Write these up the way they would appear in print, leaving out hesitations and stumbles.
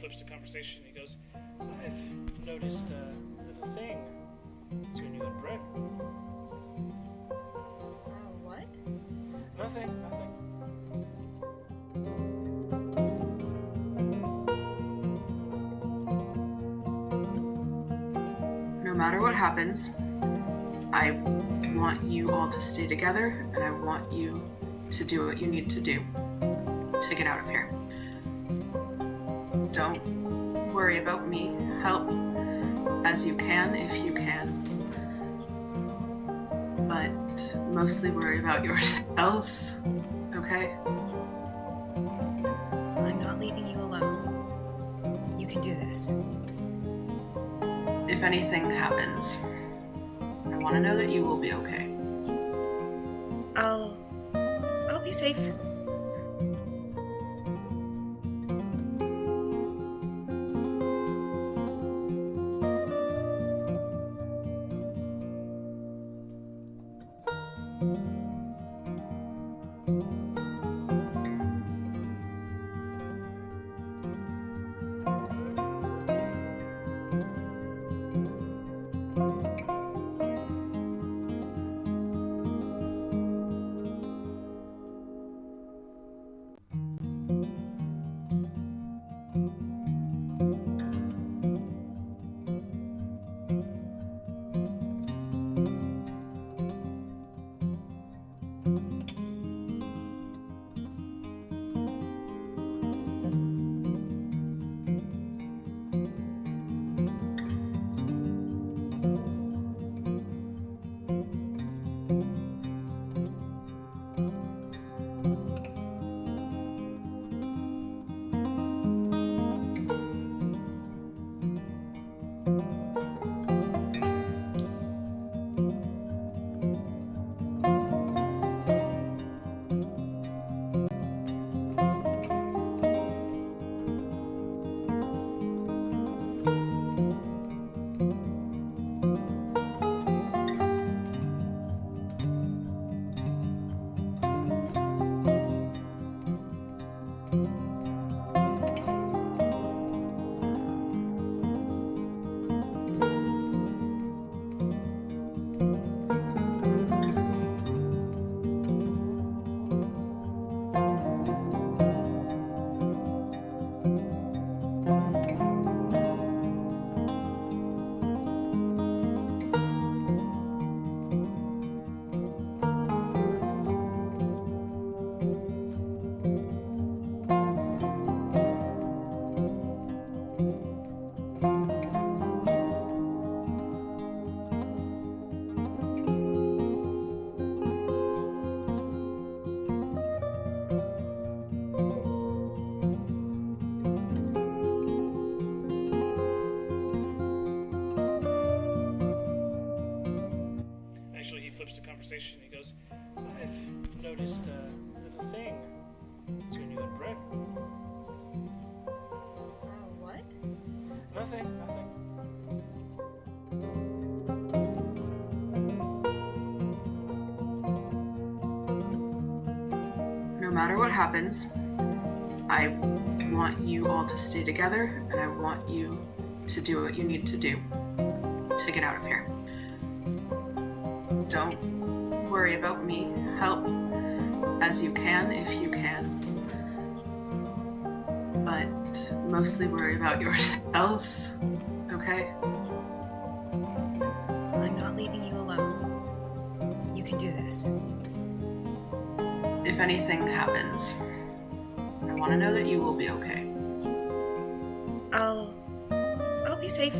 flips the conversation. He goes, I've noticed a little thing between you and Brett. What? Nothing. No matter what happens, I want you all to stay together, and I want you to do what you need to do to get out of here. Don't worry about me. Help as you can if you can. But mostly worry about yourselves, okay? I'm not leaving you alone. You can do this. If anything happens, I want to know that you will be okay. I'll be safe. Actually, he flips the conversation. He goes, I've noticed a little thing between you and Brett. What? Nothing. No matter what happens, I want you all to stay together, and I want you to do what you need to do to get out of here. Don't worry about me. Help as you can if you can. But mostly worry about yourselves, okay? I'm not leaving you alone. You can do this. If anything happens, I want to know that you will be okay. I'll be safe.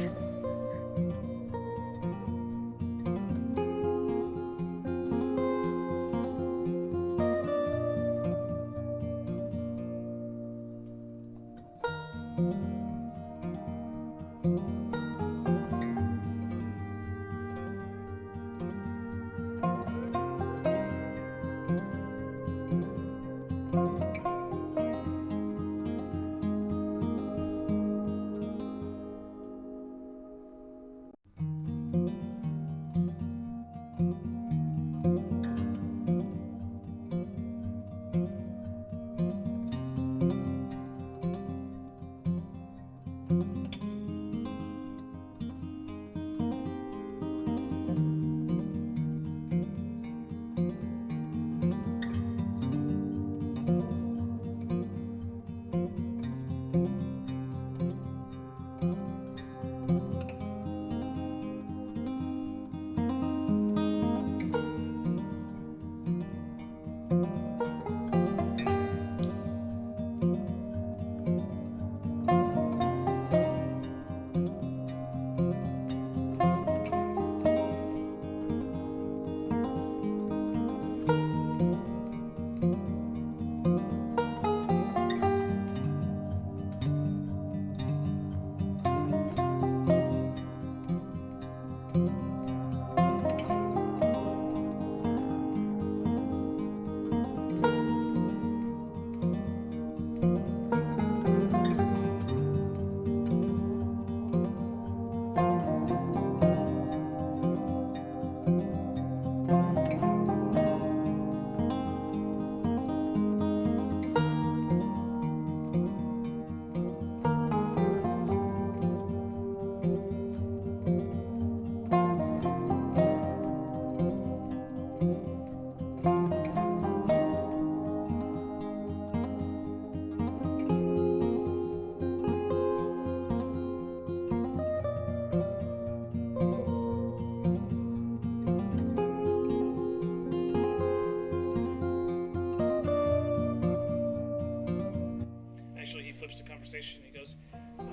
conversation. He goes,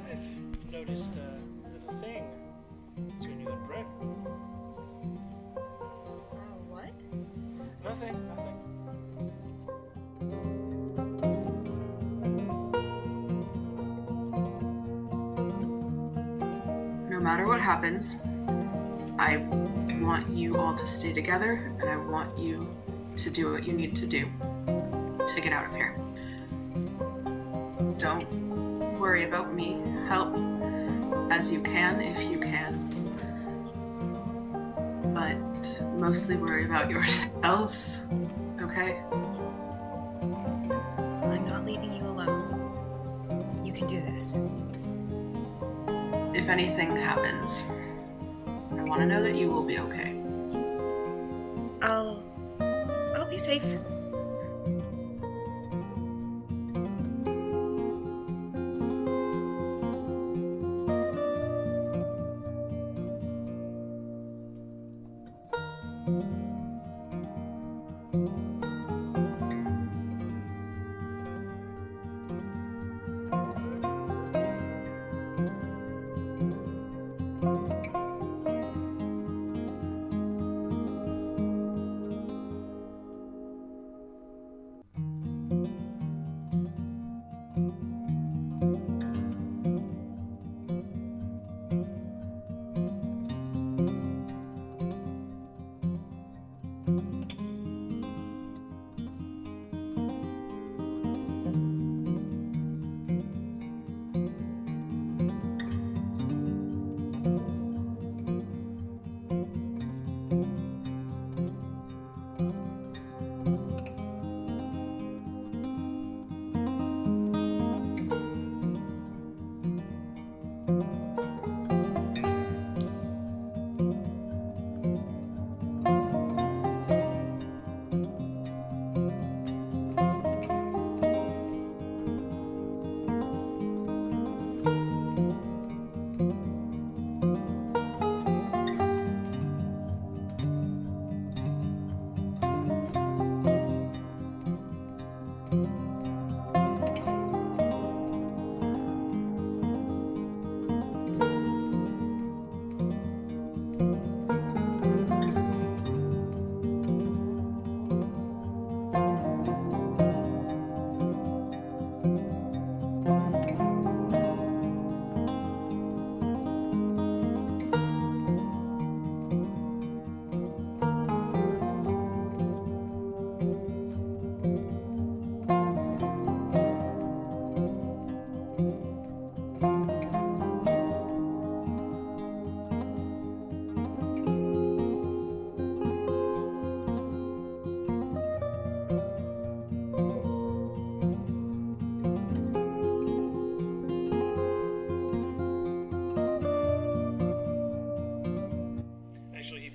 I've noticed a little thing between you and Brett. What? Nothing. No matter what happens, I want you all to stay together, and I want you to do what you need to do to get out of here. Don't worry about me. Help as you can if you can. But mostly worry about yourselves, okay? I'm not leaving you alone. You can do this. If anything happens, I want to know that you will be okay. I'll be safe.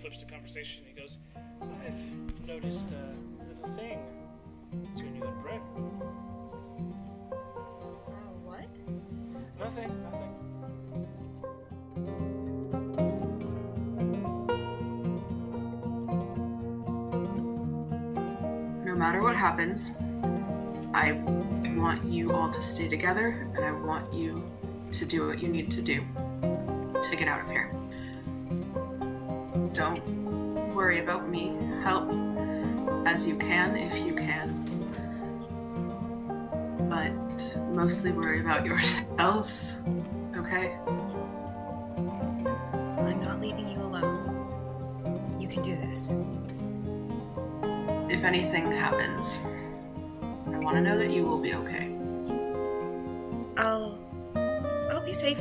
flips the conversation. He goes, I've noticed a little thing between you and Brett. What? Nothing. No matter what happens, I want you all to stay together, and I want you to do what you need to do to get out of here. Don't worry about me. Help as you can if you can. But mostly worry about yourselves, okay? I'm not leaving you alone. You can do this. If anything happens, I want to know that you will be okay. I'll be safe.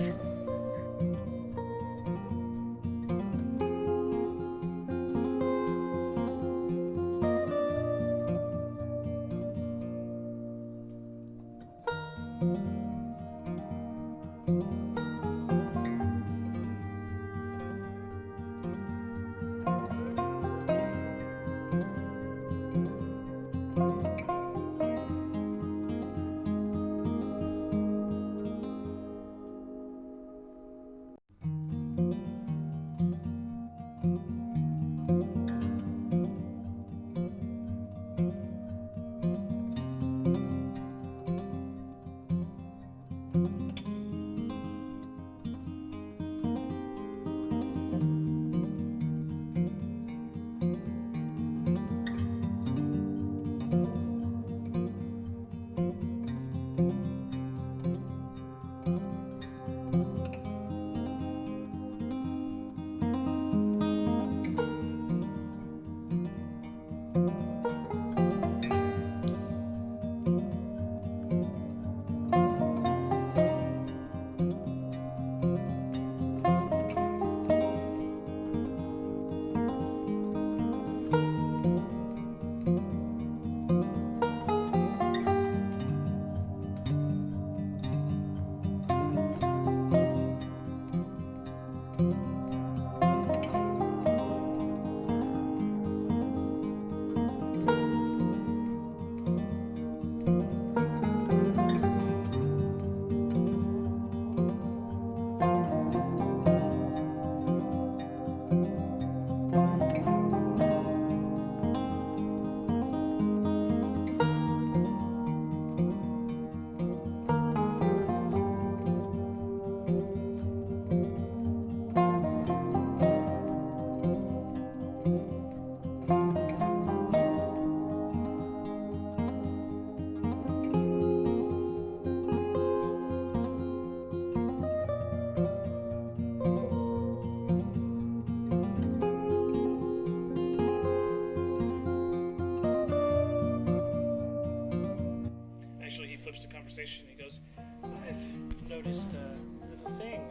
Actually, he flips the conversation. He goes, I've noticed a little thing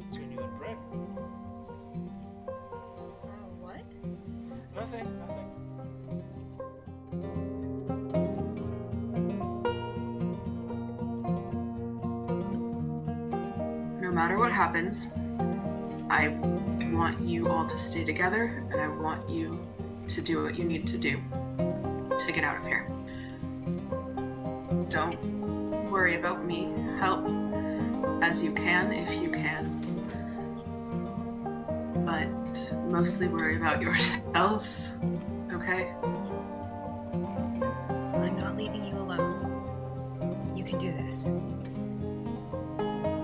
between you and Brett. What? Nothing. No matter what happens, I want you all to stay together, and I want you to do what you need to do to get out of here. Don't worry about me. Help as you can if you can. But mostly worry about yourselves, okay? I'm not leaving you alone. You can do this.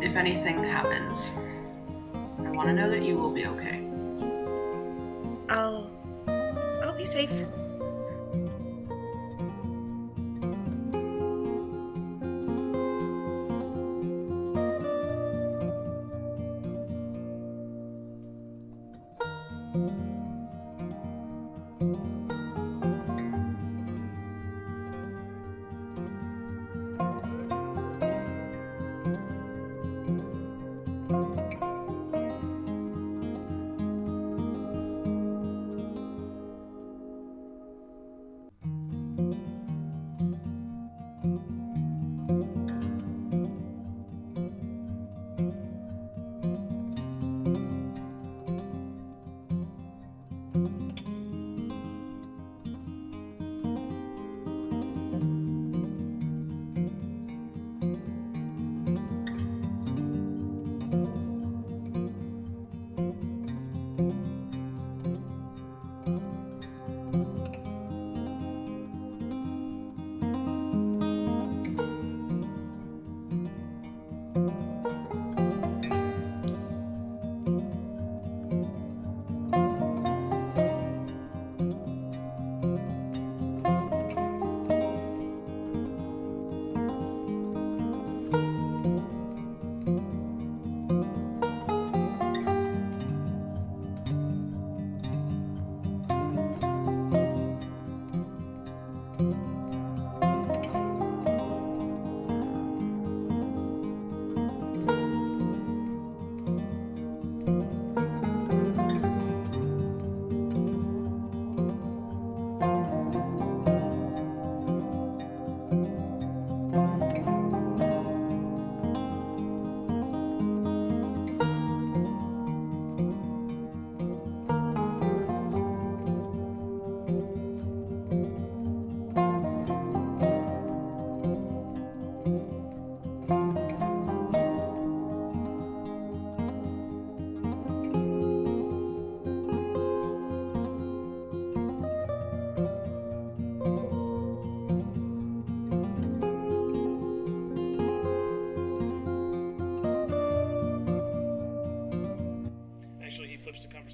If anything happens, I want to know that you will be okay. I'll be safe.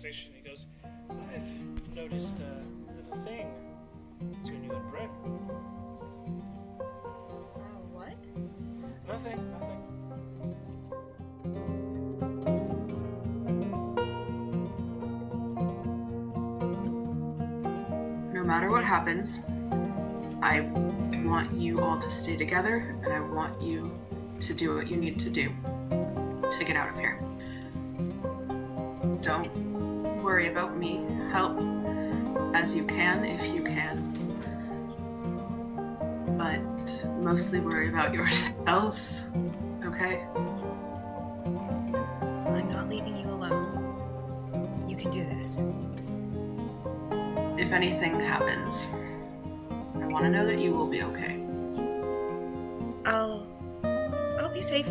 conversation. He goes, I've noticed a little thing between you and Brett. What? Nothing. No matter what happens, I want you all to stay together, and I want you to do what you need to do to get out of here. Don't worry about me. Help as you can if you can. But mostly worry about yourselves, okay? I'm not leaving you alone. You can do this. If anything happens, I want to know that you will be okay. I'll be safe.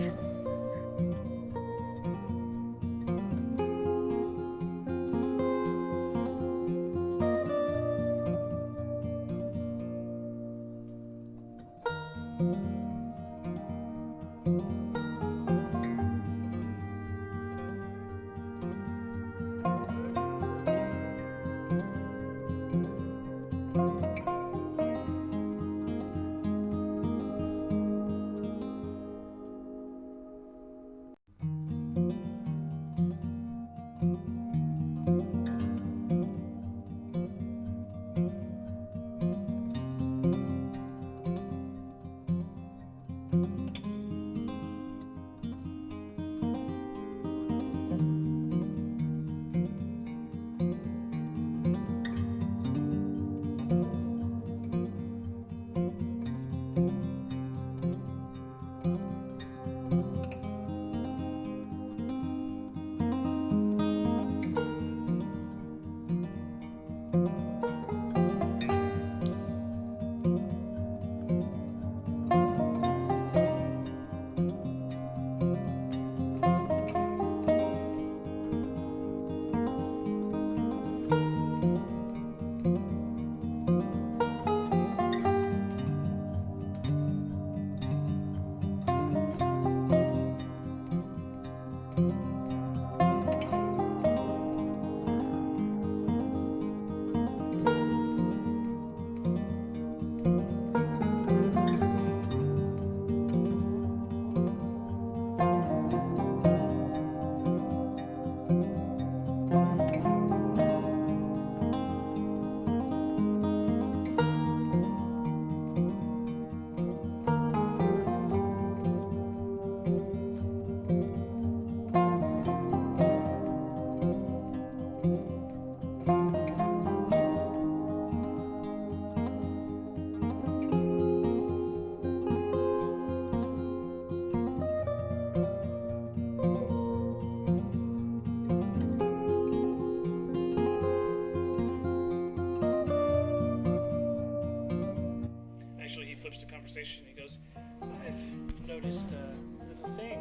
Actually, he flips the conversation. He goes, I've noticed a little thing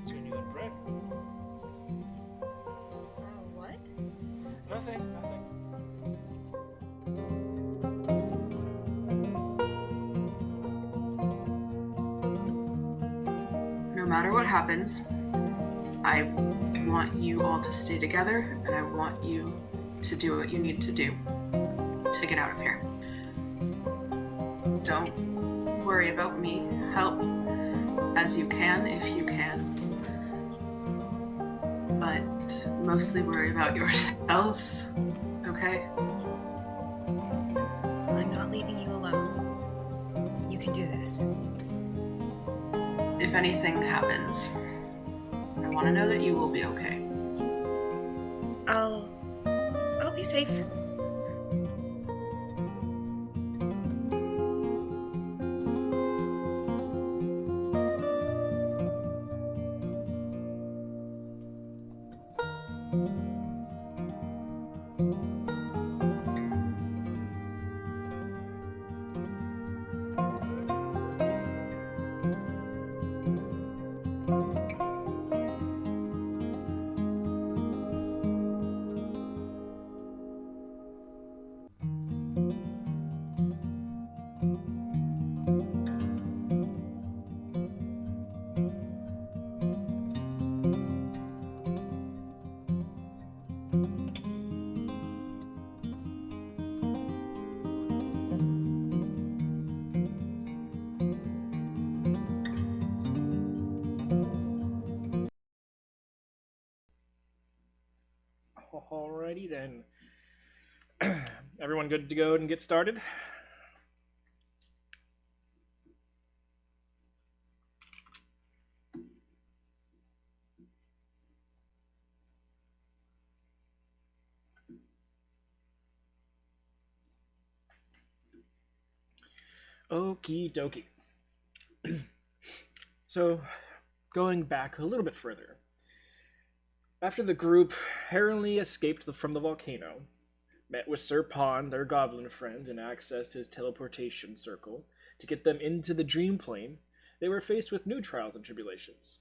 between you and Brett. What? Nothing. No matter what happens, I want you all to stay together, and I want you to do what you need to do to get out of here. Don't worry about me. Help as you can if you can. But mostly worry about yourselves, okay? I'm not leaving you alone. You can do this. If anything happens, I want to know that you will be okay. I'll be safe. Alrighty then. Everyone good to go and get started? Okie dokie. So, going back a little bit further. After the group hurriedly escaped from the volcano, met with Sir Pon, their goblin friend, and accessed his teleportation circle to get them into the dream plane, they were faced with new trials and tribulations.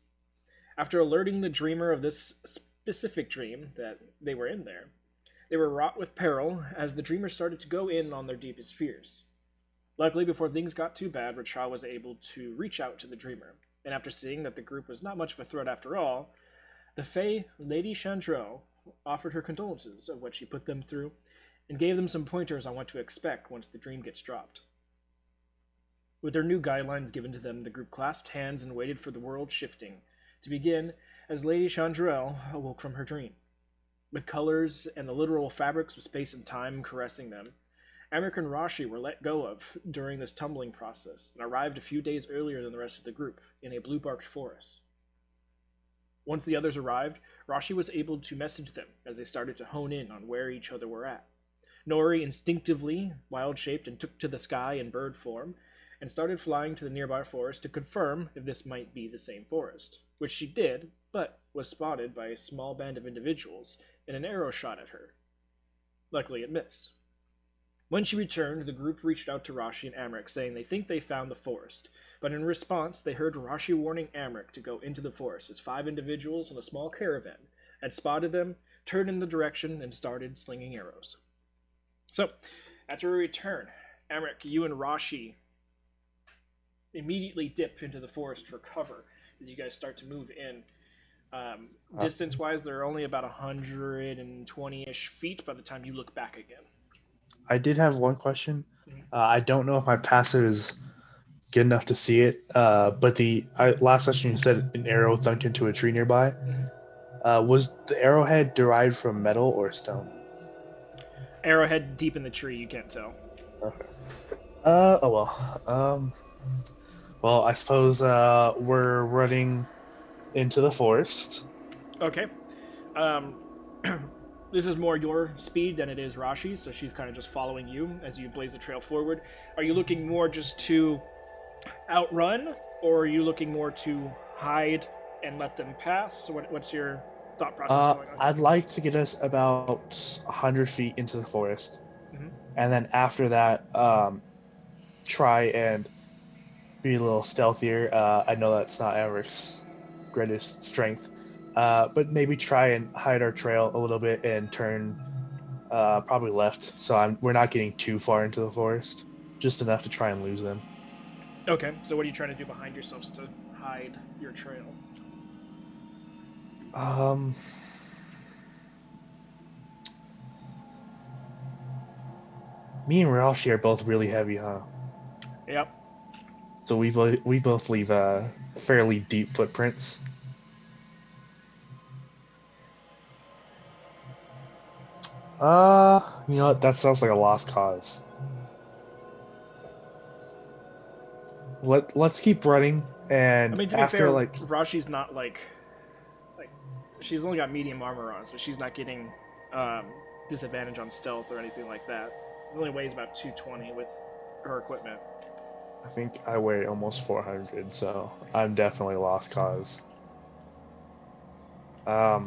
After alerting the dreamer of this specific dream that they were in there, they were wrought with peril as the dreamer started to go in on their deepest fears. Luckily, before things got too bad, Rachel was able to reach out to the dreamer, and after seeing that the group was not much of a threat after all, the Fae Lady Chandrel offered her condolences of what she put them through and gave them some pointers on what to expect once the dream gets dropped. With their new guidelines given to them, the group clasped hands and waited for the world shifting to begin as Lady Chandrel awoke from her dream. With colors and the literal fabrics of space and time caressing them, Amrik and Rashi were let go of during this tumbling process and arrived a few days earlier than the rest of the group in a blue-barked forest. Once the others arrived, Rashi was able to message them as they started to hone in on where each other were at. Nori instinctively wild-shaped and took to the sky in bird form and started flying to the nearby forest to confirm if this might be the same forest, which she did, but was spotted by a small band of individuals and an arrow shot at her. Luckily, it missed. When she returned, the group reached out to Rashi and Amrik, saying they think they found the forest, but in response, they heard Rashi warning Amrik to go into the forest as 5 individuals in a small caravan had spotted them, turned in the direction, and started slinging arrows. So, after we return, Amrik, you and Rashi immediately dip into the forest for cover as you guys start to move in. Distance-wise, they're only about 120-ish feet by the time you look back again. I did have one question. I don't know if my passive is good enough to see it, but last session you said an arrow thunked into a tree nearby. Was the arrowhead derived from metal or stone? Arrowhead deep in the tree, you can't tell. Okay. Oh well. Well, I suppose we're running into the forest. Okay. This is more your speed than it is Rashi's, so she's kind of just following you as you blaze the trail forward. Are you looking more just to outrun, or are you looking more to hide and let them pass? What's your thought process going on? I'd like to get us about 100 feet into the forest, and then after that, try and be a little stealthier. I know that's not Avric's greatest strength, but maybe try and hide our trail a little bit and turn probably left, so we're not getting too far into the forest, just enough to try and lose them. Okay, so what are you trying to do behind yourselves to hide your trail? Me and Rashi are both really heavy, huh? Yep. So we both leave fairly deep footprints. You know what? That sounds like a lost cause. Let's keep running, and I mean, to after be fair, like Rashi's not like she's only got medium armor on, so she's not getting disadvantage on stealth or anything like that. It only weighs about 220 with her equipment. I think I weigh almost 400, so I'm definitely lost cause. How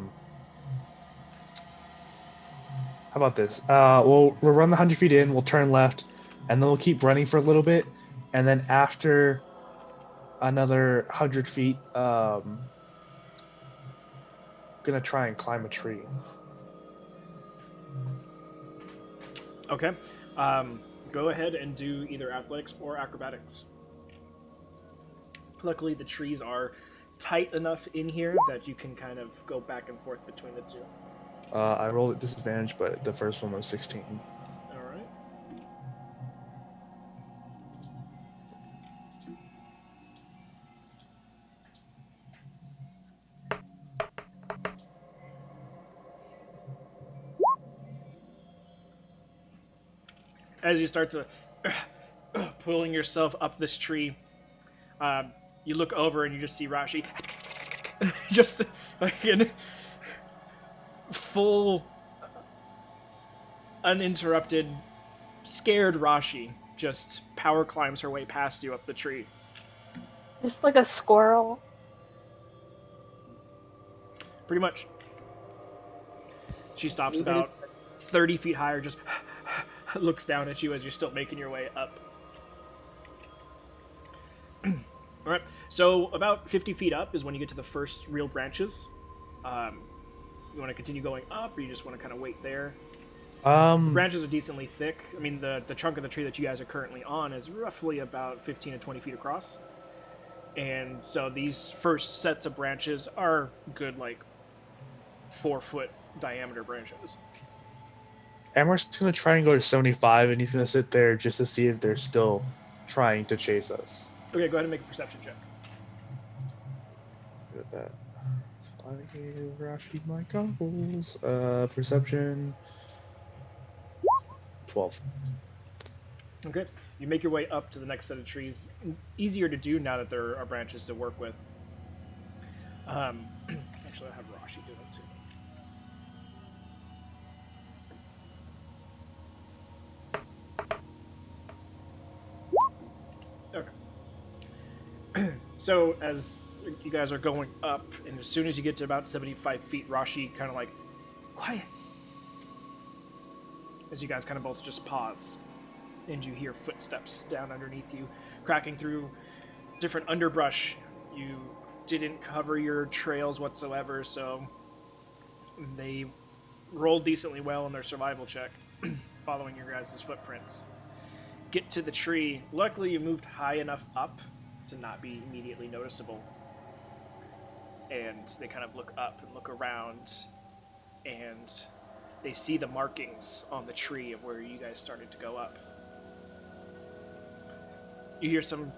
about this? We'll run the 100 feet in, we'll turn left, and then we'll keep running for a little bit, and then after another 100 feet, gonna try and climb a tree. Okay. Go ahead and do either athletics or acrobatics. Luckily, the trees are tight enough in here that you can kind of go back and forth between the two. I rolled at disadvantage, but the first one was 16. All right. as you start to pulling yourself up this tree, you look over and you just see Rashi just like in full, uninterrupted, scared Rashi just power climbs her way past you up the tree. Just like a squirrel. Pretty much. She stops about 30 feet higher, just looks down at you as you're still making your way up. Alright, so about 50 feet up is when you get to the first real branches. You want to continue going up, or you just want to kind of wait there? The branches are decently thick. I mean, the trunk of the tree that you guys are currently on is roughly about 15 to 20 feet across. And so these first sets of branches are good, like, 4-foot diameter branches. Amherst's gonna try and go to 75, and he's gonna sit there just to see if they're still trying to chase us. Okay, go ahead and make a perception check. Good at that. I gave Rashid my goggles. Perception. 12. Okay, you make your way up to the next set of trees. Easier to do now that there are branches to work with. Actually, I have Rashi do it too. Okay. So as you guys are going up, and as soon as you get to about 75 feet, Rashi kind of like, quiet. As you guys kind of both just pause, and you hear footsteps down underneath you, cracking through different underbrush. You didn't cover your trails whatsoever, so they rolled decently well in their survival check, following your guys' footprints. Get to the tree. Luckily, you moved high enough up to not be immediately noticeable. And they kind of look up and look around, and they see the markings on the tree of where you guys started to go up. You hear some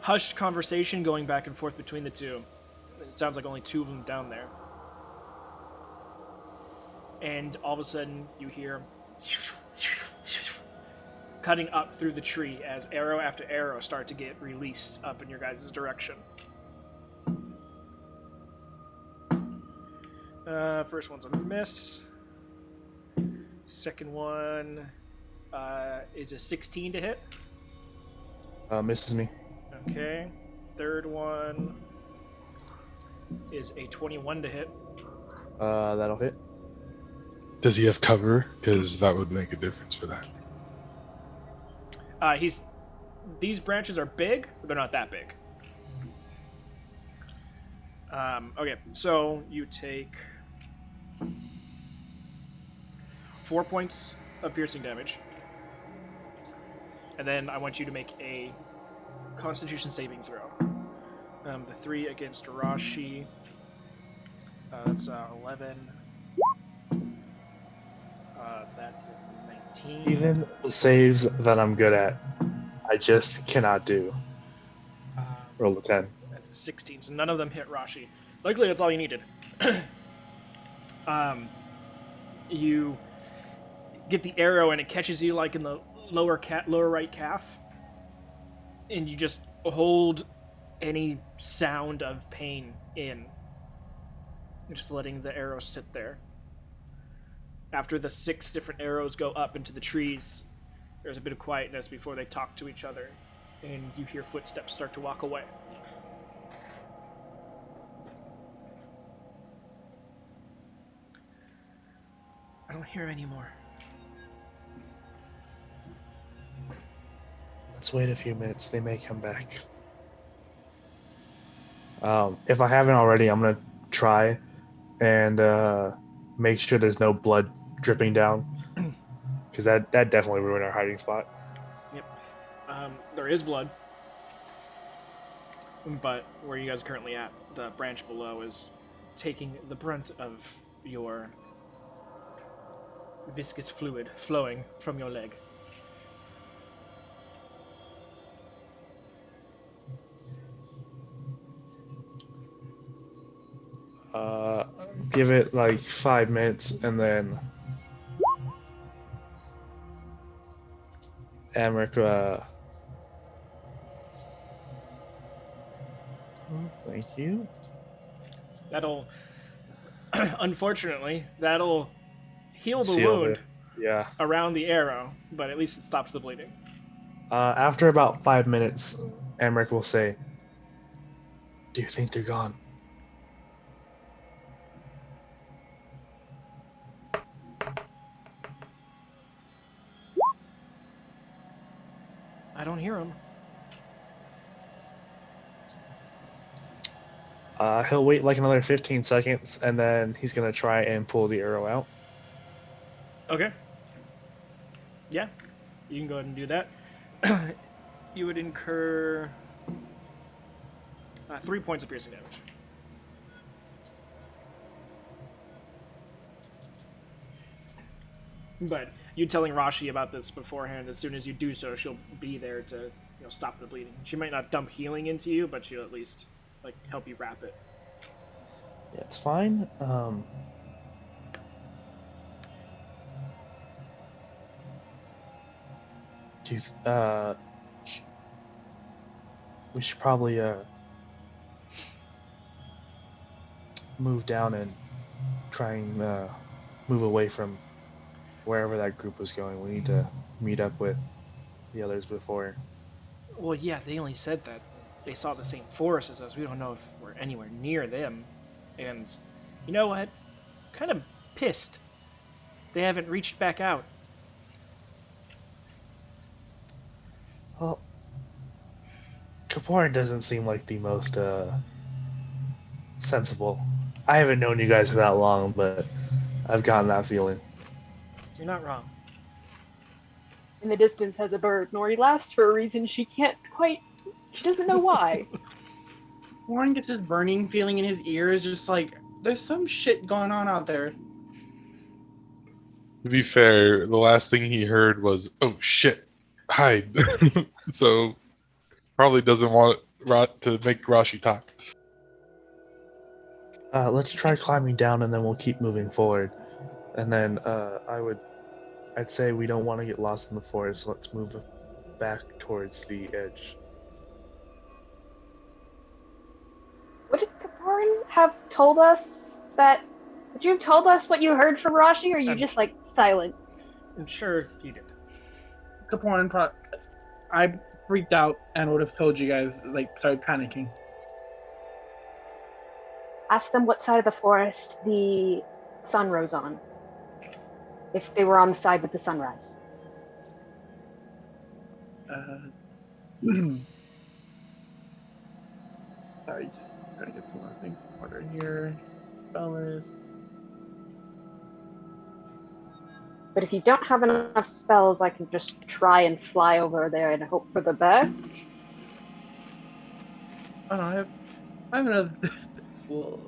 hushed conversation going back and forth between the two. It sounds like only two of them down there. And all of a sudden, you hear cutting up through the tree as arrow after arrow start to get released up in your guys' direction. First one's a miss. Second one is a 16 to hit. Misses me. Okay. Third one is a 21 to hit. That'll hit. Does he have cover? Because that would make a difference for that. These branches are big, but they're not that big. Okay, so you take 4 points of piercing damage. And then I want you to make a Constitution saving throw. The 3 against Rashi. That's 11. That is 19. Even the saves that I'm good at, I just cannot do. Roll a 10. That's a 16, so none of them hit Rashi. Luckily, that's all you needed. You get the arrow, and it catches you like in the lower right calf, and you just hold any sound of pain in, just letting the arrow sit there. After the 6 different arrows go up into the trees, there's a bit of quietness before they talk to each other, and you hear footsteps start to walk away. I don't hear any more. Let's wait a few minutes. They may come back. If I haven't already, I'm gonna try and make sure there's no blood dripping down, because that definitely ruined our hiding spot. Yep. There is blood, but where you guys are currently at, the branch below is taking the brunt of your viscous fluid flowing from your leg. Give it like 5 minutes, and then Amric, thank you. That'll, unfortunately, that'll heal the Seal the, wound yeah. around the arrow, but at least it stops the bleeding. After about 5 minutes, Amric will say, "Do you think they're gone?" I don't hear him. He'll wait like another 15 seconds, and then he's gonna try and pull the arrow out. Okay. Yeah, you can go ahead and do that. You would incur 3 points of piercing damage. But you telling Rashi about this beforehand, as soon as you do so, she'll be there to stop the bleeding. She might not dump healing into you, but she'll at least help you wrap it. Yeah, it's fine. Do you, we should probably move down and try and move away from wherever that group was going. We need to meet up with the others before. Well, yeah, they only said that they saw the same forest as us. We don't know if we're anywhere near them. And you know what? Kind of pissed. They haven't reached back out. Well, Kapoor doesn't seem like the most sensible. I haven't known you guys for that long, but I've gotten that feeling. You're not wrong. In the distance has a bird. Nori laughs for a reason she doesn't know why. Warren gets his burning feeling in his ears, just like, there's some shit going on out there. To be fair, the last thing he heard was, "Oh shit, hide." So probably doesn't want to make Rashi talk. Let's try climbing down, and then we'll keep moving forward. And then I'd say we don't want to get lost in the forest. Let's move back towards the edge. Would Kaporin have told us that? Would you have told us what you heard from Rashi, or are you just like silent? I'm sure he did. Kaporan, I freaked out and would have told you guys, started panicking. Ask them what side of the forest the sun rose on. If they were on the side with the sunrise. Sorry, just trying to get some more things in order here. Spell list. But if you don't have enough spells, I can just try and fly over there and hope for the best. Oh no, I have another. Well,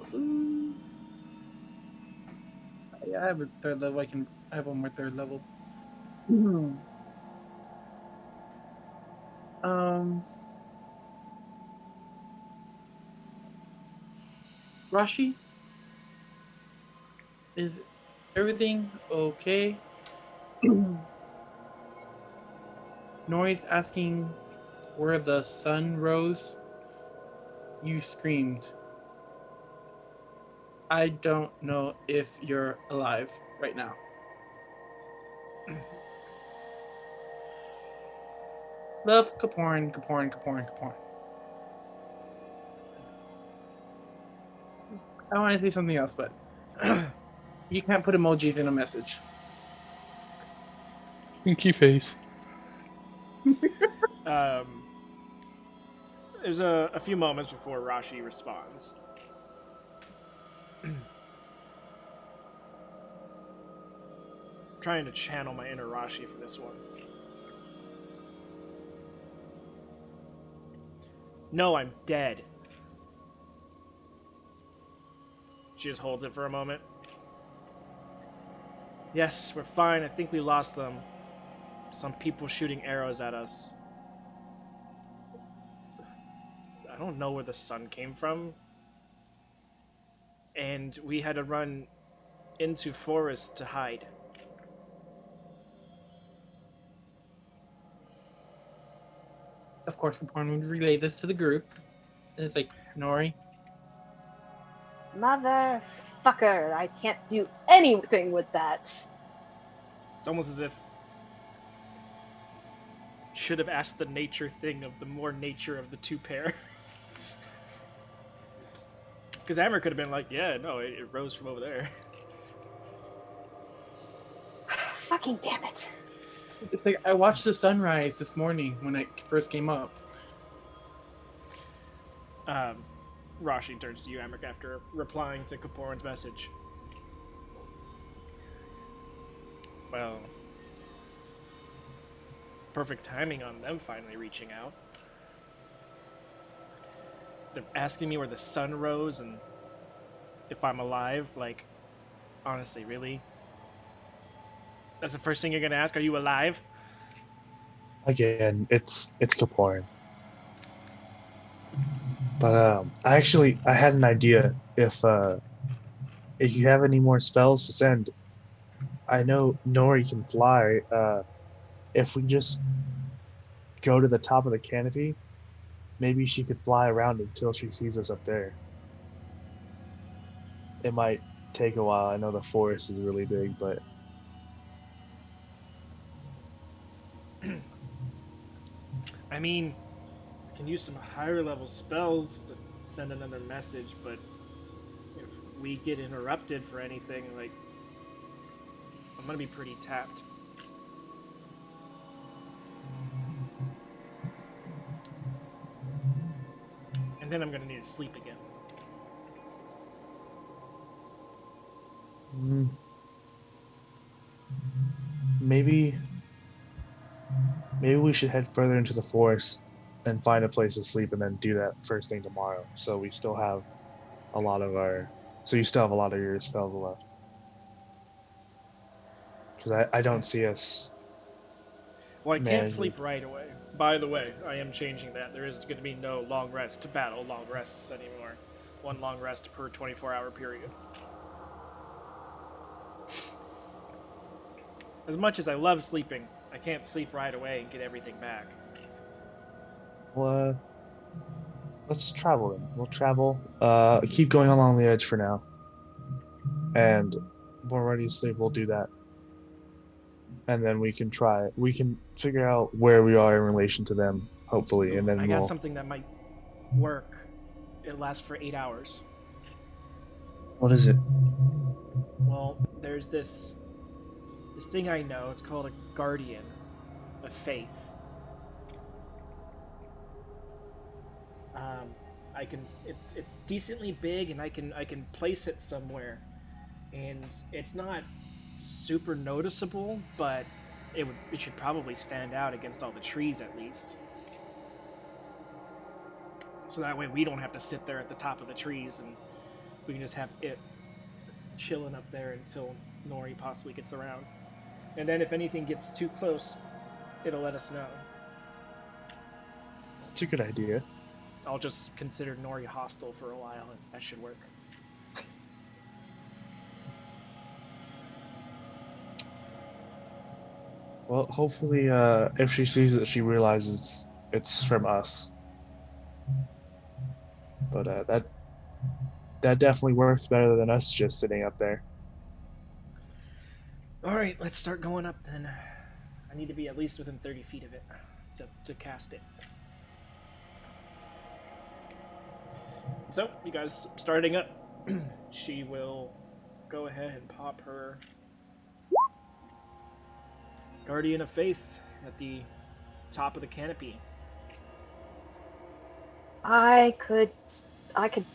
yeah, I have a third level. I have one more third level. Rashi, is everything okay? Noise asking where the sun rose. You screamed. I don't know if you're alive right now. Love, Kaporin. I want to say something else, but you can't put emojis in a message. Pinky face. There's a few moments before Rashi responds. Trying to channel my inner Rashi for this one. No, I'm dead. She just holds it for a moment. Yes, we're fine. I think we lost them. Some people shooting arrows at us. I don't know where the sun came from. And we had to run into forest to hide. of course, Kaporn would relay this to the group. And it's like, Nori, Motherfucker, I can't do anything with that. It's almost as if should have asked the nature thing of the more nature of the two pair. Because Amber could have been like, yeah, no, it rose from over there. Fucking damn it. it's like I watched the sunrise this morning when it first came up. Rashi turns to you, Amric, after replying to Kaporan's message. Well, perfect timing on them finally reaching out. They're asking me where the sun rose and if I'm alive. Like, honestly, really? That's the first thing you're gonna ask? Are you alive? Again, it's Kaporin. But I had an idea. If you have any more spells to send, I know Nori can fly. If we just go to the top of the canopy, maybe she could fly around until she sees us up there. It might take a while. I know the forest is really big, but I mean, I can use some higher level spells to send another message, but if we get interrupted for anything, like, I'm gonna be pretty tapped. And then I'm gonna need to sleep again. maybe we should head further into the forest and find a place to sleep, and then do that first thing tomorrow. So we still have a lot of our. So you still have a lot of your spells left. Because I don't see us. Well, I can't managing. sleep right away. By the way, I am changing that. There is going to be no long rest to battle long rests anymore. One long rest per 24-hour period. As much as I love sleeping, I can't sleep right away and get everything back. Well, let's travel then. We'll travel. Keep going along the edge for now. And when we're ready to sleep, we'll do that. And then we can figure out where we are in relation to them, hopefully, and then I got we'll. something that might work. It lasts for 8 hours. What is it? Well, there's this thing I know. It's called a guardian of faith. It's decently big, and I can place it somewhere, and it's not super noticeable, but it should probably stand out against all the trees at least. So that way we don't have to sit there at the top of the trees, and we can just have it chilling up there until Nori possibly gets around. And then if anything gets too close, it'll let us know. It's a good idea. I'll just consider Nori hostile for a while, and that should work. Well, hopefully, if she sees it, she realizes it's from us. But that definitely works better than us just sitting up there. All right, let's start going up then. I need to be at least within 30 feet of it to cast it. So, you guys starting up. She will go ahead and pop her Guardian of Faith at the top of the canopy. I could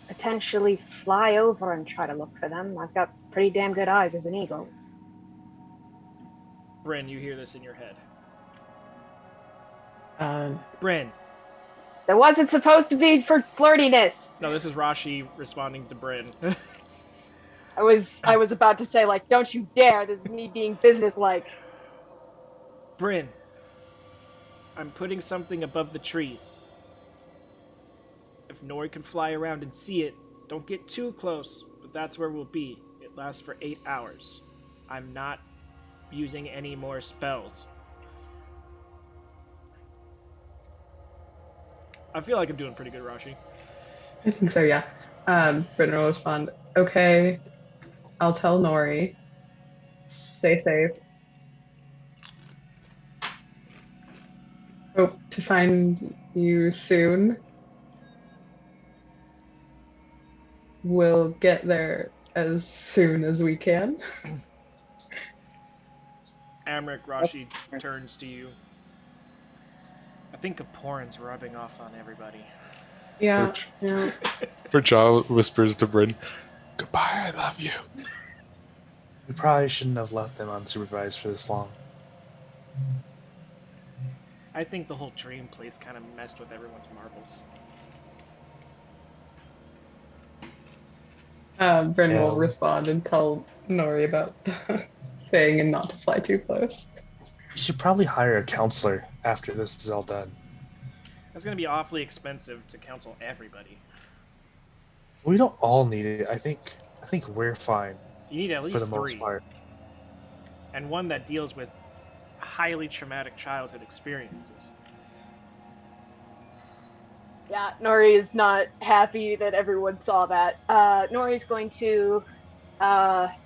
potentially fly over and try to look for them. I've got pretty damn good eyes as an eagle. Bryn, you hear this in your head. Um, Bryn. That wasn't supposed to be for flirtiness. No, this is Rashi responding to Bryn. I was about to say, like, don't you dare, this is me being businesslike. Bryn, I'm putting something above the trees. If Nori can fly around and see it, don't get too close, but that's where we'll be. It lasts for 8 hours. I'm not using any more spells. I feel like I'm doing pretty good, Rashi. I think so, yeah. Brendan will respond, okay, I'll tell Nori. Stay safe. Hope to find you soon. We'll get there as soon as we can. Amric, Rashi turns to you. I think Kaporin's rubbing off on everybody. Yeah, yeah. Rajah whispers to Bryn, "Goodbye, I love you." We probably shouldn't have left them unsupervised for this long. I think the whole dream place kind of messed with everyone's marbles. Brendan will Hell. respond and tell Nori about the thing and not to fly too close. You should probably hire a counselor after this is all done. That's going to be awfully expensive to counsel everybody. We don't all need it. I think we're fine You need at for least the most 3. part. And one that deals with highly traumatic childhood experiences. Yeah, Nori is not happy that everyone saw that. Nori's going to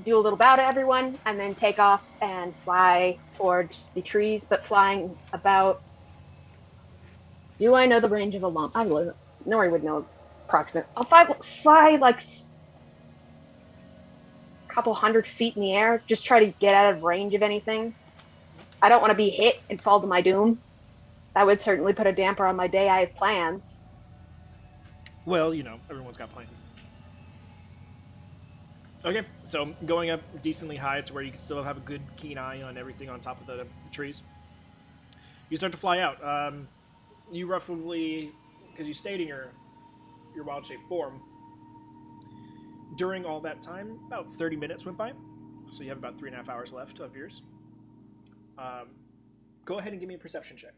do a little bow to everyone and then take off and fly towards the trees, but flying about. Do I know the range of a lump? Nori would know approximate. I'll fly like a couple 100 feet in the air. Just try to get out of range of anything. I don't want to be hit and fall to my doom. That would certainly put a damper on my day. I have plans. Well, everyone's got plans. Okay, so going up decently high to where you can still have a good keen eye on everything on top of the trees. You start to fly out. You roughly, because you stayed in your wild shape form, during all that time, about 30 minutes went by. So you have about 3.5 hours left of yours. Go ahead and give me a perception check.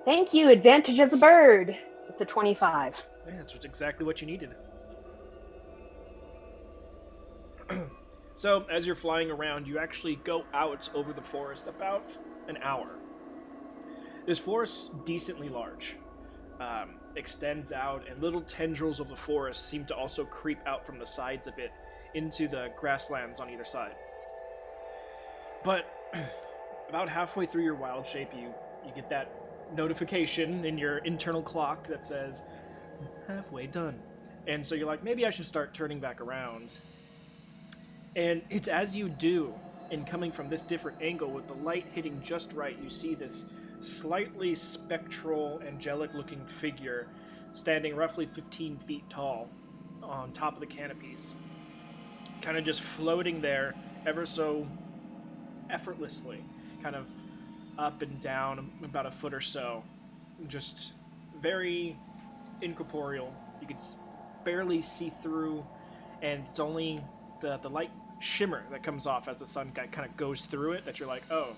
Thank you. Advantage as a bird. It's a 25. Yeah, that's exactly what you needed. So, as you're flying around, you actually go out over the forest about an hour. This forest, decently large, extends out, and little tendrils of the forest seem to also creep out from the sides of it into the grasslands on either side. But about halfway through your wild shape, you get that notification in your internal clock that says, halfway done. And so you're like, maybe I should start turning back around. And it's as you do, and coming from this different angle with the light hitting just right, you see this slightly spectral, angelic-looking figure standing roughly 15 feet tall on top of the canopies, kind of just floating there ever so effortlessly, kind of up and down about a foot or so, just very incorporeal. You can barely see through, and it's only the light shimmer that comes off as the sun kind of goes through it that you're like, oh,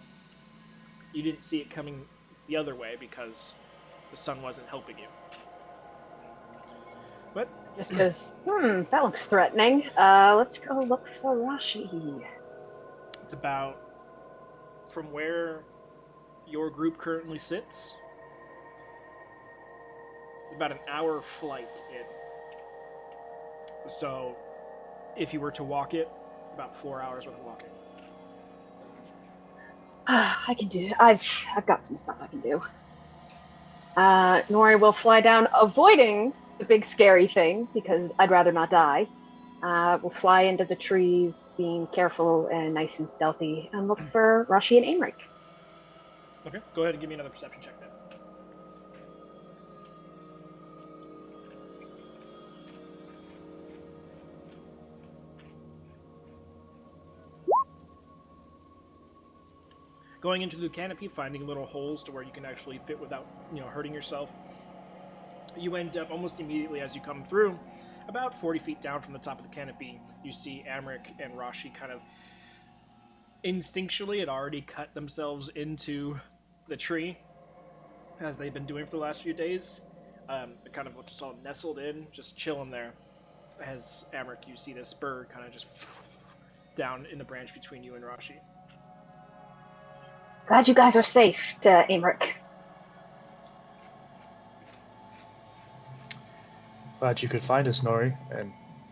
you didn't see it coming the other way because the sun wasn't helping you. But Just goes, that looks threatening. Let's go look for Rashi. it's about, from where your group currently sits, about an hour flight in. So if you were to walk it, about 4 hours worth of walking. I can do it. I've got some stuff I can do. Nori will fly down, avoiding the big scary thing because I'd rather not die. We'll fly into the trees, being careful and nice and stealthy, and look for Rashi and Aimric. Okay, go ahead and give me another perception check then. Going into the canopy, finding little holes to where you can actually fit without, hurting yourself. You end up almost immediately as you come through, about 40 feet down from the top of the canopy, you see Amric and Rashi kind of instinctually had already cut themselves into the tree, as they've been doing for the last few days. They're kind of just all nestled in, just chilling there. as Amric, you see this bird kind of just down in the branch between you and Rashi. Glad you guys are safe, Amric. Glad you could find us, Nori, and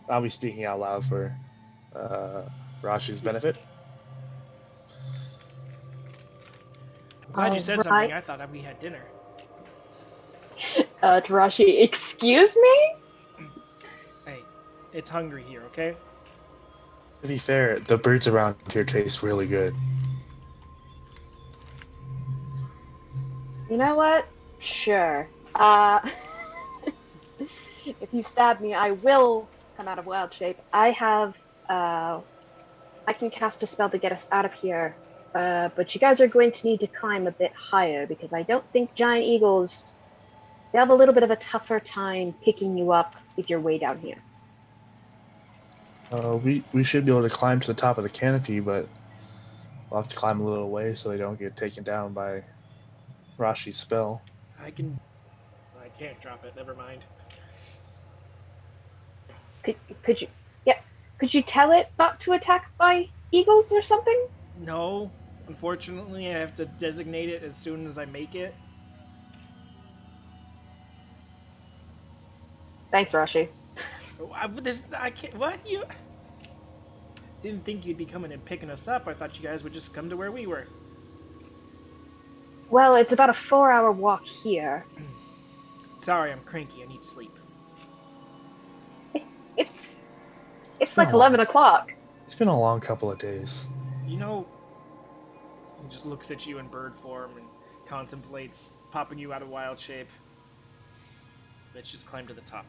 I'll be speaking out loud for Rashi's benefit. I'm glad you said Alright. something. I thought we had dinner. Tarashi, excuse me? Hey, it's hungry here, okay? To be fair, the birds around here taste really good. You know what? Sure. If you stab me, I will come out of wild shape. I have, I can cast a spell to get us out of here. But you guys are going to need to climb a bit higher because I don't think giant eagles, they have a little bit of a tougher time picking you up if you're way down here. We should be able to climb to the top of the canopy, but we'll have to climb a little way so they don't get taken down by Rashi's spell. I can't drop it. Never mind. Could you, yeah, could you tell it not to attack by eagles or something? No, unfortunately, I have to designate it as soon as I make it. Thanks, Rashi. I can't. What you? Didn't think you'd be coming and picking us up. I thought you guys would just come to where we were. Well, it's about a 4-hour walk here. Sorry, I'm cranky. I need sleep. It's like 11 o'clock. It's been a long couple of days. You know, he just looks at you in bird form and contemplates popping you out of wild shape. Let's just climb to the top.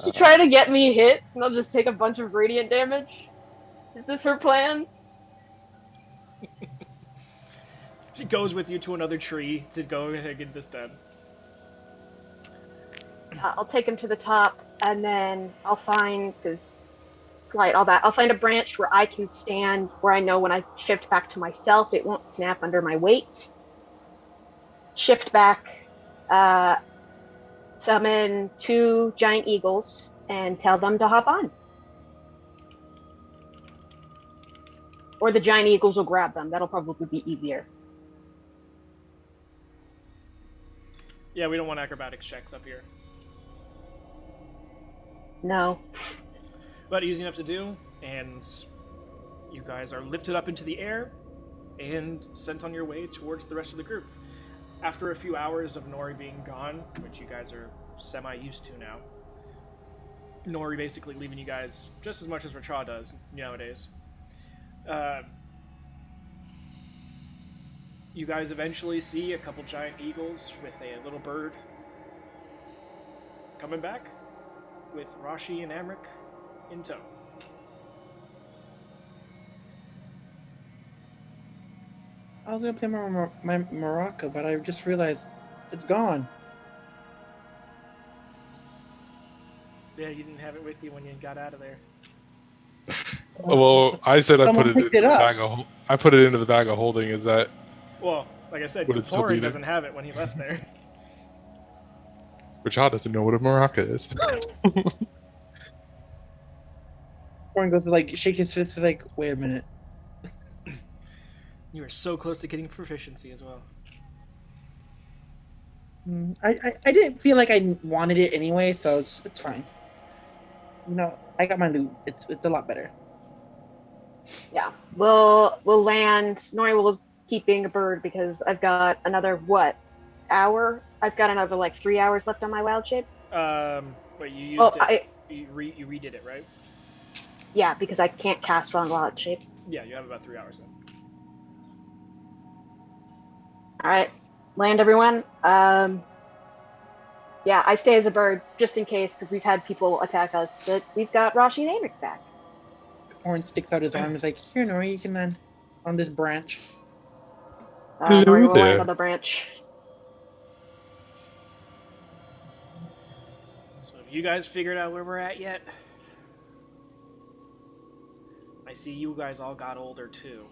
She trying to get me hit, and I'll just take a bunch of radiant damage? Is this her plan? She goes with you to another tree to go ahead and get this done. I'll take him to the top, and then I'll find, because light, all that, I'll find a branch where I can stand, where I know when I shift back to myself, it won't snap under my weight. Shift back, summon 2 giant eagles, and tell them to hop on. Or the giant eagles will grab them. That'll probably be easier. Yeah, we don't want acrobatics checks up here. No. But easy enough to do, and you guys are lifted up into the air and sent on your way towards the rest of the group. After a few hours of Nori being gone, which you guys are semi-used to now, Nori basically leaving you guys just as much as Rachar does nowadays. You guys eventually see a couple giant eagles with a little bird coming back with Rashi and Amric in tow. I was gonna play my maraca, but I just realized it's gone. Yeah, you didn't have it with you when you got out of there. Well, I said I put Someone it picked in it the up. bag of. I put it into the bag of holding. Is that? Well, like I said, Would it still be Thorin there? doesn't have it when he left there. Rachel doesn't know what a maraca is. Warren goes to like shake his fist, like, wait a minute. You were so close to getting proficiency as well. I didn't feel like I wanted it anyway, so it's fine. You know, I got my loot. It's a lot better. Yeah. We'll land. Nori will keep being a bird because I've got another, hour? I've got another, 3 hours left on my wild shape. But you used it. You redid it, right? Yeah, because I can't cast on wild shape. Yeah, you have about 3 hours then. Alright. Land, everyone. Yeah, I stay as a bird just in case because we've had people attack us, but we've got Rashi and Amric back. Warren sticks out his arm and is like, here, Nori, you can land on this branch. Hello Nori will there. land on the branch. So have you guys figured out where we're at yet? I see you guys all got older too.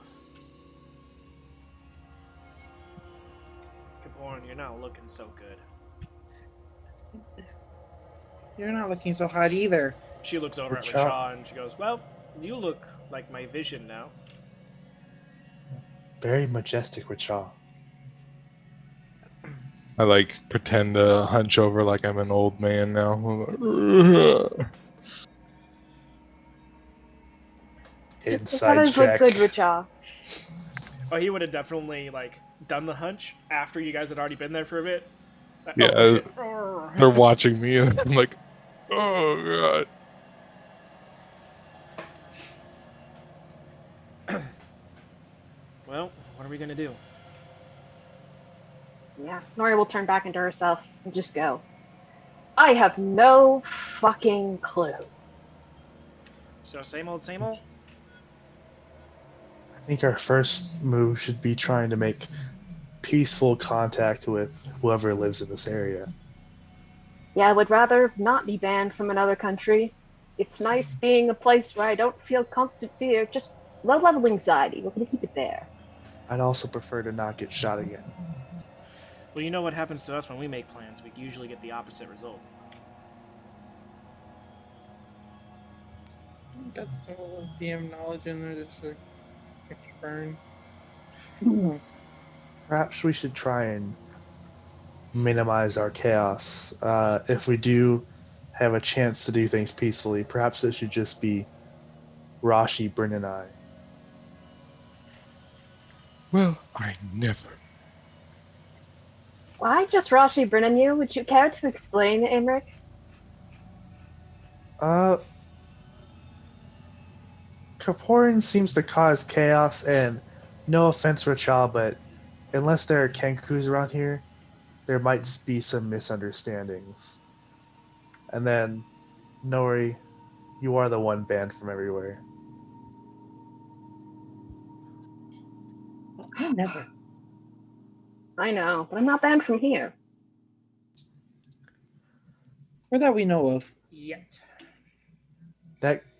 Caporn, you're not looking so good. You're not looking so hot either. She looks over at Richa. Rashawn and she goes, "Well, you look like my vision now." Very majestic Richa. I like pretend to hunch over like I'm an old man now. That Inside does look check. good, Richa. Oh, he would have definitely like done the hunch after you guys had already been there for a bit. Like, Yeah, oh, shit. they're watching me and I'm like, oh god. Well, what are we gonna do? Yeah, Nori will turn back into herself and just go. I have no fucking clue. So same old, same old. I think our first move should be trying to make peaceful contact with whoever lives in this area. Yeah, I would rather not be banned from another country. It's nice being a place where I don't feel constant fear, just low level anxiety. We're gonna keep it there. I'd also prefer to not get shot again. Well, you know what happens to us when we make plans. We usually get the opposite result. Got some DM knowledge in there just to burn. Perhaps we should try and minimize our chaos. If we do have a chance to do things peacefully, perhaps it should just be Rashi, Bryn, and I. Well, I never. Why just Rashi Brennan you? Would you care to explain, Imric? Kaporin seems to cause chaos, and no offense, Rachel, but unless there are Kenkus around here, there might be some misunderstandings. And then, Nori, you are the one banned from everywhere. I never. I know, but I'm not banned from here. Or that we know of. Yet.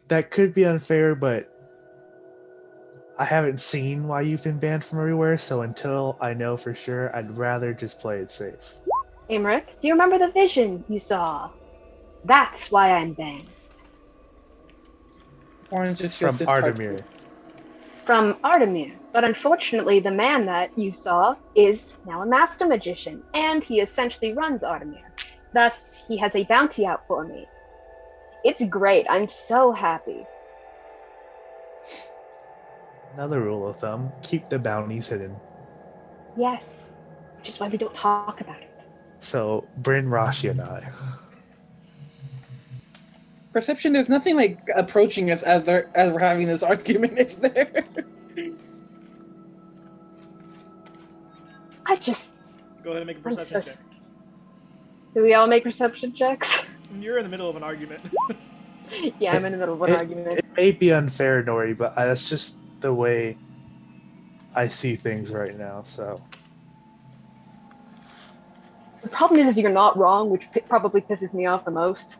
That could be unfair, but I haven't seen why you've been banned from everywhere, so until I know for sure, I'd rather just play it safe. Imric, do you remember the vision you saw? That's why I'm banned. Orange just From feels disheartened. Ardamir. From Ardamir, but unfortunately the man that you saw is now a master magician, and he essentially runs Ardamir. Thus, he has a bounty out for me. It's great, I'm so happy. Another rule of thumb, keep the bounties hidden. Yes, which is why we don't talk about it. So, Bryn, Rashi, and I. Perception, there's nothing like approaching us as we're having this argument, is there? I just... Go ahead and make a I'm perception so- check. Do we all make perception checks? You're in the middle of an argument. Yeah, I'm in the middle of an argument. It may be unfair, Nori, but that's just the way I see things right now, so. The problem is you're not wrong, which probably pisses me off the most.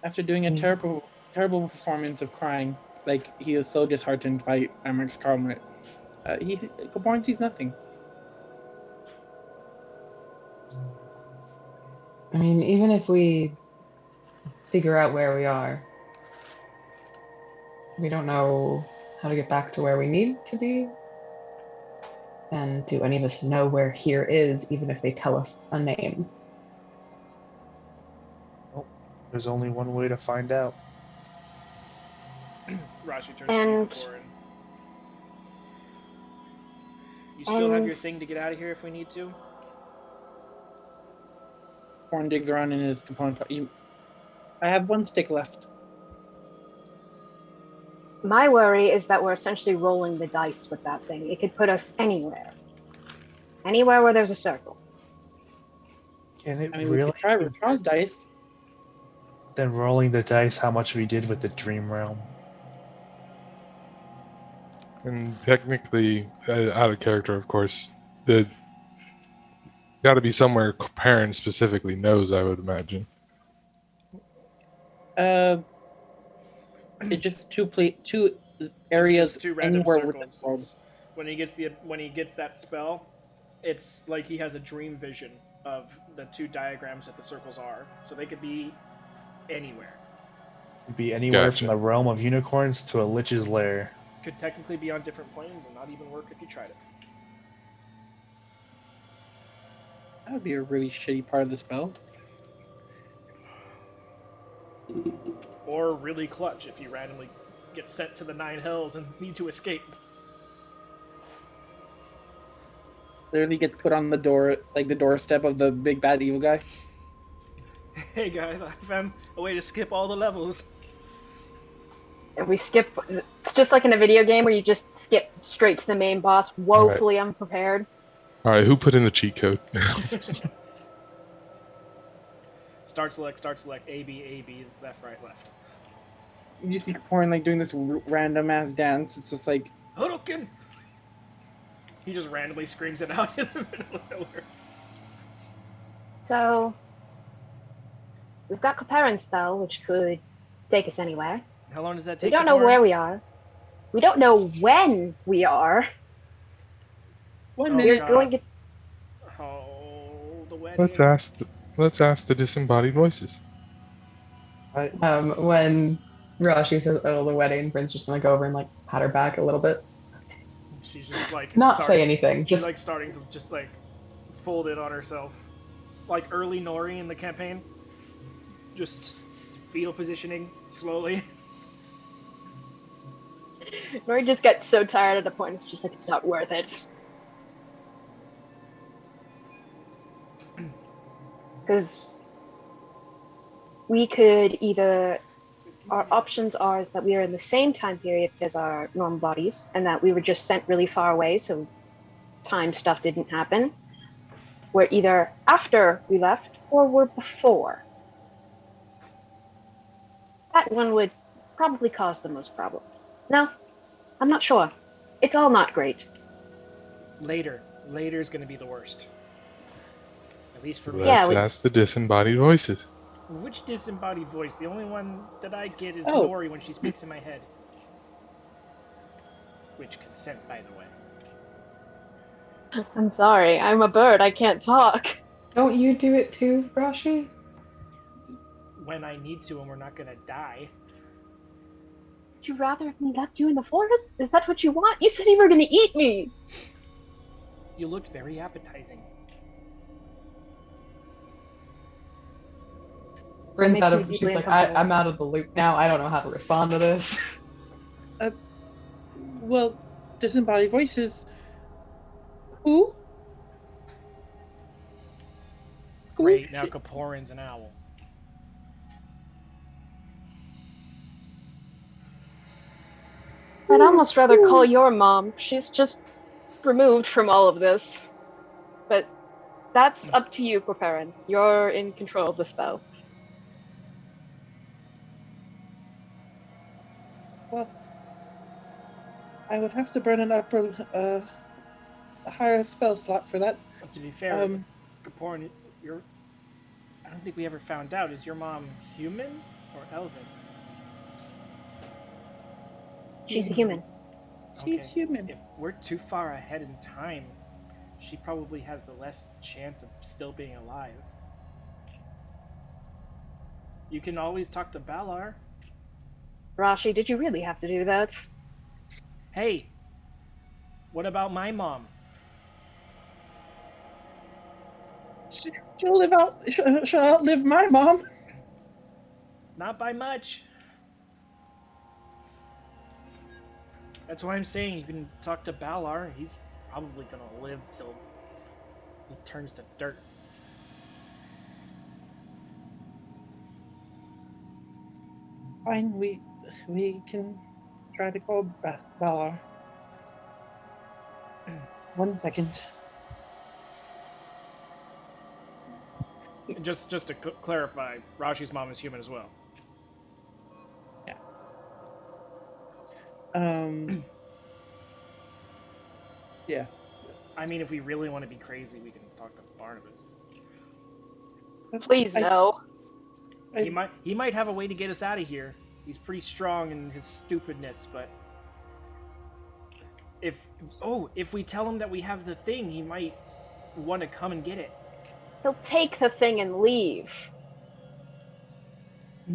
After doing a terrible performance of crying, like he is so disheartened by Amarik's comment, Kaporin sees nothing. I mean, even if we figure out where we are, we don't know how to get back to where we need to be. And do any of us know where here is, even if they tell us a name? Well, there's only one way to find out. Rashi turns And- to you, Corin. You still have your thing to get out of here if we need to? Kaporin digs around in his component. I have one stick left. My worry is that we're essentially rolling the dice with that thing. It could put us anywhere. Anywhere where there's a circle. Can it I mean, we really could try Rachel's dice. then rolling the dice how much we did with the dream realm? And technically, out of character, of course, the got to be somewhere Perrin specifically knows, I would imagine. It's just two areas Just two random anywhere within the circles. world. when he gets that spell, it's like he has a dream vision of the two diagrams that the circles are, so they could be anywhere. Could be anywhere from Gotcha. the realm of unicorns to a lich's lair. Could technically be on different planes and not even work if you tried it. That would be a really shitty part of the spell. Or really clutch if you randomly get sent to the Nine Hells and need to escape. Literally gets put on the door, like the doorstep of the big bad evil guy. Hey guys, I found a way to skip all the levels. If we skip, it's just like in a video game where you just skip straight to the main boss, woefully unprepared. All right, who put in the cheat code? Start select, A, B, left, right, left. You just see Corn like doing this random ass dance. It's just like, Hadouken! He just randomly screams it out in the middle of nowhere. So, we've got Caparin's spell, which could take us anywhere. How long does that take? We don't know where we are. We don't know when we are. one Oh, minute. God. Going to Oh, the wedding. Let's ask the disembodied voices. When Rashi says, "Oh, the wedding," Bryn's just gonna go over and like pat her back a little bit. She's just like Not say anything. She's Just like starting to just like fold it on herself, like early Nori in the campaign. Just fetal positioning slowly. Nori just gets so tired at a point, it's just like, it's not worth it. Because we could either, our options are is that we are in the same time period as our normal bodies, and that we were just sent really far away, so time stuff didn't happen. We're either after we left, or we're before. That one would probably cause the most problems. No, I'm not sure. It's all not great. Later is going to be the worst. At least for me. Yeah, Let's ask the disembodied voices. Which disembodied voice? The only one that I get is Oh. Nori when she speaks in my head. Which consent, by the way. I'm sorry, I'm a bird, I can't talk. don't you do it too, Rashi? When I need to, and we're not gonna die. Would you rather have me left you in the forest? Is that what you want? You said you were gonna eat me! You looked very appetizing. Bryn's makes out me of. She's deeply like, uncomfortable. I'm out of the loop now. I don't know how to respond to this. Well, disembodied voices. Who? Great, now Kaporin's an owl. I'd almost rather call your mom. She's just removed from all of this. But that's up to you, Corperin. You're in control of the spell. Well, I would have to burn a higher spell slot for that. But to be fair, Kaporin, I don't think we ever found out. Is your mom human or elven? She's a human. She's human. If we're too far ahead in time, she probably has the less chance of still being alive. You can always talk to Balar. Rashi, did you really have to do that? Hey, what about my mom? She'll live out. She'll outlive my mom. Not by much. That's why I'm saying you can talk to Balar. He's probably gonna live till he turns to dirt. Fine, we can try to call Valar. 1 second. Just to clarify, Rashi's mom is human as well. Yes. I mean, if we really want to be crazy, we can talk to Barnabas. Please, no. He might have a way to get us out of here. He's pretty strong in his stupidness, but if we tell him that we have the thing, he might want to come and get it. He'll take the thing and leave.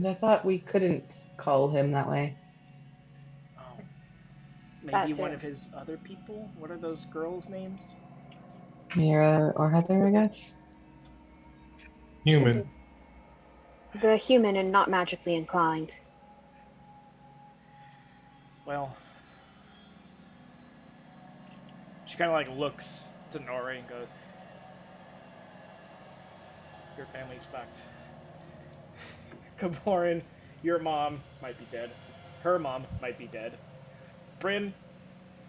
I thought we couldn't call him that way. Oh, That maybe one too. of his other people. What are those girls' names? Mira or Heather, I guess. Human. The human and not magically inclined. Well, she kind of like looks to Nori and goes, "Your family's fucked. Kamoran, your mom might be dead. Her mom might be dead. Bryn,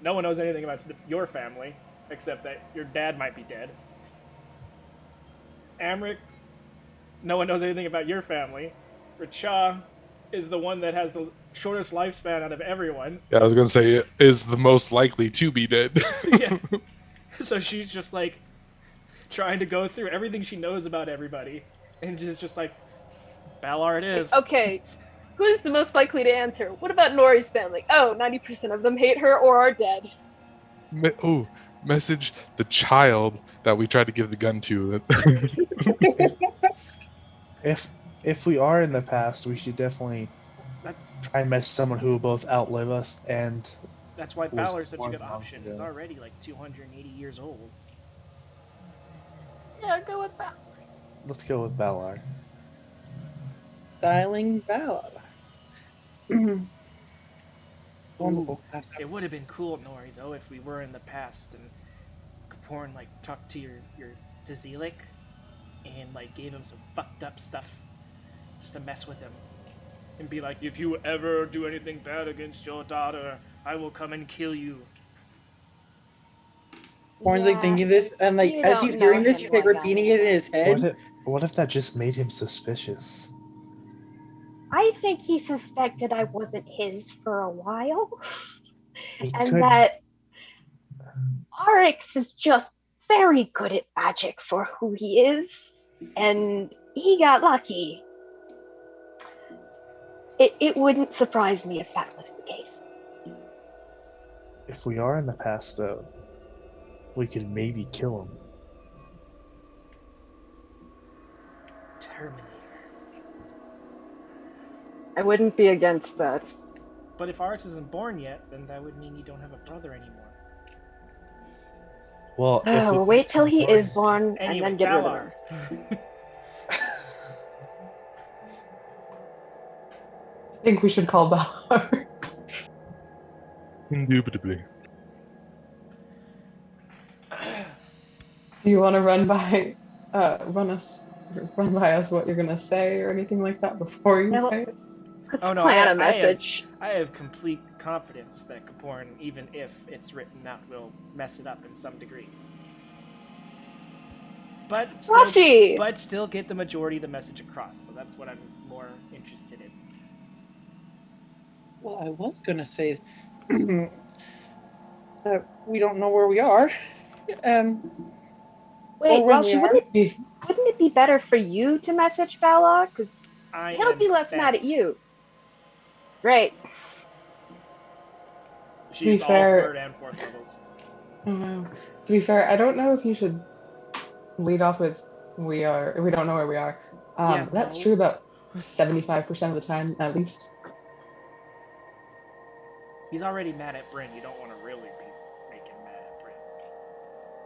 no one knows anything about your family except that your dad might be dead. Amric, no one knows anything about your family. Richa is the one that has the shortest lifespan out of everyone. Yeah, I was gonna say it is the most likely to be dead. Yeah. So she's just like trying to go through everything she knows about everybody, and just like, Balar it is. Okay, who's the most likely to answer? What about Nori's family? Oh, 90% of them hate her or are dead. Oh, message the child that we tried to give the gun to. If we are in the past, we should definitely That's try and match someone who will both outlive us and that's why was Balar's such a born good long option. He's ago. already like 280 years old. Yeah, go with that. Let's go with Valar. Styling Valor. Wonderful. It would have been cool, Nori, though, if we were in the past and Kaporn like talked to your to Zelik and like gave him some fucked up stuff just to mess with him. And be like, if you ever do anything bad against your daughter, I will come and kill you. Warren's like thinking this, and like You as don't he's hearing know this, him he's like well enough. repeating it in his head. What if that just made him suspicious? I think he suspected I wasn't his for a while, He and could. that Arix is just very good at magic for who he is, and he got lucky. It wouldn't surprise me if that was the case. If we are in the past, though, we could maybe kill him. Terminator. I wouldn't be against that. But if Arx isn't born yet, then that would mean you don't have a brother anymore. Well, We'll wait till he is born Anyway, and then get rid of him. Balar. I think we should call Balar. Indubitably. Do you want to run by us what you're gonna say or anything like that before you No. say it? Let's Oh, no, plan I- a message. I have complete confidence that Kaporn, even if it's written out, will mess it up in some degree. But Rashi! still get the majority of the message across. So that's what I'm more interested in. Well, I was gonna say that we don't know where we are. Wait, when Rashi, we wouldn't it be better for you to message Balar? Because he'll be less mad at you. Great. She's all fair- third and fourth levels. To be fair, I don't know if you should lead off with we don't know where we are. Yeah, That's no. true about 75% of the time, at least. He's already mad at Bryn. You don't want to really make him mad at Bryn.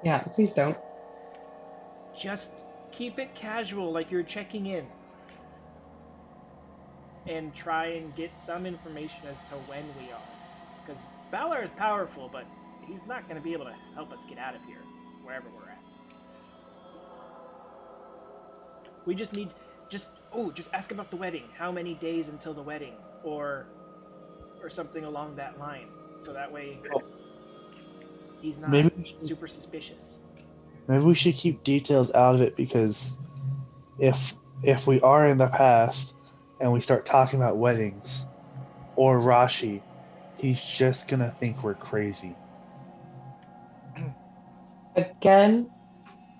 Yeah, please don't. Just keep it casual, like you're checking in. And try and get some information as to when we are. Because Balar is powerful, but he's not going to be able to help us get out of here, wherever we're at. We just need, just ask about the wedding. How many days until the wedding? Or something along that line. So that way, he's not Maybe we should- super suspicious. Maybe we should keep details out of it, because if we are in the past and we start talking about weddings or Rashi, he's just gonna think we're crazy. Again,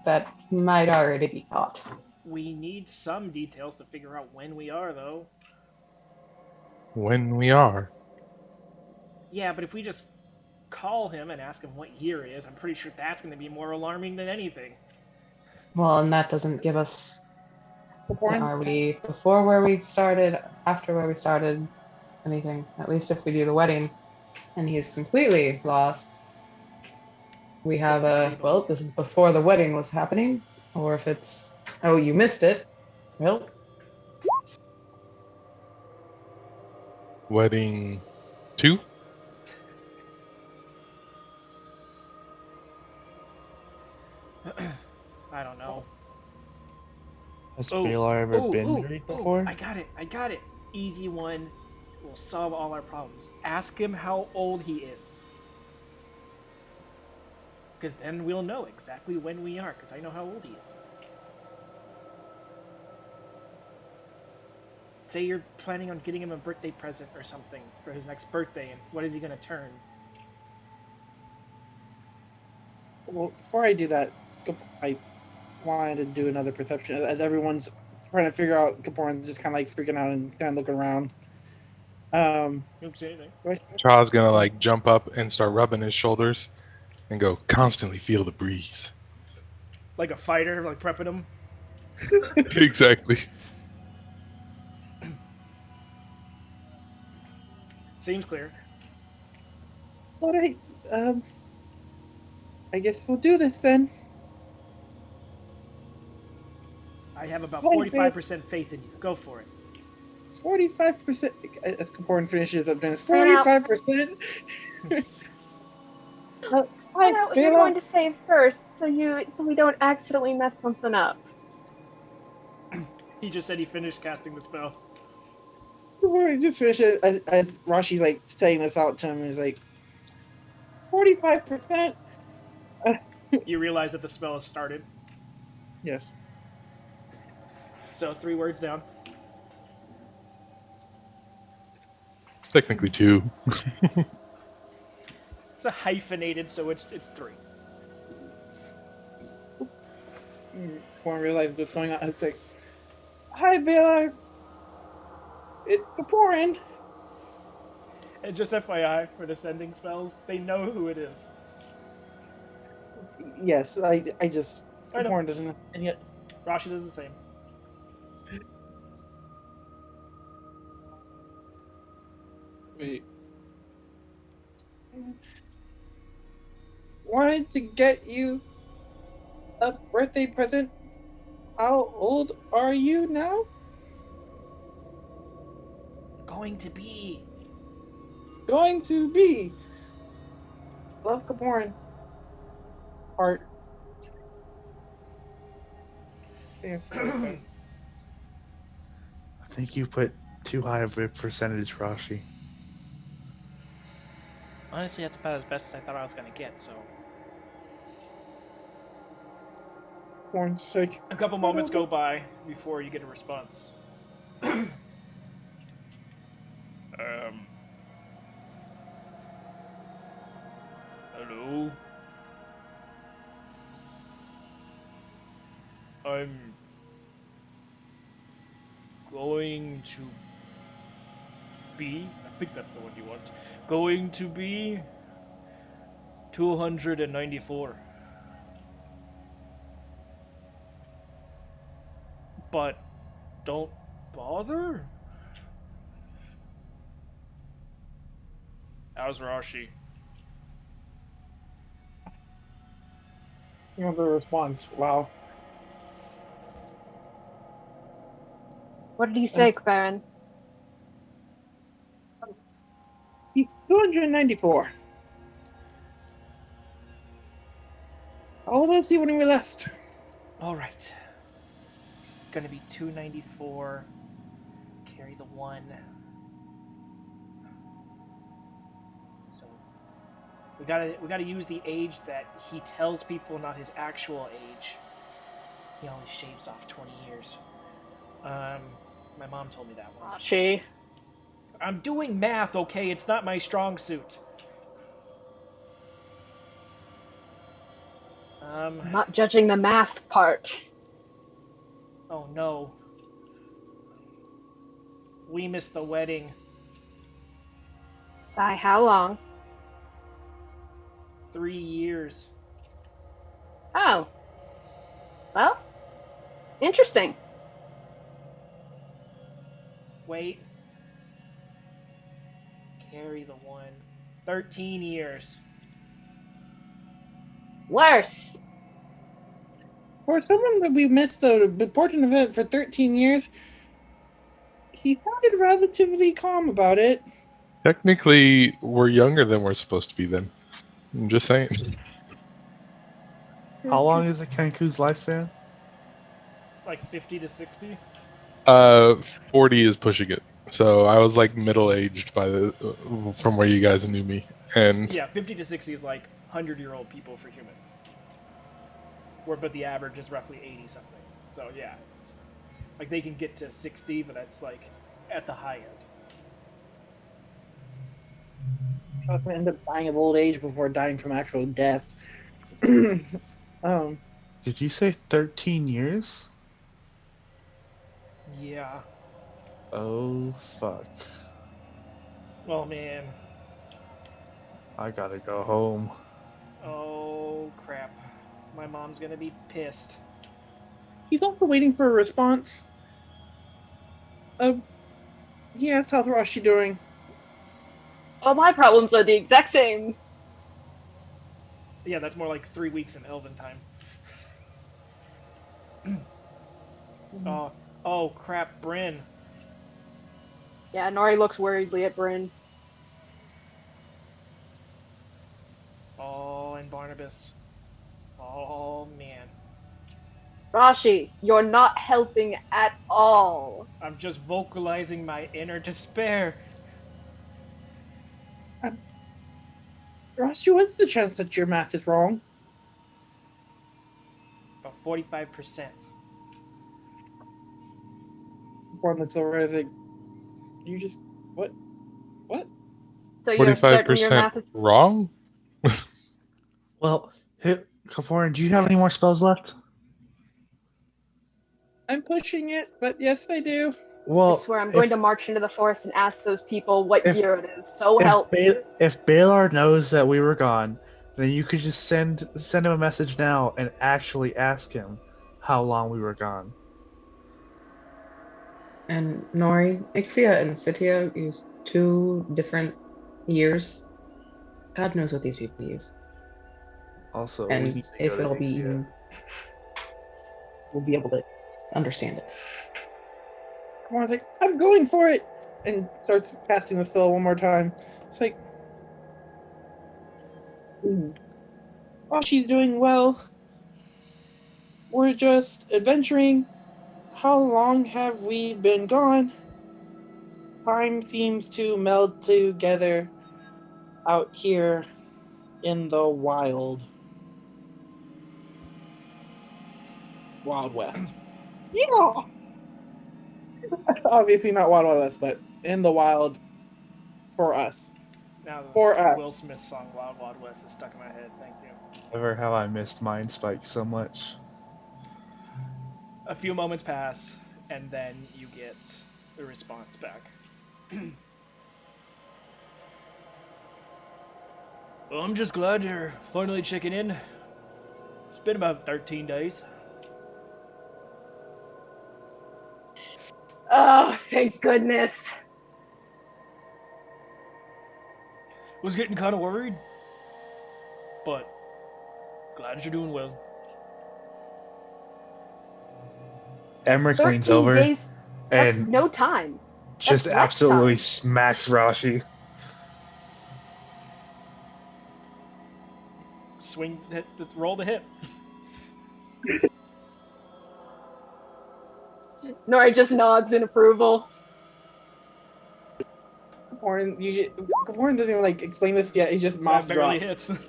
that might already be caught. We need some details to figure out when we are, though. When we are. Yeah, but if we just call him and ask him what year it is. I'm pretty sure that's going to be more alarming than anything. Well, and that doesn't give us. Caporn? Are we before where we started? After where we started? Anything? At least if we do the wedding, and he's completely lost, we have a. Well, this is before the wedding was happening, or if it's. Oh, you missed it. Well, Wedding 2? I don't know. Has Balar ever been ooh, married ooh, before? I got it. Easy one. Will solve all our problems. Ask him how old he is. Because then we'll know exactly when we are, because I know how old he is. Say you're planning on getting him a birthday present or something for his next birthday, and what is he going to turn? Well, before I do that, I wanted to do another perception as everyone's trying to figure out. Caporn's just kind of like freaking out and kind of looking around. Don't say anything. Char's gonna like jump up and start rubbing his shoulders and go, constantly feel the breeze. Like a fighter, like prepping him. Exactly. Seems clear. All right. I guess we'll do this then. I have about Hey, 45% faith in you. Go for it. 45%. As Caporn finishes up doing this, Hang out. 45%. I know you're going to save first, so we don't accidentally mess something up. He just said he finished casting the spell. Caporn just finishes as Rashi like saying this out to him. He's like, 45%. You realize that the spell has started. Yes. So 3 words down. It's technically 2. It's a hyphenated, so it's 3. Caporn realizes what's going on. It's like, hi, Baylor. It's Caporn. And just FYI, for the sending spells, they know who it is. Yes, I just I know. Caporn doesn't know. And yet, Rashi does the same. wait. Wanted to get you a birthday present. How old are you now? Going to be. Going to be. Love Caporn. Heart. Yes. I think you put too high of a percentage, Rashi. Honestly, that's about as best as I thought I was going to get, so. Caporn's just like, A couple moments go by before you get a response. Hello? I'm going to be, I think that's the one you want, going to be 294. But don't bother? How's Rashi? you know the response. Wow. What did he say, Baron? He's 294. How old was he when we left? Alright. It's gonna be 294. Carry the 1. So we gotta use the age that he tells people, not his actual age. He only shaves off 20 years. My mom told me that one. She. I'm doing math, okay? It's not my strong suit. I'm not judging the math part. Oh no. We missed the wedding. By how long? 3 years. Oh. Well, interesting. Wait. Carry the one. 13 years. Worse. For someone that we missed an important event for 13 years, he sounded relatively calm about it. Technically, we're younger than we're supposed to be then. I'm just saying. How long is a Kenku's lifespan? Like 50 to 60. 40 is pushing it. So I was like middle aged from where you guys knew me, and Yeah, 50 to 60 is like 100-year-old people for humans. But the average is roughly 80 something. So yeah, it's like they can get to 60, but that's like at the high end. I was going to end up dying of old age before dying from actual death. um, Did you say 13 years? Yeah. Oh, fuck. Oh man. I gotta go home. Oh crap. My mom's gonna be pissed. he's also waiting for a response. He asked how's Rashi doing. All my problems are the exact same. Yeah, that's more like 3 weeks in Elven time. Oh crap, Bryn. Yeah, Nori looks worriedly at Bryn. Oh, and Barnabas. Oh man. Rashi, you're not helping at all. I'm just vocalizing my inner despair. Rashi, what's the chance that your math is wrong? About 45%. One looks over as like, you just, what? So you're certain your 45% math is wrong? Well, Kaforin, do you have any more spells left? I'm pushing it, but yes, I do. Well, I swear I'm going to march into the forest and ask those people what if- year it is. So help me. If Balar knows that we were gone, then you could just send him a message now and actually ask him how long we were gone. And Nori, Ixia and Sitya use 2 different years. God knows what these people use. Also, we And need to if go to it'll be Ixia. even, we'll be able to understand it. Everyone's like, I'm going for it! And starts casting the spell one more time. It's like, Rashi's doing well. We're just adventuring. How long have we been gone? Time seems to meld together out here in the wild. Wild West. Yeah! Obviously not Wild West, but in the wild for us. Now For the us. Will Smith song Wild Wild West is stuck in my head. Thank you. Never have I missed Mind Spike so much. A few moments pass, and then you get the response back. Well, I'm just glad you're finally checking in. It's been about 13 days. Oh, thank goodness. Was getting kind of worried, but glad you're doing well. Emmerich 13 leans over days, that's and no time. just that's less absolutely time. smacks Rashi. Swing, roll the hit. Nori just nods in approval. Warren doesn't even like explain this yet. He's just That mouth barely drops. hits.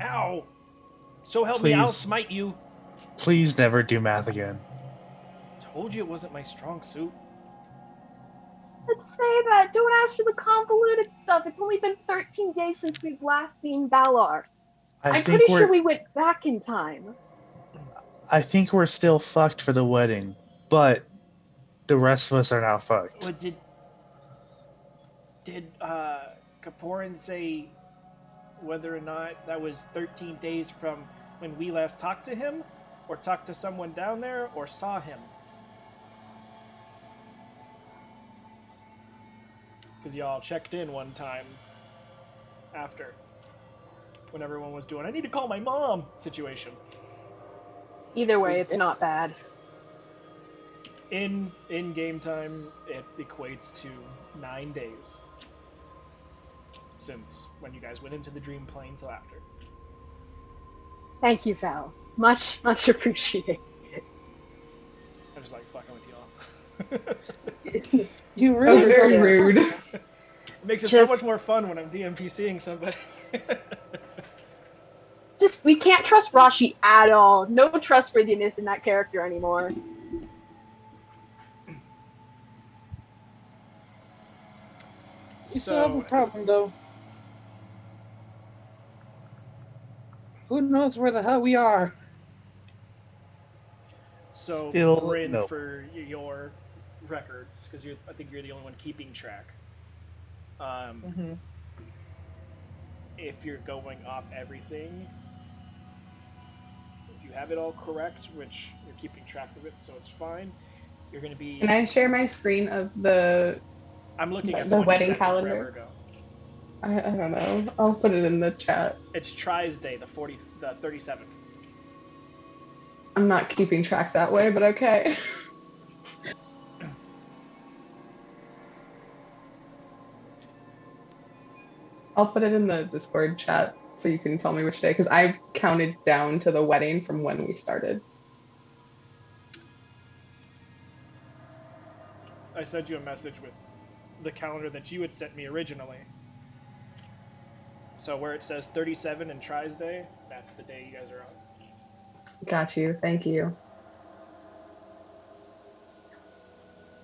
Ow! So help me, I'll Please. smite you. Please never do math again. Told you it wasn't my strong suit. Let's say that. Don't ask for the convoluted stuff. It's only been 13 days since we've last seen Balar. I'm think pretty we're sure we went back in time. I think we're still fucked for the wedding, but the rest of us are now fucked. What did Kaporin say whether or not that was 13 days from when we last talked to him, or talked to someone down there, or saw him? Because y'all checked in one time after, when everyone was doing, I need to call my mom situation. Either way, it's not bad. In game time, it equates to 9 days since when you guys went into the dream plane till after. Thank you, Val. Much appreciated. I just like fucking with y'all. You That was really very Yeah. rude. It makes it so Just- much more fun when I'm DMPCing somebody. Just, we can't trust Rashi at all. No trustworthiness in that character anymore. We still have a problem, though. Who knows where the hell we are? So, Still Bryn, no. for your records, because I think you're the only one keeping track. Mm-hmm. If you're going off everything, if you have it all correct, which you're keeping track of it, so it's fine. You're going to be. Can I share my screen of the? I'm looking at the one you wedding sent me calendar? forever ago. I don't know. I'll put it in the chat. It's Try's Day, the 37th. I'm not keeping track that way, but okay. I'll put it in the Discord chat so you can tell me which day, because I've counted down to the wedding from when we started. I sent you a message with the calendar that you had sent me originally. So where it says 37 and Try's Day, that's the day you guys are on. Got you. Thank you.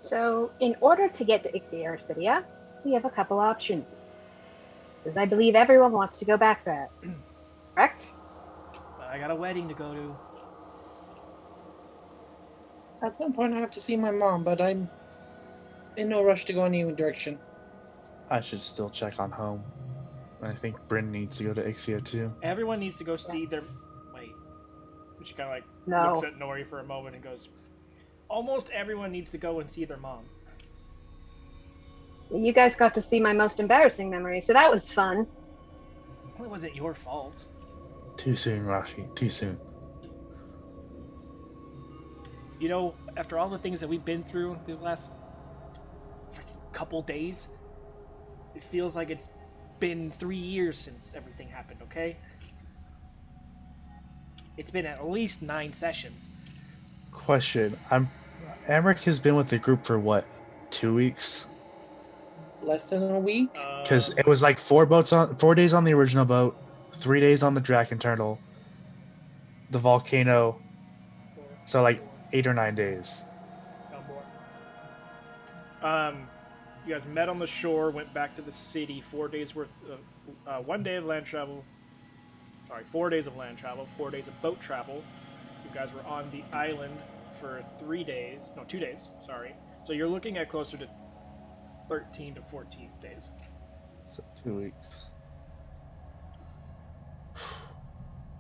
So, in order to get to Ixian, we have a couple options. Because I believe everyone wants to go back there. Correct? I got a wedding to go to. At some point, I have to see my mom, but I'm in no rush to go any direction. I should still check on home. I think Bryn needs to go to Ixia too. Everyone needs to go see Yes. their. Wait. She kind of like No. looks at Nori for a moment and goes, almost everyone needs to go and see their mom. You guys got to see my most embarrassing memory, so that was fun. Well, it wasn't your fault. Too soon, Rashi. Too soon. You know, after all the things that we've been through these last freaking couple days, it feels like it's been 3 years since everything happened, okay? It's been at least 9 sessions. Question. Amric has been with the group for what? 2 weeks? Less than a week? Because it was like 4 days on the original boat, 3 days on the Draken Turtle, the volcano, so like 8 or 9 days. You guys met on the shore, went back to the city, 4 days worth of, 1 day of land travel. Sorry, 4 days of land travel, 4 days of boat travel. You guys were on the island for 2 days, sorry. So you're looking at closer to 13 to 14 days. So 2 weeks.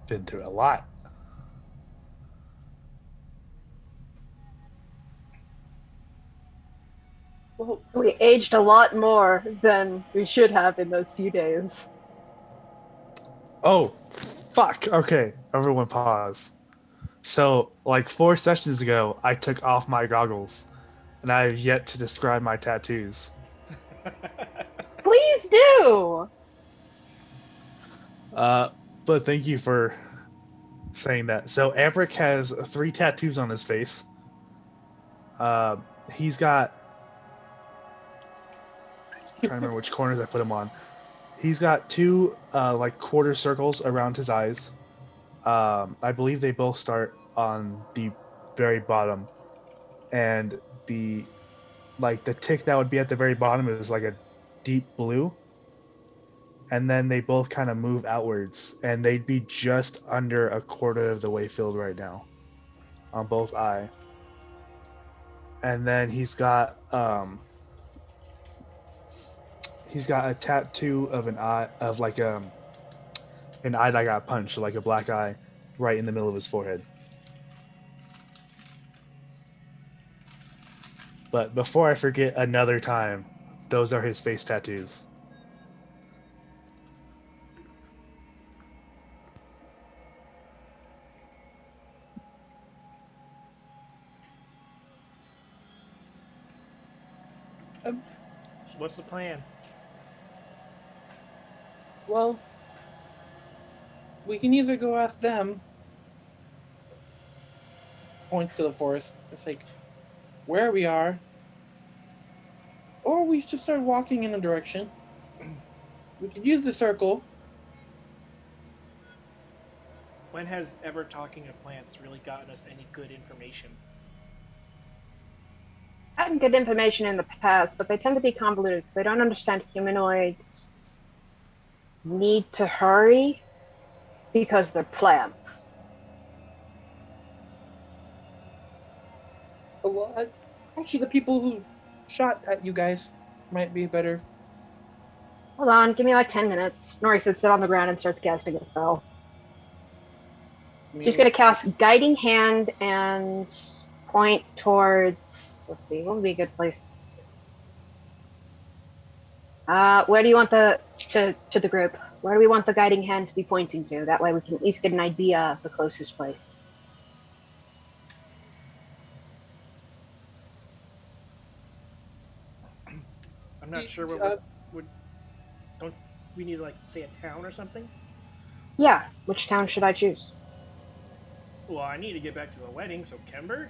Been through a lot. Well, So we aged a lot more than we should have in those few days. Oh, fuck. Okay, everyone pause. So, like 4 sessions ago, I took off my goggles, and I have yet to describe my tattoos. Please do! But thank you for saying that. So, Amric has 3 tattoos on his face. He's got. I'm trying to remember which corners I put him on. He's got 2 like quarter circles around his eyes. I believe they both start on the very bottom, and the tick that would be at the very bottom is like a deep blue, and then they both kind of move outwards, and they'd be just under a quarter of the way filled right now on both eye. and then he's got a tattoo of an eye of like an eye that got punched, like a black eye, right in the middle of his forehead. But before I forget another time, those are his face tattoos. So what's the plan? Well, we can either go ask them, points to the forest, it's like where we are, or we just start walking in a direction. We could use the circle. When has ever talking to plants really gotten us any good information? I can get information in the past, but they tend to be convoluted because they don't understand humanoids need to hurry because they're plants. Oh, well, actually, the people who shot at you guys might be better. Hold on, give me like 10 minutes. Nori sits on the ground and starts casting a spell. She's going to cast Guiding Hand and point towards. Let's see, what would be a good place? Where do you want the to the group? Where do we want the Guiding Hand to be pointing to? That way, we can at least get an idea of the closest place. I'm not sure what would. Don't we need to like say a town or something? Yeah, which town should I choose? Well, I need to get back to the wedding, so Kember.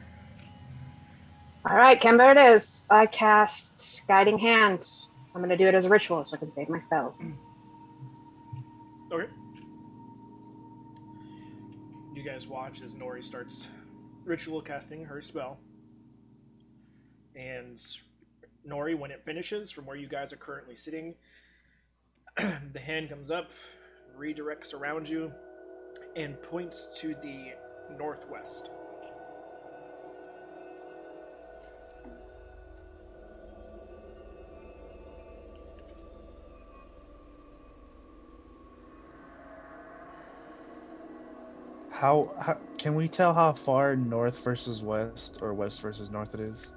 All right, Kember it is. I cast Guiding Hand. I'm going to do it as a ritual so I can save my spells. Okay. You guys watch as Nori starts ritual casting her spell. And Nori, when it finishes from where you guys are currently sitting, the hand comes up, redirects around you, and points to the northwest. How can we tell how far north versus west or west versus north it is?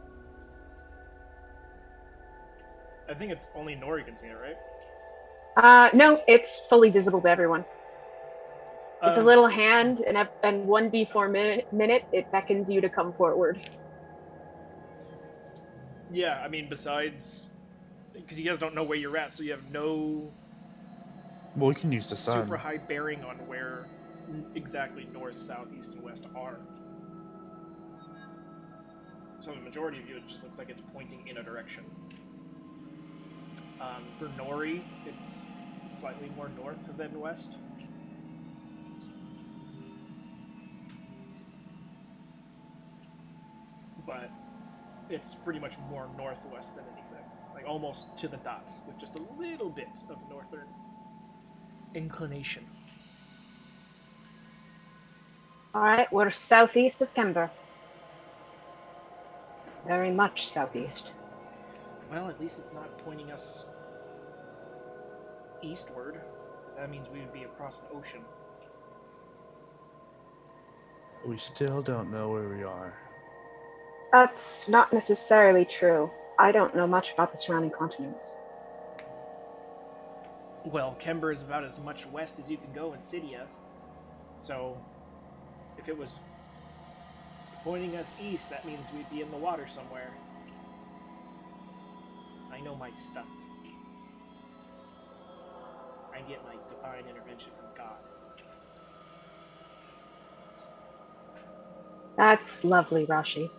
I think it's only Nori can see it, right? No, it's fully visible to everyone. It's a little hand, and 1d4 minutes, it beckons you to come forward. Yeah, I mean, besides, because you guys don't know where you're at, so you have no Well, we can use the sun. super high bearing on where exactly north, south, east, and west are. So the majority of you, it just looks like it's pointing in a direction. For Nori, it's slightly more north than west. But it's pretty much more northwest than anything. Like almost to the dot, with just a little bit of northern inclination. Alright, we're southeast of Kember. Very much southeast. Well, at least it's not pointing us eastward. That means we would be across an ocean. We still don't know where we are. That's not necessarily true. I don't know much about the surrounding continents. Well, Kember is about as much west as you can go in Cydia. So, if it was pointing us east, that means we'd be in the water somewhere. I know my stuff. I get my divine intervention from God. That's lovely, Rashi.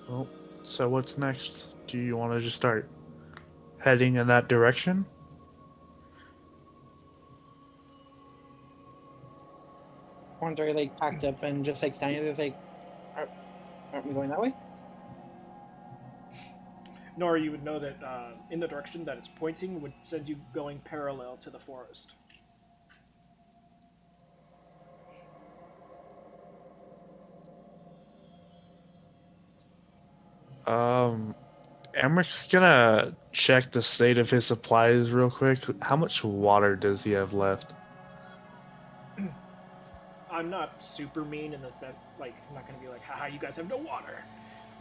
Well, so what's next? Do you want to just start heading in that direction? Horns are like packed up and just like standing there, like, aren't we going that way? Nor you would know that in the direction that it's pointing would send you going parallel to the forest. Emmerich gonna check the state of his supplies real quick. How much water does he have left? I'm not super mean in the sense, like, I'm not gonna be like, haha, you guys have no water.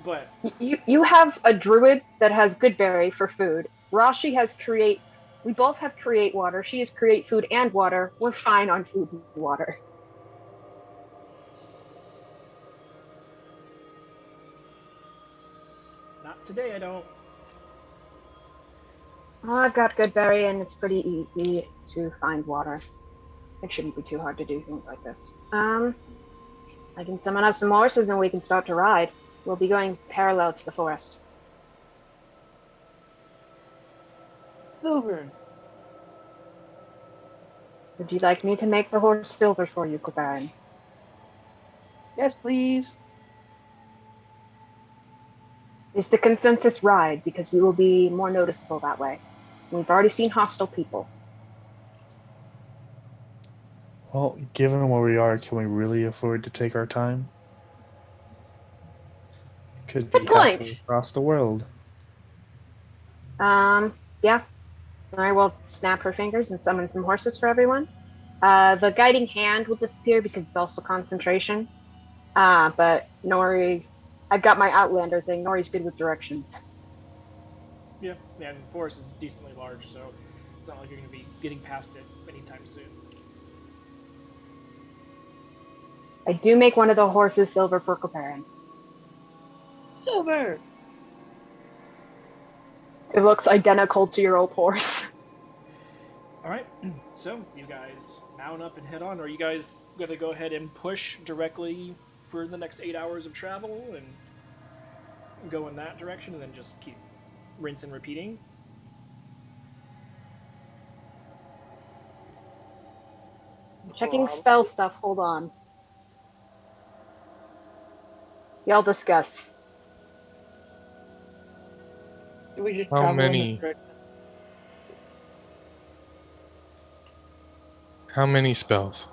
But You have a druid that has good berry for food. Rashi has create. We both have create water. She has create food and water. We're fine on food and water. not today, I don't. Oh, I've got good berry, and it's pretty easy to find water. It shouldn't be too hard to do things like this. I can summon up some horses, and we can start to ride. We'll be going parallel to the forest. Silver. Would you like me to make the horse silver for you, Kobarin? Yes, please. Is the consensus ride, because we will be more noticeable that way. We've already seen hostile people. Well, given where we are, can we really afford to take our time? Could be Good point. halfway across the world. Yeah. I will snap her fingers and summon some horses for everyone. The guiding hand will disappear because it's also concentration. But Nori, I've got my Outlander thing. Nori's good with directions. Yeah, and the forest is decently large, so it's not like you're gonna be getting past it anytime soon. I do make one of the horses silver for Kobarin. Silver. It looks identical to your old horse. Alright, so you guys mount up and head on, or are you guys gonna go ahead and push directly for the next 8 hours of travel and go in that direction and then just keep rinse and repeating? Checking spell stuff. Hold on. Y'all discuss. Do we just How travel many? in the direction? How many spells?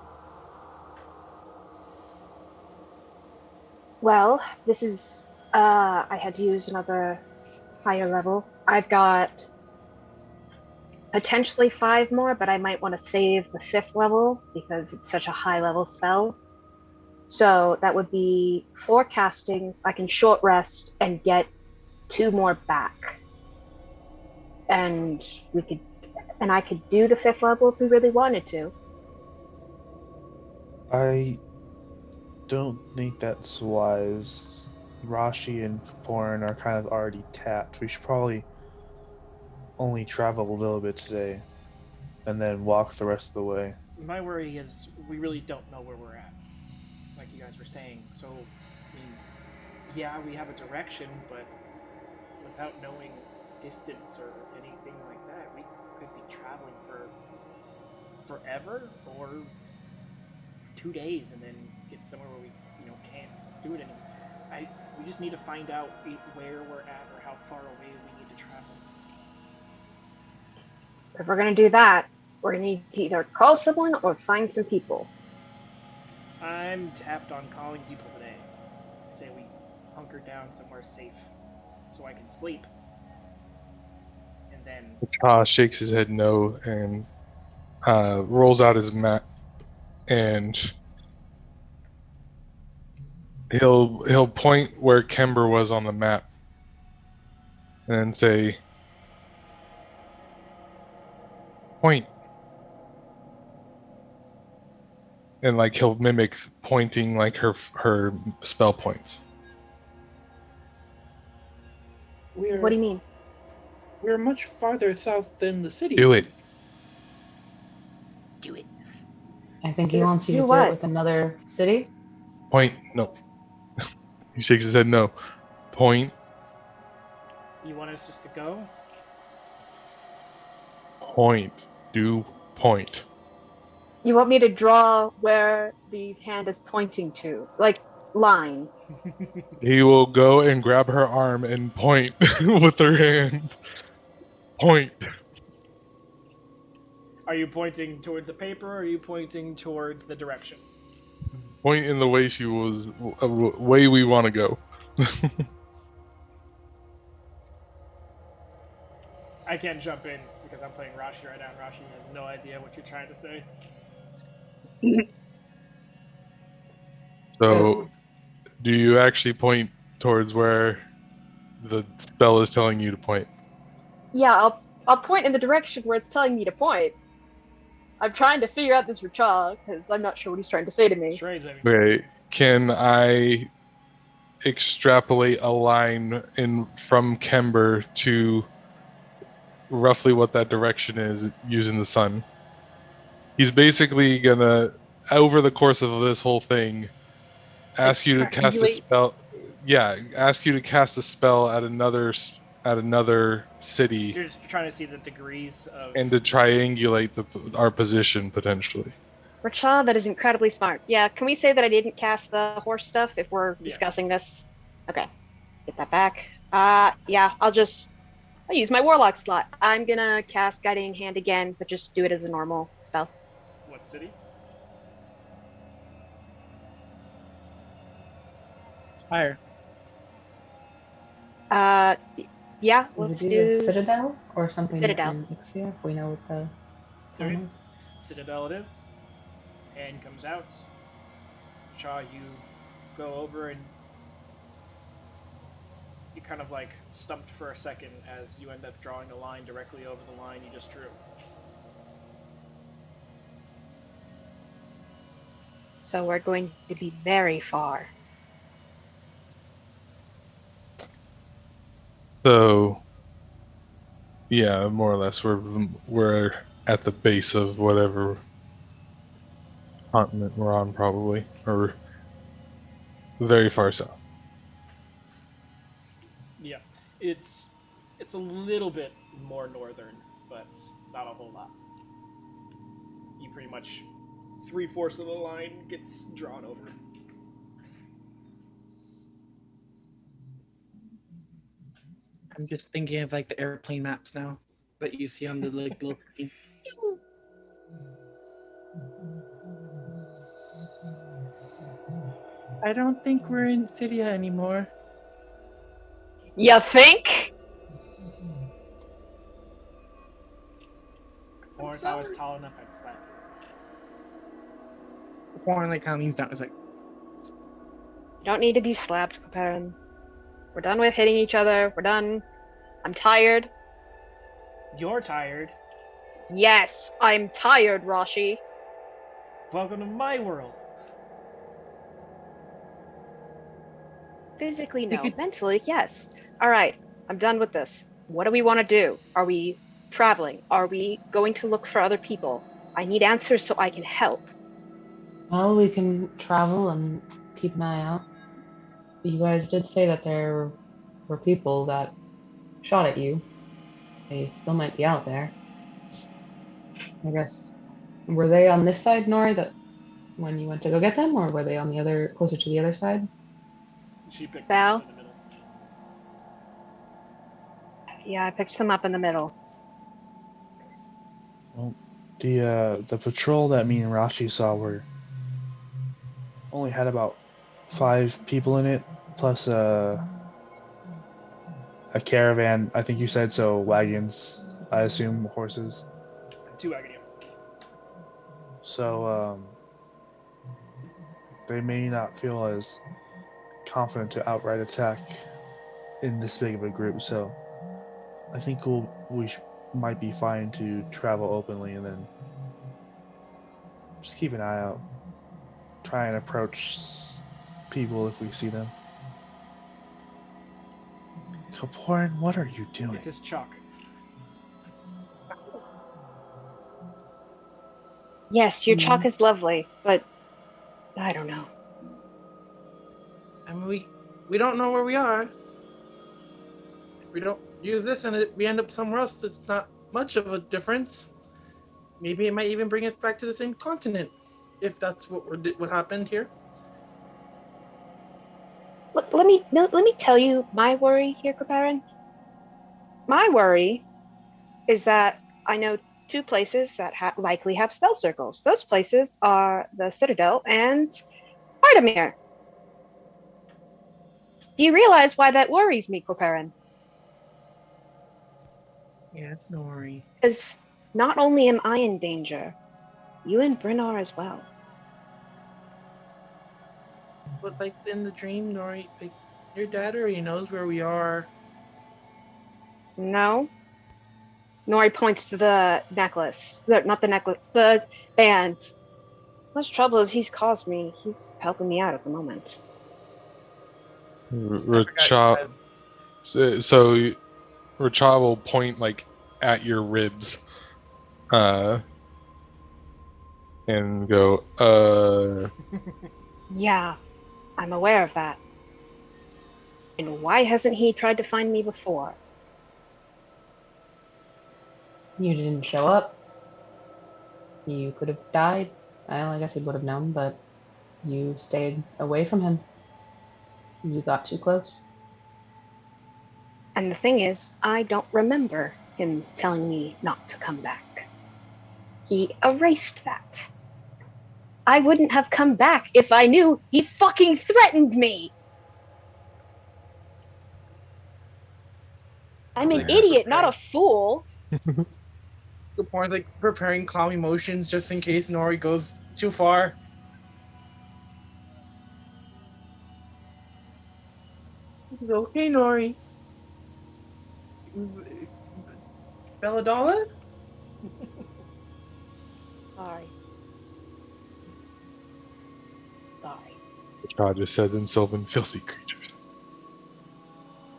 Well, this is. I had to use another higher level. I've got potentially 5 more, but I might want to save the 5th level because it's such a high level spell. So that would be 4 castings. I can short rest and get 2 more back. And I could do the 5th level if we really wanted to. I don't think that's wise. Rashi and Kaporin are kind of already tapped. We should probably only travel a little bit today and then walk the rest of the way. My worry is we really don't know where we're at, like you guys were saying. So, I mean, yeah, we have a direction, but without knowing distance or anything like that, we could be traveling for forever or 2 days and then get somewhere where we, can't do it anymore. We just need to find out where we're at or how far away we need to travel. If we're going to do that, we're going to need to either call someone or find some people. I'm tapped on calling people today. Say we hunker down somewhere safe so I can sleep. And then Shakes his head no and rolls out his map, and he'll point where Kember was on the map and then say, point. And like he'll mimic pointing like her spell points. What do you mean? We're much farther south than the city. Do it. do it. I think he wants you Do to do what? it with another city. Point. No. He shakes his head no. Point. You want us just to go? Point. Do point. You want me to draw where the hand is pointing to? Like, line. He will go and grab her arm and point with her hand. Point. Are you pointing towards the paper or are you pointing towards the direction? Point in the way she was, way we want to go. I can't jump in because I'm playing Rashi right now, and Rashi has no idea what you're trying to say. So, do you actually point towards where the spell is telling you to point? Yeah, I'll point in the direction where it's telling me to point. I'm trying to figure out this Rachel because I'm not sure what he's trying to say to me. Charades, baby. Okay, can I extrapolate a line in from Kember to roughly what that direction is using the sun? He's basically gonna, over the course of this whole thing, ask you to cast a triangulate? spell. Yeah, ask you to cast a spell at another city You're just trying to see the degrees of. and to triangulate our position potentially. Rachel, that is incredibly smart. Yeah, can we say that I didn't cast the horse stuff if we're Yeah. discussing this? Okay, get that back. Yeah, I'll use my warlock slot. I'm gonna cast Guiding Hand again, but just do it as a normal spell. What city? Fire. Yeah, Would let's we do the do Citadel or something Citadel. in Ixia if we know what the Okay. plan is? Citadel it is. Hand comes out. Shaw, you go over and you kind of like stumped for a second as you end up drawing a line directly over the line you just drew. So we're going to be very far. So, yeah, more or less, we're at the base of whatever continent we're on, probably, or very far south. Yeah, it's a little bit more northern, but not a whole lot. You pretty much 3/4 of the line gets drawn over. I'm just thinking of like the airplane maps now that you see on the like little screen. I don't think we're in Cydia anymore. You think? Or if I was tall enough, I'd slap you. Warren like kind of leans down. It's like, You don't need to be slapped, Kaparin. We're done with hitting each other. We're done. I'm tired. You're tired. Yes, I'm tired, Rashi. Welcome to my world. Physically, no. Mentally, yes. All right, I'm done with this. What do we want to do? Are we traveling? Are we going to look for other people? I need answers so I can help. Well, we can travel and keep an eye out. You guys did say that there were people that shot at you. They still might be out there. I guess. Were they on this side, Nori, that when you went to go get them, or were they on the other, closer to the other side? She picked Val? them up in the middle. Yeah, I picked them up in the middle. Well, the patrol that me and Rashi saw only had about 5 people in it, plus a caravan. I think you said so. Wagons, I assume horses. 2 agony. So they may not feel as confident to outright attack in this big of a group. So I think might be fine to travel openly and then just keep an eye out. Try and approach people if we see them. Kaporin, what are you doing? It's his chalk. Yes, your chalk is lovely, but I don't know. I mean, we don't know where we are. If we don't use this and we end up somewhere else, it's not much of a difference. Maybe it might even bring us back to the same continent, if that's what happened here. Look, let me tell you my worry here, Kaparin. My worry is that I know 2 places that likely have spell circles. Those places are the Citadel and Ardamir. Do you realize why that worries me, Kaparin? Yes, Nori. Because not only am I in danger, you and Bryn are as well. But like in the dream, Nori, like, your dad already knows where we are. No? Nori points to the necklace. Not the necklace, the band. Much trouble as he's caused me, he's helping me out at the moment. I forgot Racha, your so Racha will point like at your ribs, and go, Yeah, I'm aware of that. And why hasn't he tried to find me before? You didn't show up. You could have died. Well, I guess he would have known, but you stayed away from him. You got too close. And the thing is, I don't remember him telling me not to come back. He erased that. I wouldn't have come back if I knew he fucking threatened me! I'm an Like, idiot, not a fool! Gaporn's like preparing calm emotions just in case Nori goes too far. He's okay, Nori. Belladonna? Sorry. Sorry. Racha just says in Sylvan, filthy creatures.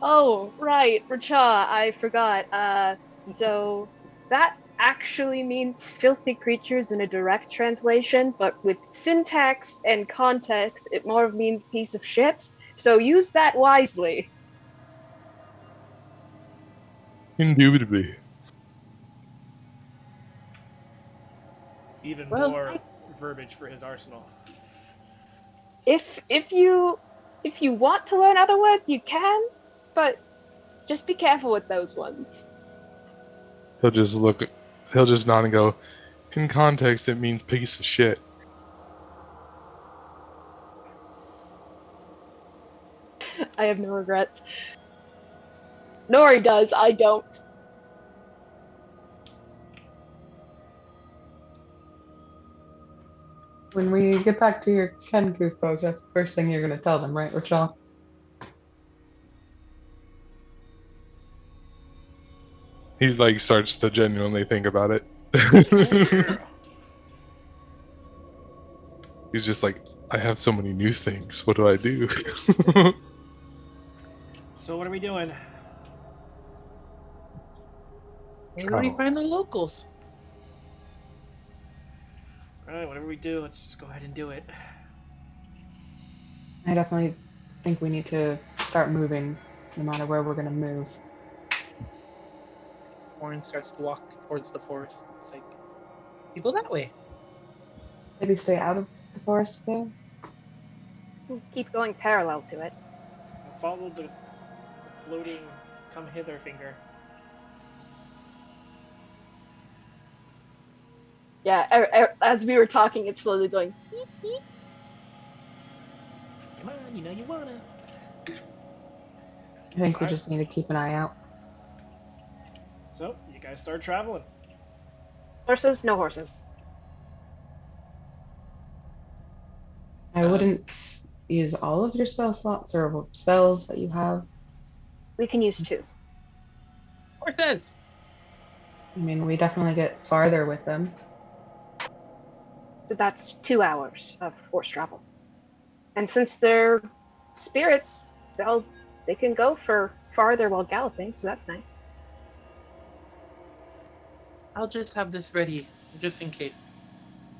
Oh, right, Racha, I forgot. So that actually means filthy creatures in a direct translation, but with syntax and context, it more means piece of shit. So use that wisely. Indubitably. Even Well, more verbiage for his arsenal. If you want to learn other words, you can, but just be careful with those ones. He'll just nod and go, in context, it means piece of shit. I have no regrets. Nori does, I don't. When we get back to your Kenku folk, that's the first thing you're going to tell them, right, Rachel? He like starts to genuinely think about it. Yeah. He's just like, I have so many new things. What do I do? So what are we doing? maybe we find the locals. Alright, whatever we do, let's just go ahead and do it. I definitely think we need to start moving, no matter where we're going to move. Warren starts to walk towards the forest. It's like, you go that way. Maybe stay out of the forest there. Keep going parallel to it. Follow the floating come hither finger. Yeah, as we were talking, it's slowly going. Come on, you know you wanna. I think we just need to keep an eye out. So, you guys start traveling. Horses, no horses. I wouldn't use all of your spell slots or spells that you have. We can use 2. Horses! I mean, we definitely get farther with them. So that's 2 hours of horse travel. And since they're spirits, they can go for farther while galloping, so that's nice. I'll just have this ready, just in case,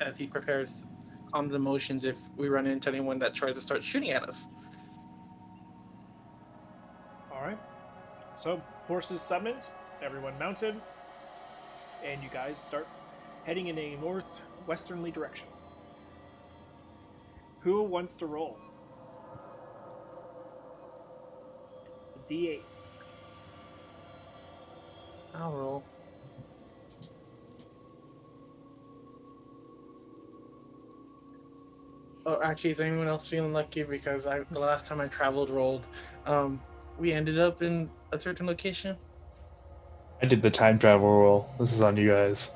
as he prepares calm the emotions if we run into anyone that tries to start shooting at us. Alright. So, horses summoned, everyone mounted, and you guys start heading in a northwesternly direction. Who wants to roll? It's a D8. I'll roll. Oh, actually, is anyone else feeling lucky? Because the last time I traveled rolled, we ended up in a certain location. I did the time travel roll. This is on you guys.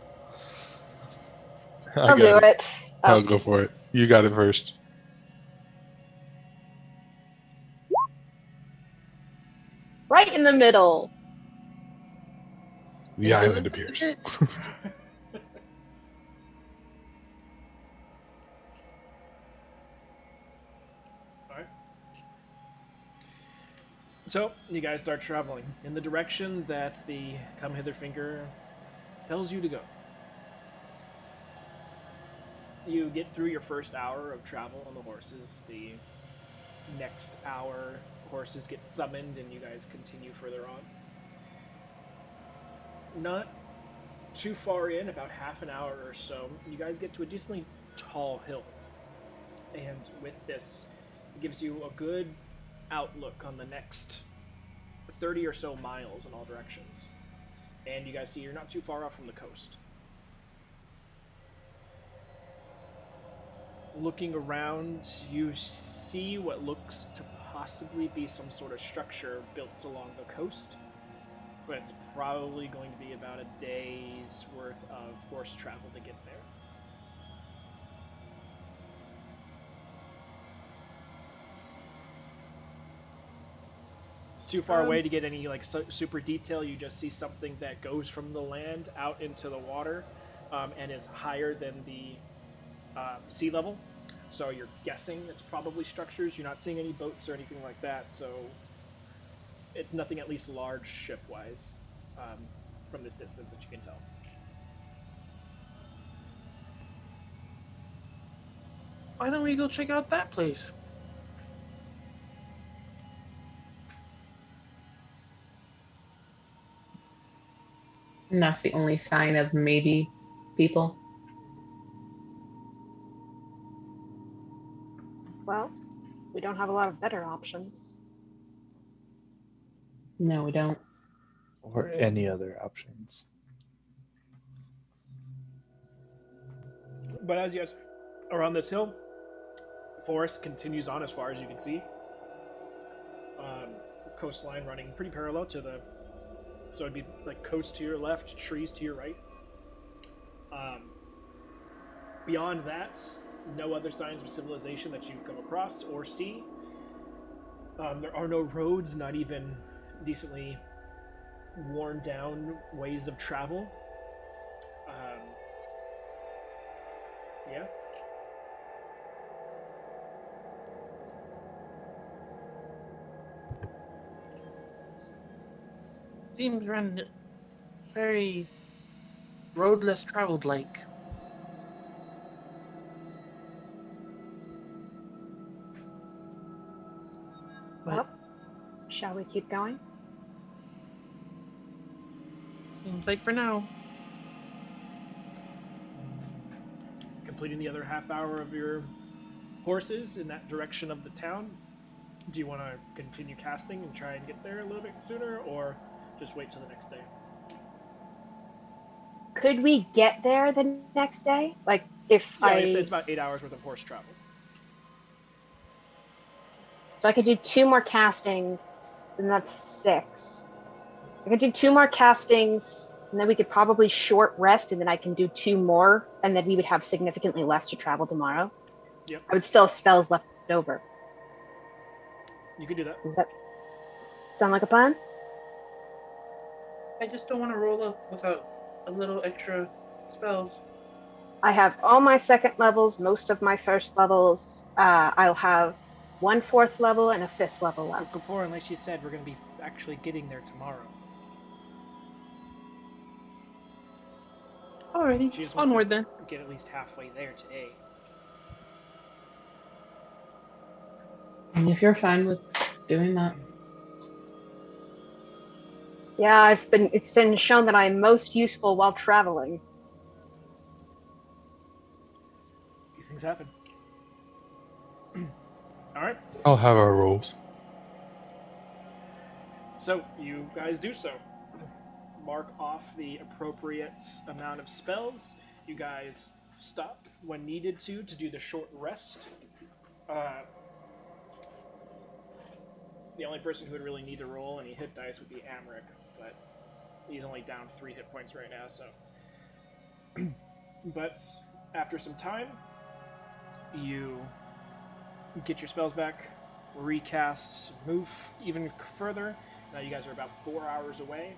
I I'll got do it. it. I'll Oh, go for it. You got it first. right in the middle. The island appears. Alright. So, you guys start traveling in the direction that the come hither finger tells you to go. You get through your first hour of travel on the horses. The next hour, horses get summoned, and you guys continue further on. Not too far in, about half an hour or so, you guys get to a decently tall hill. And with this, it gives you a good outlook on the next 30 or so miles in all directions. And you guys see you're not too far off from the coast. Looking around, you see what looks to possibly be some sort of structure built along the coast, but it's probably going to be about a day's worth of horse travel to get there. It's too far away to get any like super detail. You just see something that goes from the land out into the water, and is higher than the sea level. So you're guessing it's probably structures. You're not seeing any boats or anything like that. So it's nothing at least large ship-wise, from this distance that you can tell. Why don't we go check out that place? And that's the only sign of maybe people. Well, we don't have a lot of better options. No, we don't. Or any other options. But as you guys are on this hill, the forest continues on as far as you can see. Coastline running pretty parallel to the, so it'd be like coast to your left, trees to your right. Beyond that, no other signs of civilization that you've come across or see. There are no roads, not even decently worn down ways of travel. Yeah. Seems very road less traveled like. Well, shall we keep going? Seems like for now. Completing the other half hour of your horses in that direction of the town. Do you want to continue casting and try and get there a little bit sooner, or just wait till the next day? Could we get there the next day? Like, if Yeah, like I said, it's about 8 hours worth of horse travel. So I could do 2 more castings, and that's 6. I could do 2 more castings, and then we could probably short rest, and then I can do 2 more, and then we would have significantly less to travel tomorrow. Yep. I would still have spells left over. You could do that. Does that sound like a plan? I just don't want to roll up without a little extra spells. I have all my 2nd levels, most of my 1st levels. I'll have 1 4th level and a 5th level left. Well, Kapoor, like she said, we're going to be actually getting there tomorrow. Alrighty, She just wants onward to then. get at least halfway there today. And if you're fine with doing that. Yeah, it's been shown that I'm most useful while traveling. These things happen. Alright. I'll have our rolls. So, you guys do so. Mark off the appropriate amount of spells. You guys stop when needed to do the short rest. The only person who would really need to roll any hit dice would be Amric, but He's only down 3 hit points right now, so. But after some time, you get your spells back, recast, move even further. Now you guys are about 4 hours away.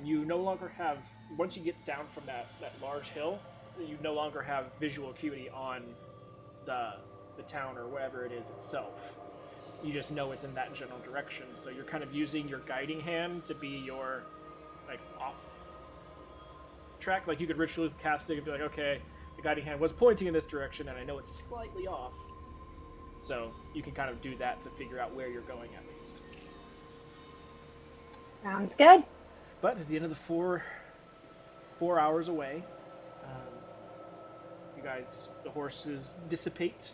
You no longer have, once you get down from that large hill, you no longer have visual acuity on the town or whatever it is itself. You just know it's in that general direction, so you're kind of using your guiding hand to be your, like, off track. Like, you could ritually cast it and be like, okay, the guiding hand was pointing in this direction, and I know it's slightly off. So you can kind of do that to figure out where you're going at least. Sounds good. But at the end of the 4 hours away, you guys, the horses dissipate.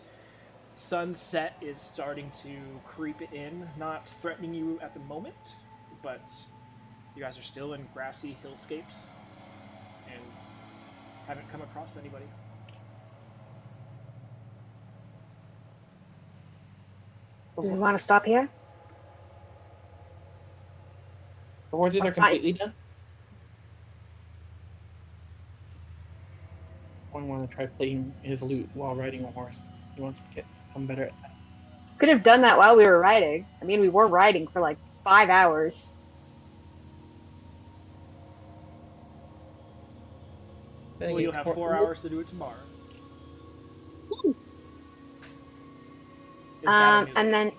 Sunset is starting to creep in, not threatening you at the moment, but you guys are still in grassy hillscapes and haven't come across anybody. Do we want to stop here? The horses are completely done. I want to try playing his lute while riding a horse. He wants to become better at that. Could have done that while we were riding. I mean, we were riding for like 5 hours. Well, you'll have 4 hours to do it tomorrow. And then...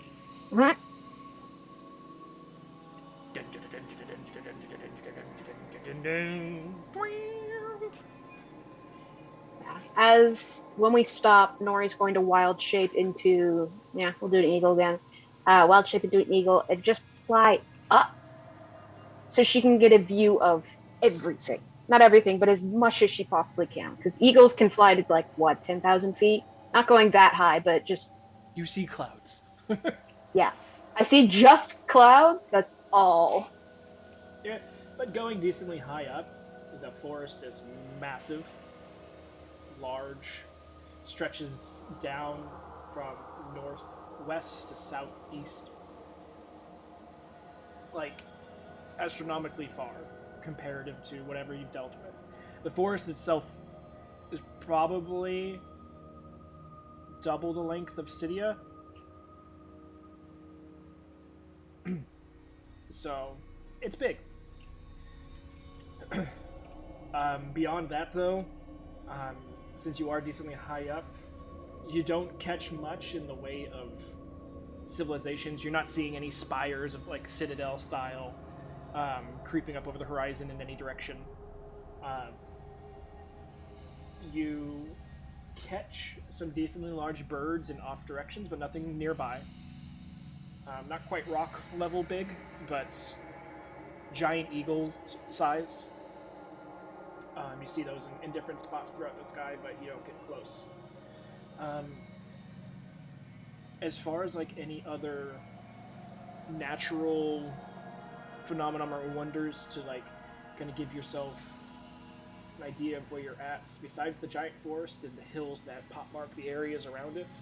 As when we stop, Nori's going to wild shape into, we'll do an eagle again. Wild shape into an eagle and just fly up so she can get a view of everything. Not everything, but as much as she possibly can. Because eagles can fly to like, 10,000 feet? Not going that high, but just... You see clouds. Yeah. I see just clouds, that's all. Yeah, but going decently high up, the forest is massive. Large, stretches down from northwest to southeast, like astronomically far comparative to whatever you've dealt with. The forest itself is probably double the length of Cydia. So it's big. Beyond that, though, since you are decently high up, you don't catch much in the way of civilizations. You're not seeing any spires of like citadel style creeping up over the horizon in any direction. You catch some decently large birds in off directions, but nothing nearby. Not quite rock level big, but giant eagle size. You see those in different spots throughout the sky, but you don't get close. As far as like any other natural phenomenon or wonders to like kind of give yourself an idea of where you're at, besides the giant forest and the hills that mark the areas around it,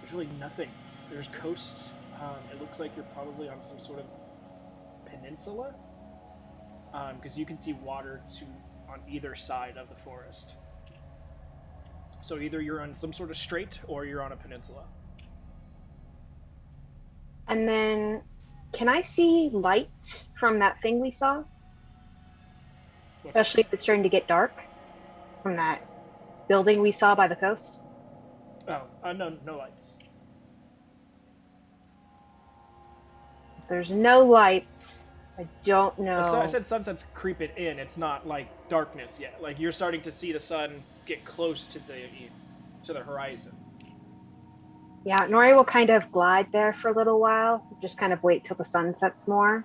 there's really nothing. There's coasts. It looks like you're probably on some sort of peninsula, because you can see water on either side of the forest. So either you're on some sort of strait or you're on a peninsula. And then, can I see lights from that thing we saw? Especially if it's starting to get dark from that building we saw by the coast? Oh, no lights. If there's no lights, I don't know. I said sunset's creeping in. It's not like darkness yet. Like you're starting to see the sun get close to the horizon. Yeah, Nori will kind of glide there for a little while. Just kind of wait till the sun sets more.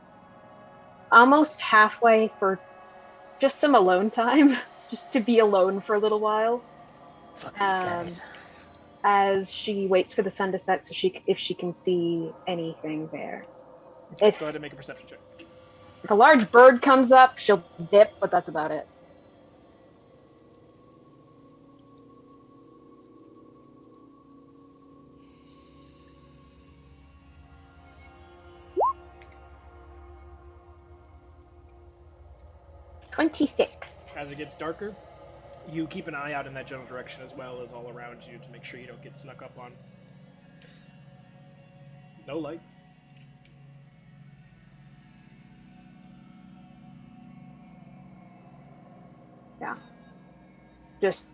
Almost halfway for just some alone time. Just to be alone for a little while. Fuck these guys. As she waits for the sun to set, so if she can see anything there. Okay, go ahead and make a perception check. If a large bird comes up, she'll dip, but that's about it. 26. As it gets darker, you keep an eye out in that general direction as well as all around you to make sure you don't get snuck up on. No lights. Yeah. Just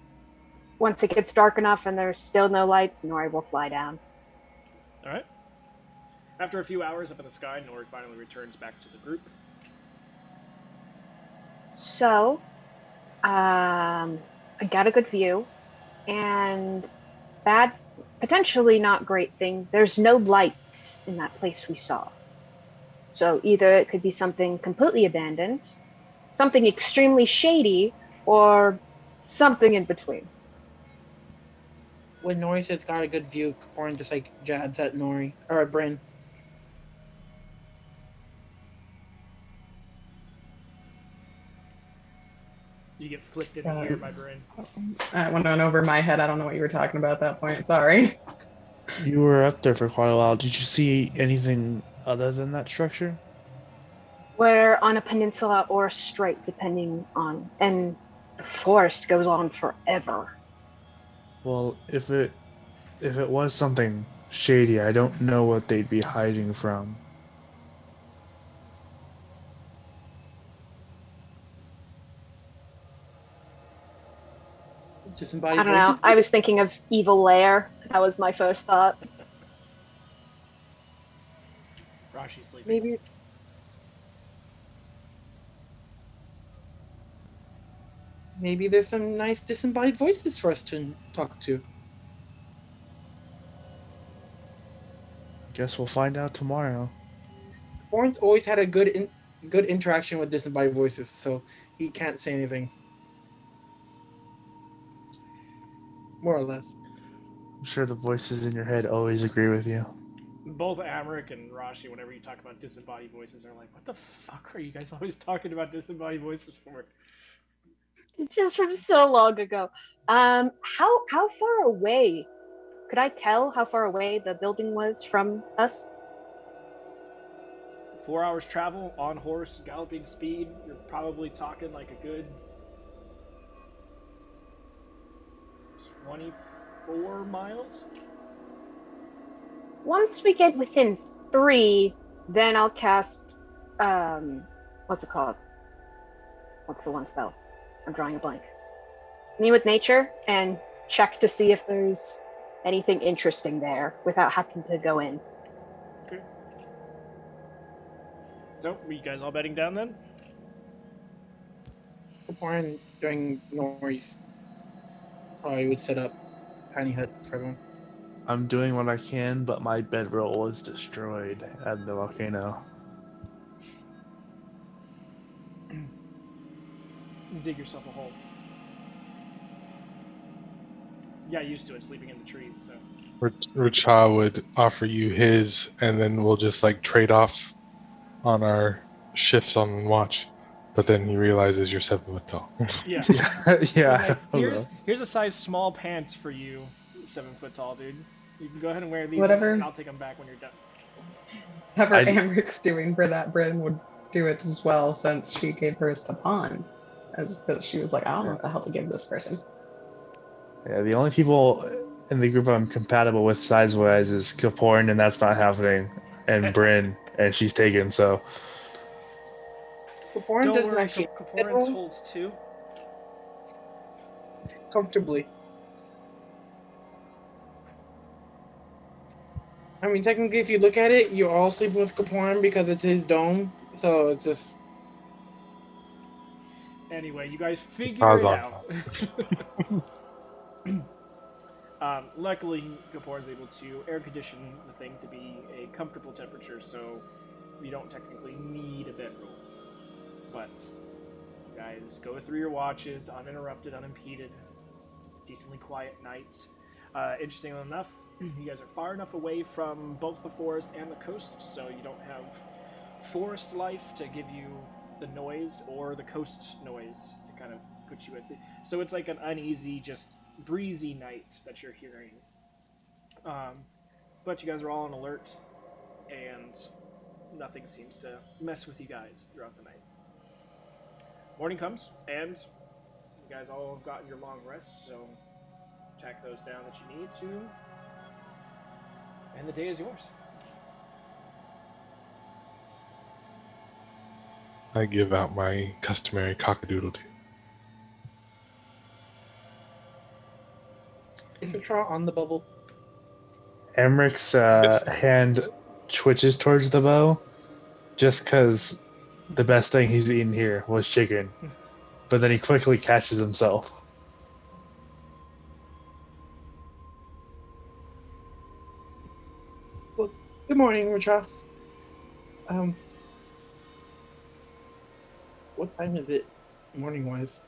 once it gets dark enough and there's still no lights, Nori will fly down. All right. After a few hours up in the sky, Nori finally returns back to the group. So, I got a good view, and bad, potentially not great thing. There's no lights in that place we saw. So either it could be something completely abandoned, something extremely shady, or something in between. When Nori says got a good view, Kaporin just like jabs at Nori or at Bryn. You get flicked in the air by Bryn. That went on over my head. I don't know what you were talking about at that point. Sorry. You were up there for quite a while. Did you see anything other than that structure? We're on a peninsula or a strait, depending on, and the forest goes on forever. Well, if it was something shady, I don't know what they'd be hiding from. Disembodied I don't know. voices. I was thinking of evil lair. That was my first thought. Rashi's sleeping. Maybe there's some nice disembodied voices for us to talk to. Guess we'll find out tomorrow. Kaporin's always had a good interaction with disembodied voices, so he can't say anything. More or less. I'm sure the voices in your head always agree with you. Both Amric and Rashi, whenever you talk about disembodied voices, are like, what the fuck are you guys always talking about disembodied voices for? Just from so long ago. How far away? Could I tell how far away the building was from us? 4 hours travel on horse, galloping speed. You're probably talking like a good 24 miles. Once we get within 3, then I'll cast what's it called? What's the one spell? I'm drawing a blank. Me with nature and check to see if there's anything interesting there without having to go in. Okay. So, were you guys all bedding down then? Kaporin, during Nori's, probably would set up tiny hut for everyone. I'm doing what I can, but my bedroll was destroyed at the volcano. Dig yourself a hole. You got used to it, sleeping in the trees, so. Racha would offer you his, and then we'll just like trade off on our shifts on watch. But then he realizes you're 7 foot tall. Yeah. Yeah. Like, here's a size small pants for you, 7 foot tall dude. You can go ahead and wear these, Whatever. and I'll take them back when you're done. Whatever I- Amric's doing for that, Bryn would do it as well since she gave hers to Pond. Because she was like, I don't know what the hell to give this person. Yeah, the only people in the group I'm compatible with size-wise is Kaporin, and that's not happening, and Bryn, and she's taken, so... Kaporin Don't doesn't worry, actually Kaporin's holds 2. comfortably. I mean, technically, if you look at it, you're all sleeping with Kaporin because it's his dome. So it's just. Anyway, you guys figure Pause it on out. Luckily, Kaporin's able to air condition the thing to be a comfortable temperature, so you don't technically need a bedroll. But you guys go through your watches, uninterrupted, unimpeded, decently quiet nights. Interestingly enough, you guys are far enough away from both the forest and the coast, so you don't have forest life to give you the noise or the coast noise to kind of put you at sea. So it's like an uneasy, just breezy night that you're hearing. But you guys are all on alert, and nothing seems to mess with you guys throughout the night. Morning comes, and you guys all have gotten your long rests, so tack those down that you need to, and the day is yours. I give out my customary cockadoodle doo. Is Mitra on the bubble? Emrick's hand twitches towards the bow, just because the best thing he's eaten here was chicken. But then he quickly catches himself. Well, good morning, Mitra. What time is it, morning-wise?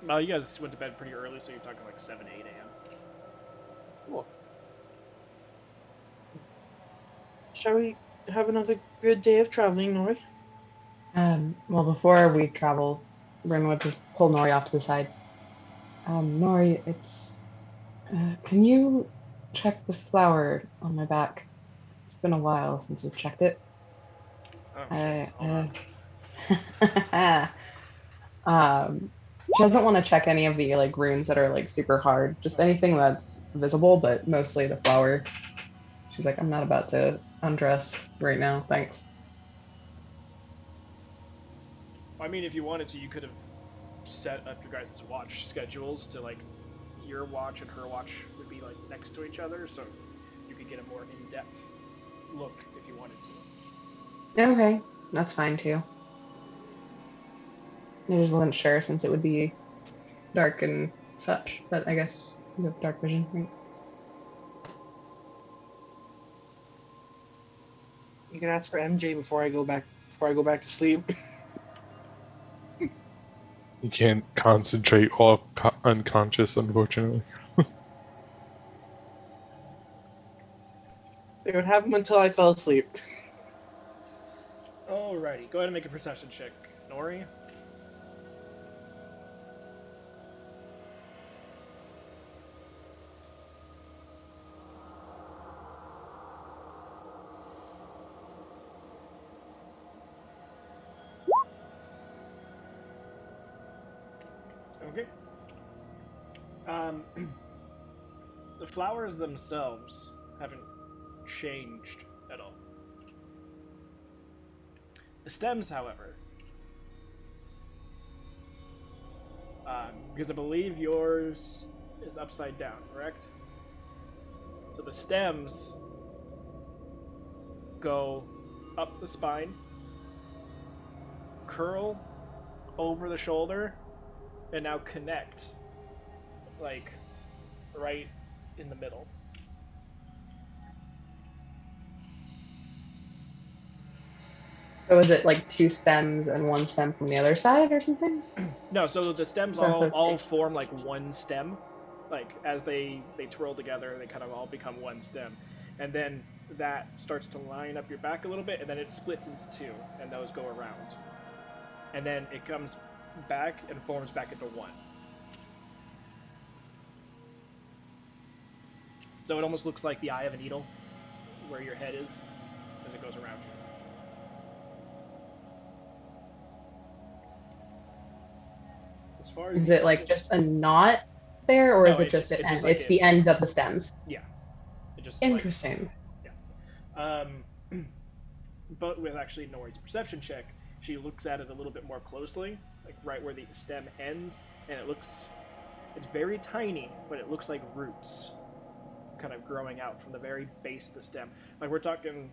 Well, you guys went to bed pretty early, so you're talking like 7, 8 a.m. Cool. Shall we have another good day of traveling, Nori? Well, before we travel, Rin would just pull Nori off to the side. Nori, it's. Can you check the flower on my back? It's been a while since we've checked it. Oh, shit. Hold on. She doesn't want to check any of the like runes that are like super hard, just anything that's visible, but mostly the flower. She's like, I'm not about to undress right now, thanks. I mean, if you wanted to, you could have set up your guys' watch schedules to like your watch and her watch would be like next to each other, so you could get a more in-depth look if you wanted to. Okay, that's fine too. I just wasn't sure since it would be dark and such, but I guess you have dark vision, right? You can ask for MJ before I go back to sleep. You can't concentrate while unconscious, unfortunately. They would have him until I fell asleep. Alrighty, go ahead and make a perception check, Nori. Okay. The flowers themselves haven't changed at all. The stems, however, because I believe yours is upside down, correct? So the stems go up the spine, curl over the shoulder, and now connect, like, right in the middle. So is it like two stems and one stem from the other side or something? No, so the stems That's what all it's- form like one stem. Like, as they twirl together, they kind of all become one stem. And then that starts to line up your back a little bit, and then it splits into two, and those go around. And then it comes back and forms back into one. So it almost looks like the eye of a needle, where your head is, as it goes around. As far as Is it like just a knot there, or No, is it it just just- an it end? just, like, It's the end of the stems. Yeah. It just Interesting. But with actually Nori's perception check, she looks at it a little bit more closely, like right where the stem ends, and it's very tiny, but it looks like roots kind of growing out from the very base of the stem. Like, we're talking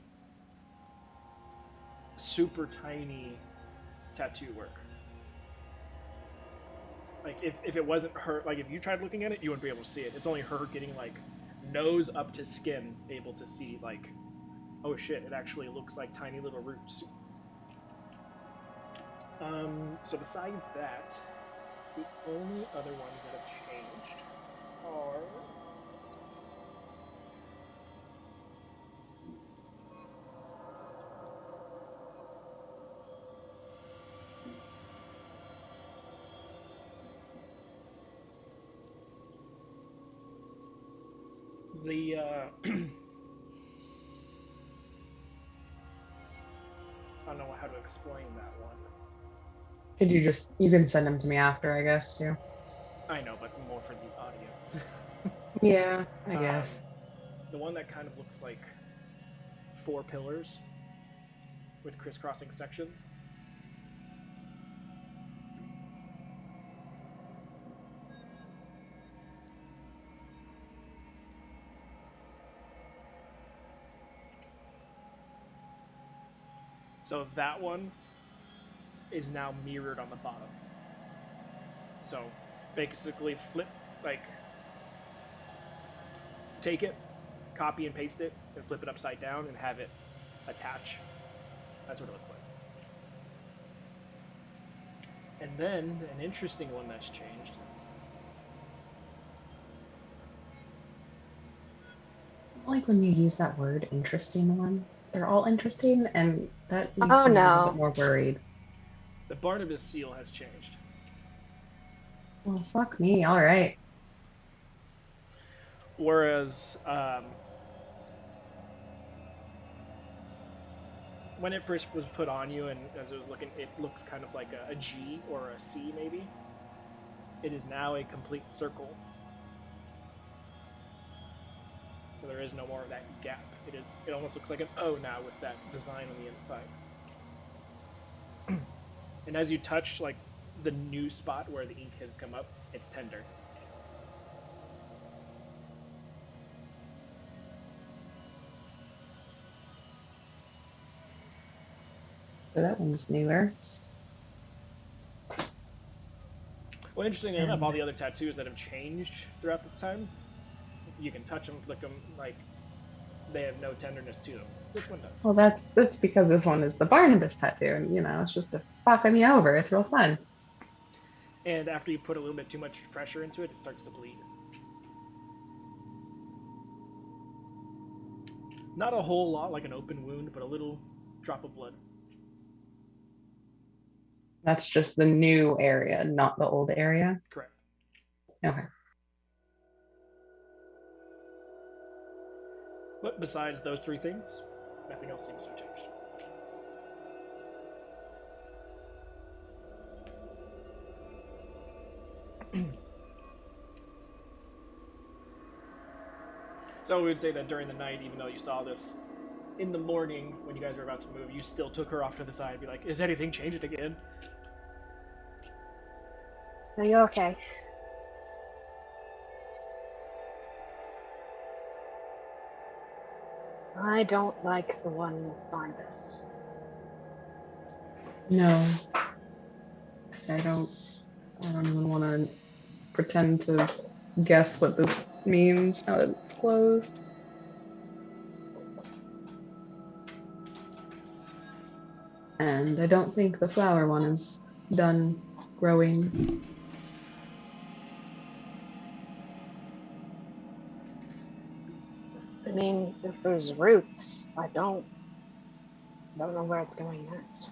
super tiny tattoo work. Like, if it wasn't her, like, if you tried looking at it, you wouldn't be able to see it. It's only her getting, like, nose up to skin able to see, like, oh shit, it actually looks like tiny little roots. So besides that, the only other ones that have changed are... the I don't know how to explain that one. You can send them to me after, I guess, too. I know, but more for the audience. Yeah, I guess. The one that kind of looks like 4 pillars with crisscrossing sections. So that one is now mirrored on the bottom. So basically flip, like, take it, copy and paste it, and flip it upside down and have it attach. That's what it looks like. And then an interesting one that's changed is I like when you use that word interesting one. They're all interesting, and that makes Oh me a little bit no. more worried. the Barnabas seal has changed. Well, fuck me. All right. Whereas when it first was put on you and as it was looking, it looks kind of like a G or a C maybe. It is now a complete circle. So there is no more of that gap. It almost looks like an O now with that design on the inside. And as you touch like the new spot where the ink has come up, it's tender. So that one's newer. Well, interestingly enough, all the other tattoos that have changed throughout this time, you can touch them, flick them, like they have no tenderness to them. This one does. Well, that's because this one is the Barnabas tattoo, and it's just to fuck me over. It's real fun. And after you put a little bit too much pressure into it, it starts to bleed. Not a whole lot like an open wound, but a little drop of blood. That's just the new area, not the old area. Correct. Okay. But besides those 3 things, nothing else seems to have changed. So we would say that during the night, even though you saw this, in the morning when you guys were about to move, you still took her off to the side and be like, is anything changed again? Are you okay? I don't like the one with Barnabas. No, I don't. I don't even want to pretend to guess what this means now that it's closed. And I don't think the flower one is done growing. I mean, if there's roots, I don't know where it's going next.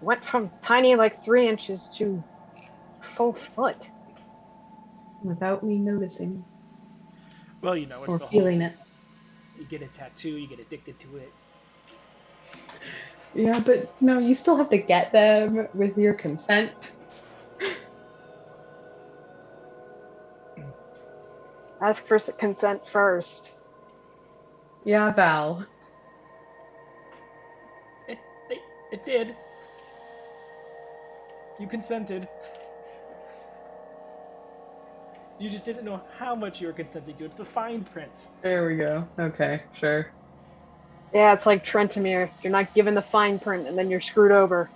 Went from tiny, like 3 inches, to full foot. Without me noticing Well, you know, it's or the feeling whole, it. you get a tattoo, you get addicted to it. Yeah, but you still have to get them with your consent. Ask for consent first. Yeah, Val. It did. You consented. You just didn't know how much you were consenting to. It's the fine print. There we go. Okay, sure. Yeah, it's like Trentamere. You're not given the fine print, and then you're screwed over.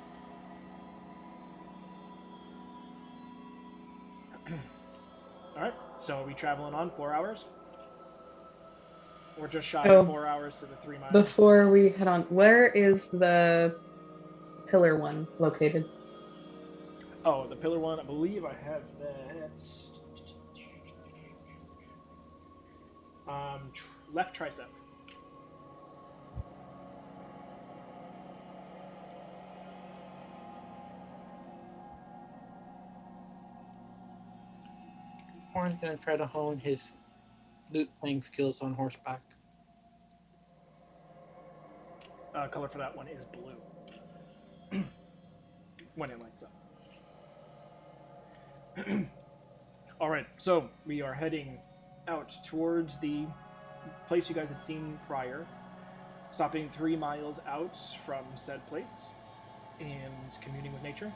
Alright, so are we traveling on 4 hours? Or just shy Oh. of 4 hours to the 3 miles? Before we head on, where is the pillar one located? Oh, the pillar one, I believe I have that. Left tricep. Warren's gonna try to hone his lute playing skills on horseback. Color for that one is blue. When it lights up. All right, so we are heading out towards the place you guys had seen prior, stopping 3 miles out from said place and communing with nature.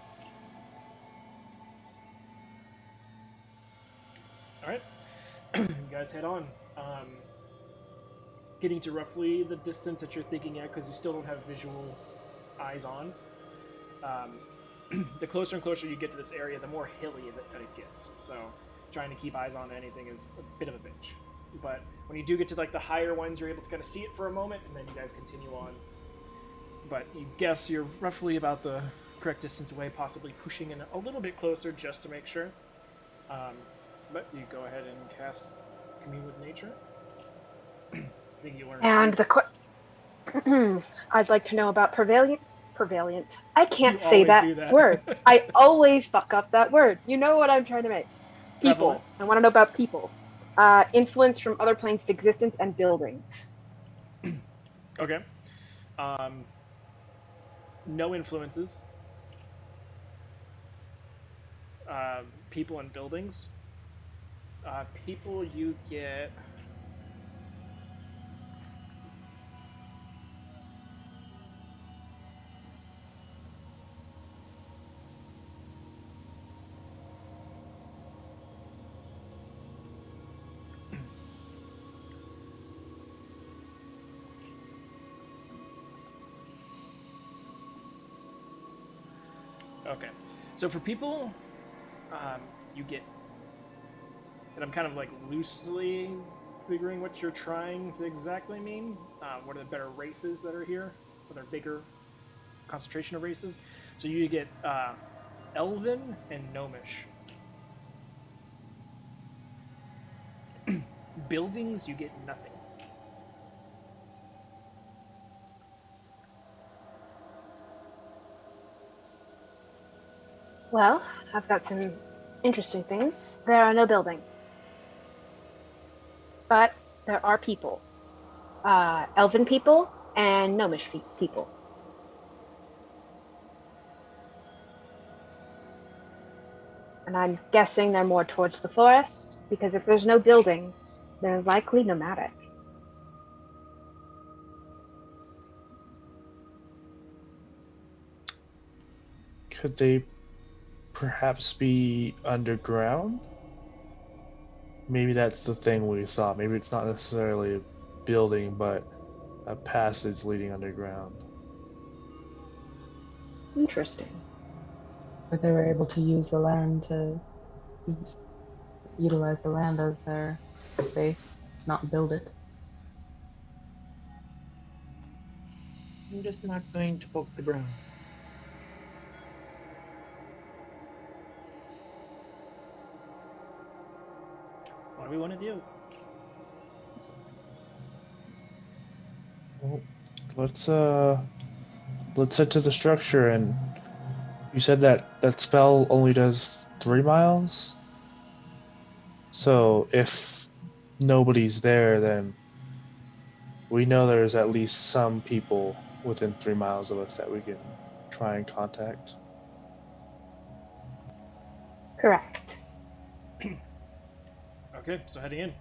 All right, you guys head on. Getting to roughly the distance that you're thinking at, because you still don't have visual eyes on. The closer and closer you get to this area, the more hilly that it gets. So trying to keep eyes on anything is a bit of a bitch. But when you do get to like the higher ones, you're able to kind of see it for a moment, and then you guys continue on. But you guess you're roughly about the correct distance away, possibly pushing in a little bit closer just to make sure. But you go ahead and cast Commune with Nature. I think you learned And three the things. I'd like to know about prevalient. I can't You say always that, do that. word. I always fuck up that word. You know what I'm trying to make. Prevalent. People. I want to know about people. Influence from other planes of existence and buildings. Okay. No influences. People and buildings. People you get. Okay. So for people, you get. And I'm kind of like loosely figuring what you're trying to exactly mean. What are the better races that are here? Are there bigger concentration of races? So you get Elven and Gnomish. Buildings, you get nothing. Well, I've got some interesting things. There are no buildings. But there are people. Elven people and Gnomish people. And I'm guessing they're more towards the forest, because if there's no buildings, they're likely nomadic. Could they perhaps be underground? Maybe that's the thing we saw. Maybe it's not necessarily a building, but a passage leading underground. Interesting. But they were able to use the land to utilize the land as their base, not build it. I'm just not going to poke the ground. What do we want to do? Well, let's head to the structure. And you said that spell only does 3 miles. So if nobody's there, then we know there's at least some people within 3 miles of us that we can try and contact. Correct. Okay, so heading in.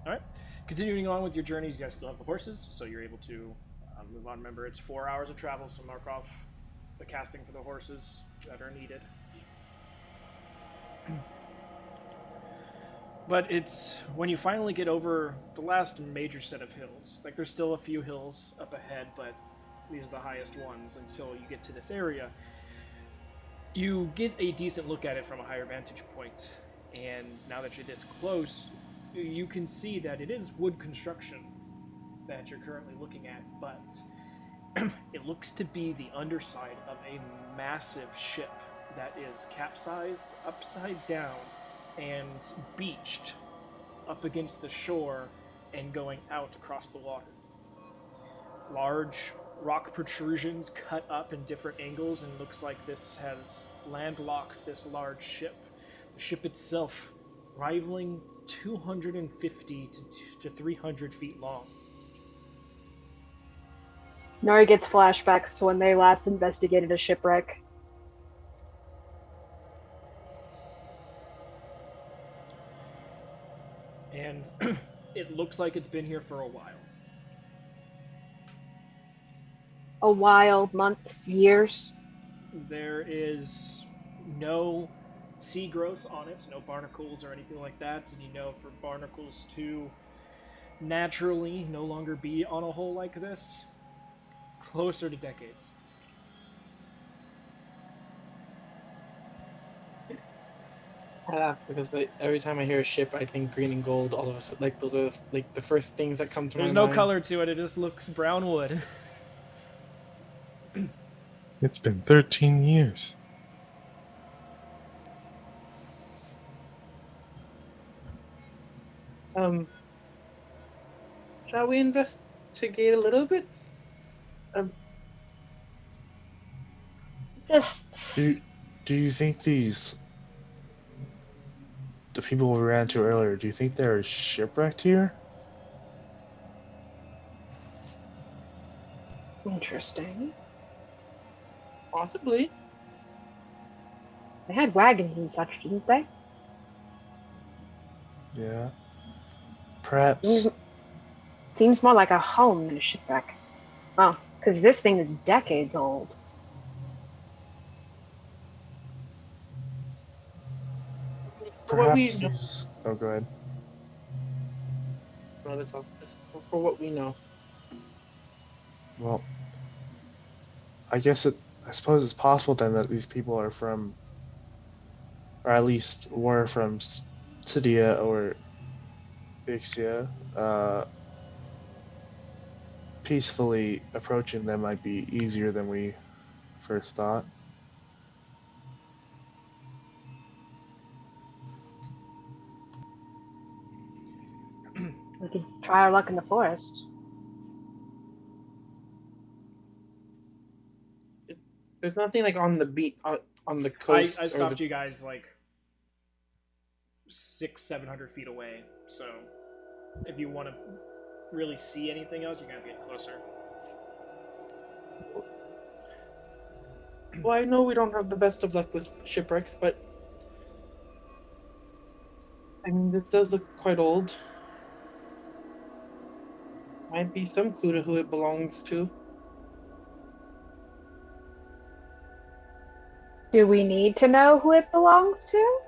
All right. Continuing on with your journeys, you guys still have the horses, so you're able to move on. Remember, it's 4 hours of travel, so mark off the casting for the horses that are needed. But it's when you finally get over the last major set of hills. Like, there's still a few hills up ahead, but these are the highest ones until you get to this area. You get a decent look at it from a higher vantage point, and now that you're this close, you can see that it is wood construction that you're currently looking at, but it looks to be the underside of a massive ship that is capsized upside down and beached up against the shore and going out across the water. Large rock protrusions cut up in different angles, and looks like this has landlocked this large ship. The ship itself rivaling 250 to 300 feet long. Nori gets flashbacks to when they last investigated a shipwreck. It looks like it's been here for a while. A while, months, years. There is no sea growth on it, no barnacles or anything like that, and you know for barnacles to naturally no longer be on a hole like this, closer to decades. I laugh because every time I hear a ship, I think green and gold. All of a sudden, like those are like the first things that come to There's my no mind. color to it, it just looks brown wood. It's been 13 years. Shall we investigate a little bit? Just Do you think the people we ran into earlier, do you think they're shipwrecked here? interesting. Possibly. They had wagons and such, didn't they? Yeah. Perhaps. Seems more like a home than a shipwreck. Well, because this thing is decades old. For what we Perhaps know. these. Oh, go ahead. No, that's all. That's for what we know. Well, I suppose it's possible then that these people are from, or at least were from Cydia or Ixia. Peacefully approaching them might be easier than we first thought. We could try our luck in the forest. There's nothing like on the beat on the coast. I stopped you guys like 600-700 feet away, so if you want to really see anything else, you're gonna have to get closer. Well, I know we don't have the best of luck with shipwrecks, but I mean, this does look quite old. Might be some clue to who it belongs to. Do we need to know who it belongs to?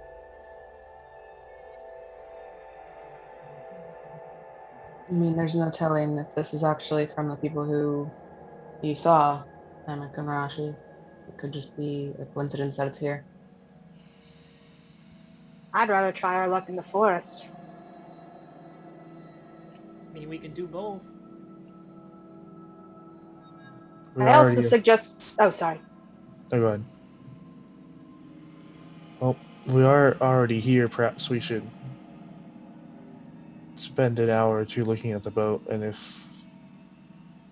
I mean, there's no telling if this is actually from the people who you saw, Namek and Rashi. It could just be a coincidence that it's here. I'd rather try our luck in the forest. I mean, we can do both. I also suggest. Oh, sorry. Oh, go ahead. Well, we are already here. Perhaps we should spend an hour or two looking at the boat, and if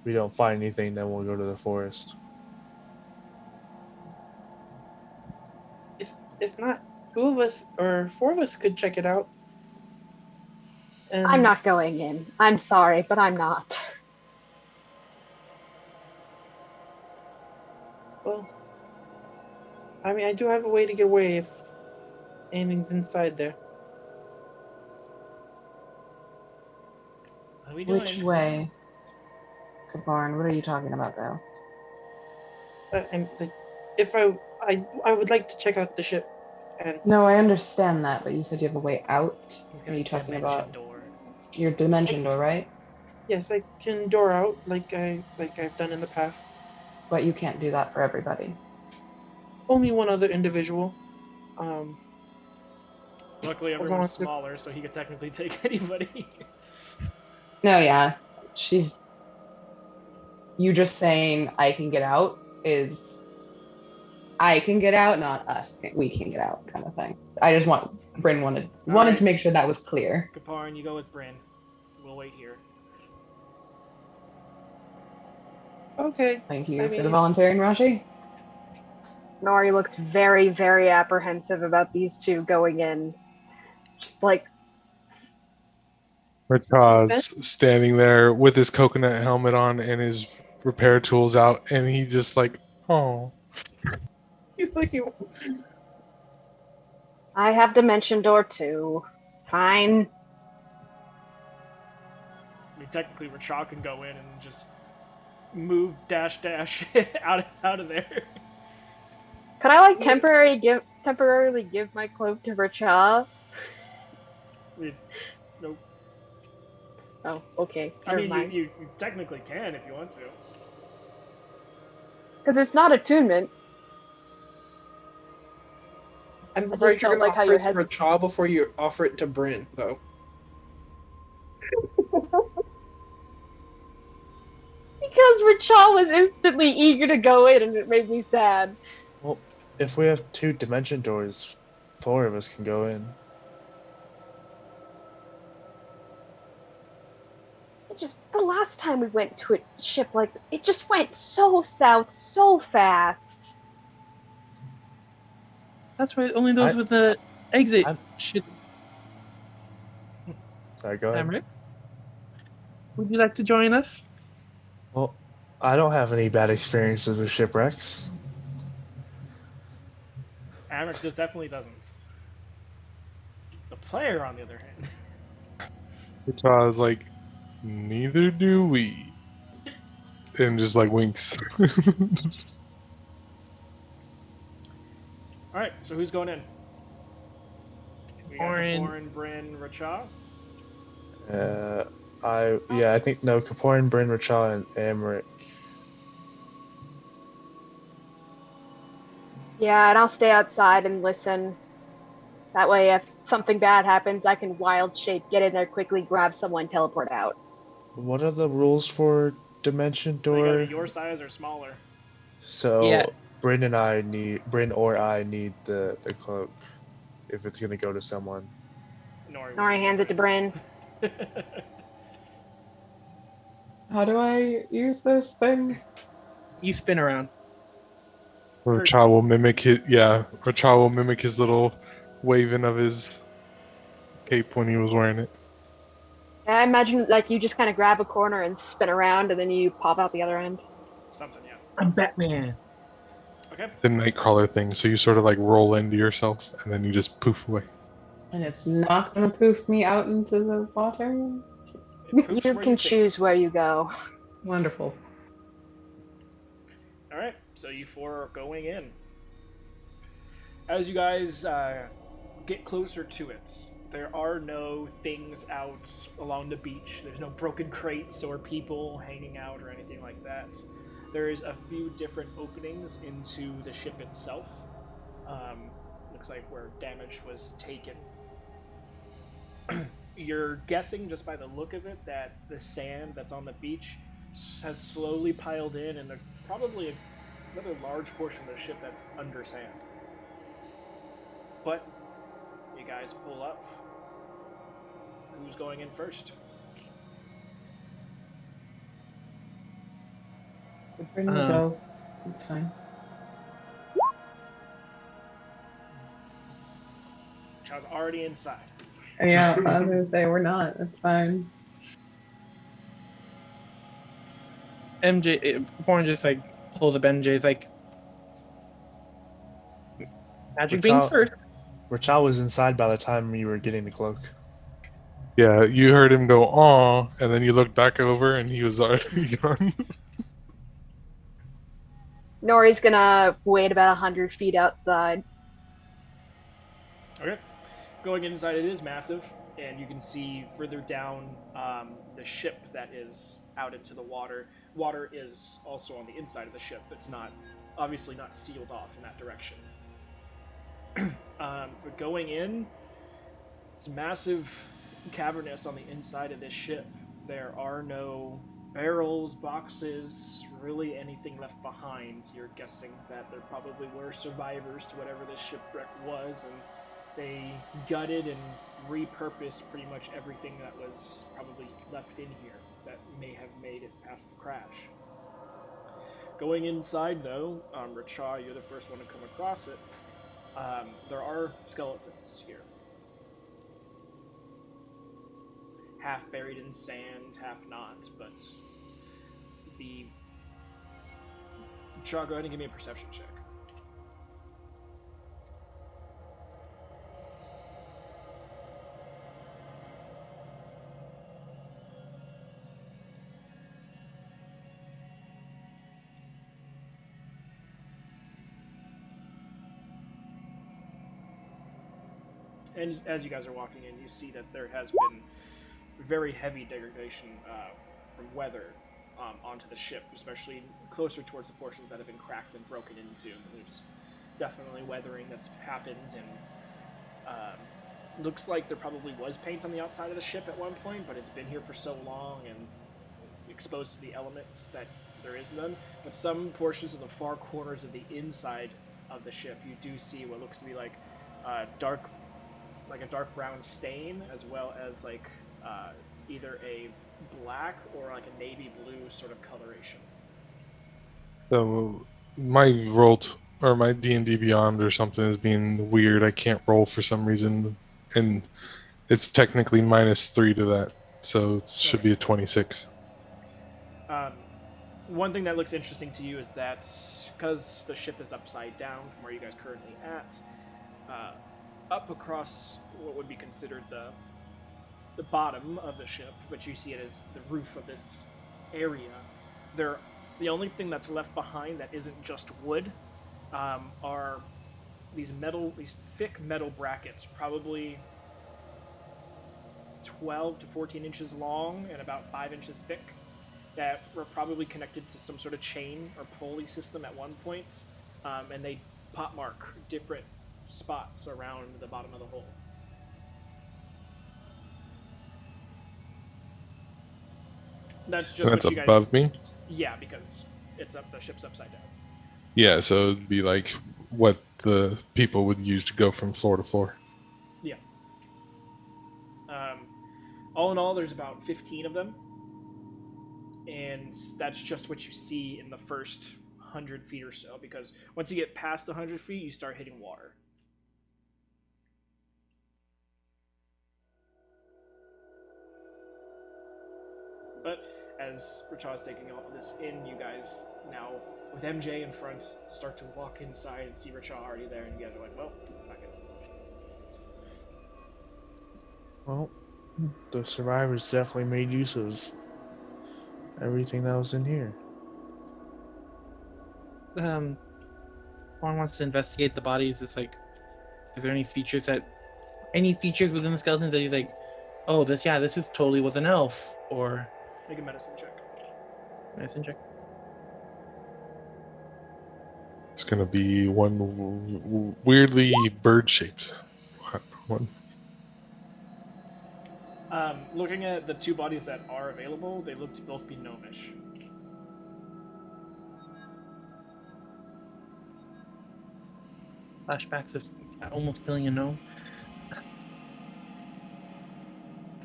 we don't find anything, then we'll go to the forest. If not, 2 of us or 4 of us could check it out. And I'm not going in. I'm sorry, but I'm not. Well, I mean, I do have a way to get away if anything's inside there. What are we doing? Which way? Kabarn, what are you talking about, though? And like, if I would like to check out the ship, and No, I understand that, but you said you have a way out. He's Are got you a talking dimension about door. your dimension door, right? yes, I can door out like I've done in the past. But you can't do that for everybody. Only one other individual. Luckily, Hold on everyone's a sec. smaller, so he could technically take anybody. No, yeah. You just saying I can get out is I can get out, not us. We can get out, kind of thing. I just Bryn wanted right. to make sure that was clear. Kaparin, you go with Bryn. We'll wait here. Okay. Thank you I for the mean- volunteering, Rashi. Nori looks very, very apprehensive about these two going in. Just like, Rachaz standing there with his coconut helmet on and his repair tools out, and he just like, oh. He's like, I have dimension door too. Fine. mean, technically, Rachel can go in and just move dash out of there. Could I like temporarily give my cloak to Racha? Nope. Oh, okay. I Never mean, mind. you technically can if you want to. Because it's not attunement. I'm I just surprised you're don't gonna like how offer your it to head. Rachel before you offer it to Bryn, though. Because Rachel was instantly eager to go in, and it made me sad. Well, if we have 2 dimension doors, 4 of us can go in. Just the last time we went to a ship, like it just went so south so fast. That's right. Only those I- with the exit I'm- should. Sorry, go ahead. Emmerich, would you like to join us? Well, I don't have any bad experiences with shipwrecks. Amric just definitely doesn't. The player, on the other hand. Rachel is like, neither do we. And just like winks. Alright, so who's going in? We got Kaporin. Kaporin, Bryn, Rachel. I think no, Kaporin, Bryn, Rachel, and Amrit. Yeah, and I'll stay outside and listen. That way, if something bad happens, I can wild shape, get in there quickly, grab someone, teleport out. What are the rules for dimension They gotta door? be your size or smaller. So Yeah. Bryn or I need the cloak if it's gonna go to someone. Nori hands it to Bryn. How do I use this thing? You spin around. Rachel will mimic it. Yeah, Rachel will mimic his little waving of his cape when he was wearing it. I imagine like you just kind of grab a corner and spin around, and then you pop out the other end. Something, yeah. I'm Batman. Okay. The Nightcrawler thing. So you sort of like roll into yourself and then you just poof away. And it's not gonna poof me out into the water? It poofs You where can think. choose where you go. Wonderful. Alright, so you 4 are going in. As you guys get closer to it, there are no things out along the beach. There's no broken crates or people hanging out or anything like that. There's a few different openings into the ship itself. Looks like where damage was taken. You're guessing just by the look of it that the sand that's on the beach has slowly piled in, and there's probably another large portion of the ship that's under sand. But you guys pull up. Who's going in first? Bryn will go. It's fine. Child's already inside. Yeah, I was gonna say we're not. It's fine. MJ, Kaporin just like pulls up MJ's like, magic beans first. Rachel was inside by the time you were getting the cloak. Yeah, you heard him go, "Aw," and then you looked back over and he was already gone. Nori's gonna wait about 100 feet outside. Okay. Going inside, it is massive, and you can see further down the ship that is out into the water. Water is also on the inside of the ship. It's not, obviously not sealed off in that direction. But going in, it's massive, cavernous on the inside of this ship. There are no barrels, boxes, really anything left behind. You're guessing that there probably were survivors to whatever this shipwreck was, and they gutted and repurposed pretty much everything that was probably left in here that may have made it past the crash. Going inside, though, Rachar, you're the first one to come across it. There are skeletons here. Half buried in sand, half not, but Rachar, go ahead and give me a perception check. and as you guys are walking in, you see that there has been very heavy degradation from weather onto the ship, especially closer towards the portions that have been cracked and broken into. There's definitely weathering that's happened, and looks like there probably was paint on the outside of the ship at one point, but it's been here for so long and exposed to the elements that there is none. But some portions of the far corners of the inside of the ship, you do see what looks to be like a dark brown stain, as well as like either a black or like a navy blue sort of coloration. So my or my D&D Beyond or something is being weird. I can't roll for some reason, and it's technically -3 to that, so it should be a 26. One thing that looks interesting to you is that because the ship is upside down from where you guys currently at, up across what would be considered the bottom of the ship, but you see it as the roof of this area. The only thing that's left behind that isn't just wood are these thick metal brackets, probably 12 to 14 inches long and about 5 inches thick, that were probably connected to some sort of chain or pulley system at one point, and they pot mark different spots around the bottom of the hole. That's just That's what you guys... above me? Yeah, because the ship's upside down. Yeah, so it'd be like what the people would use to go from floor to floor. Yeah. All in all, there's about 15 of them. And that's just what you see in the first 100 feet or so, because once you get past 100 feet, you start hitting water. But as Rachad's taking all this in, you guys now, with MJ in front, start to walk inside and see Rachad already there, and you guys are like, well, not good. Well, the survivors definitely made use of everything that was in here. Juan wants to investigate the bodies. It's like, is there any features within the skeletons that he's like, oh, this is totally was an elf, or Make a medicine check. medicine check. It's gonna be one weirdly bird-shaped one. Looking at the two bodies that are available, they look to both be gnomish. Flashbacks of almost killing a gnome.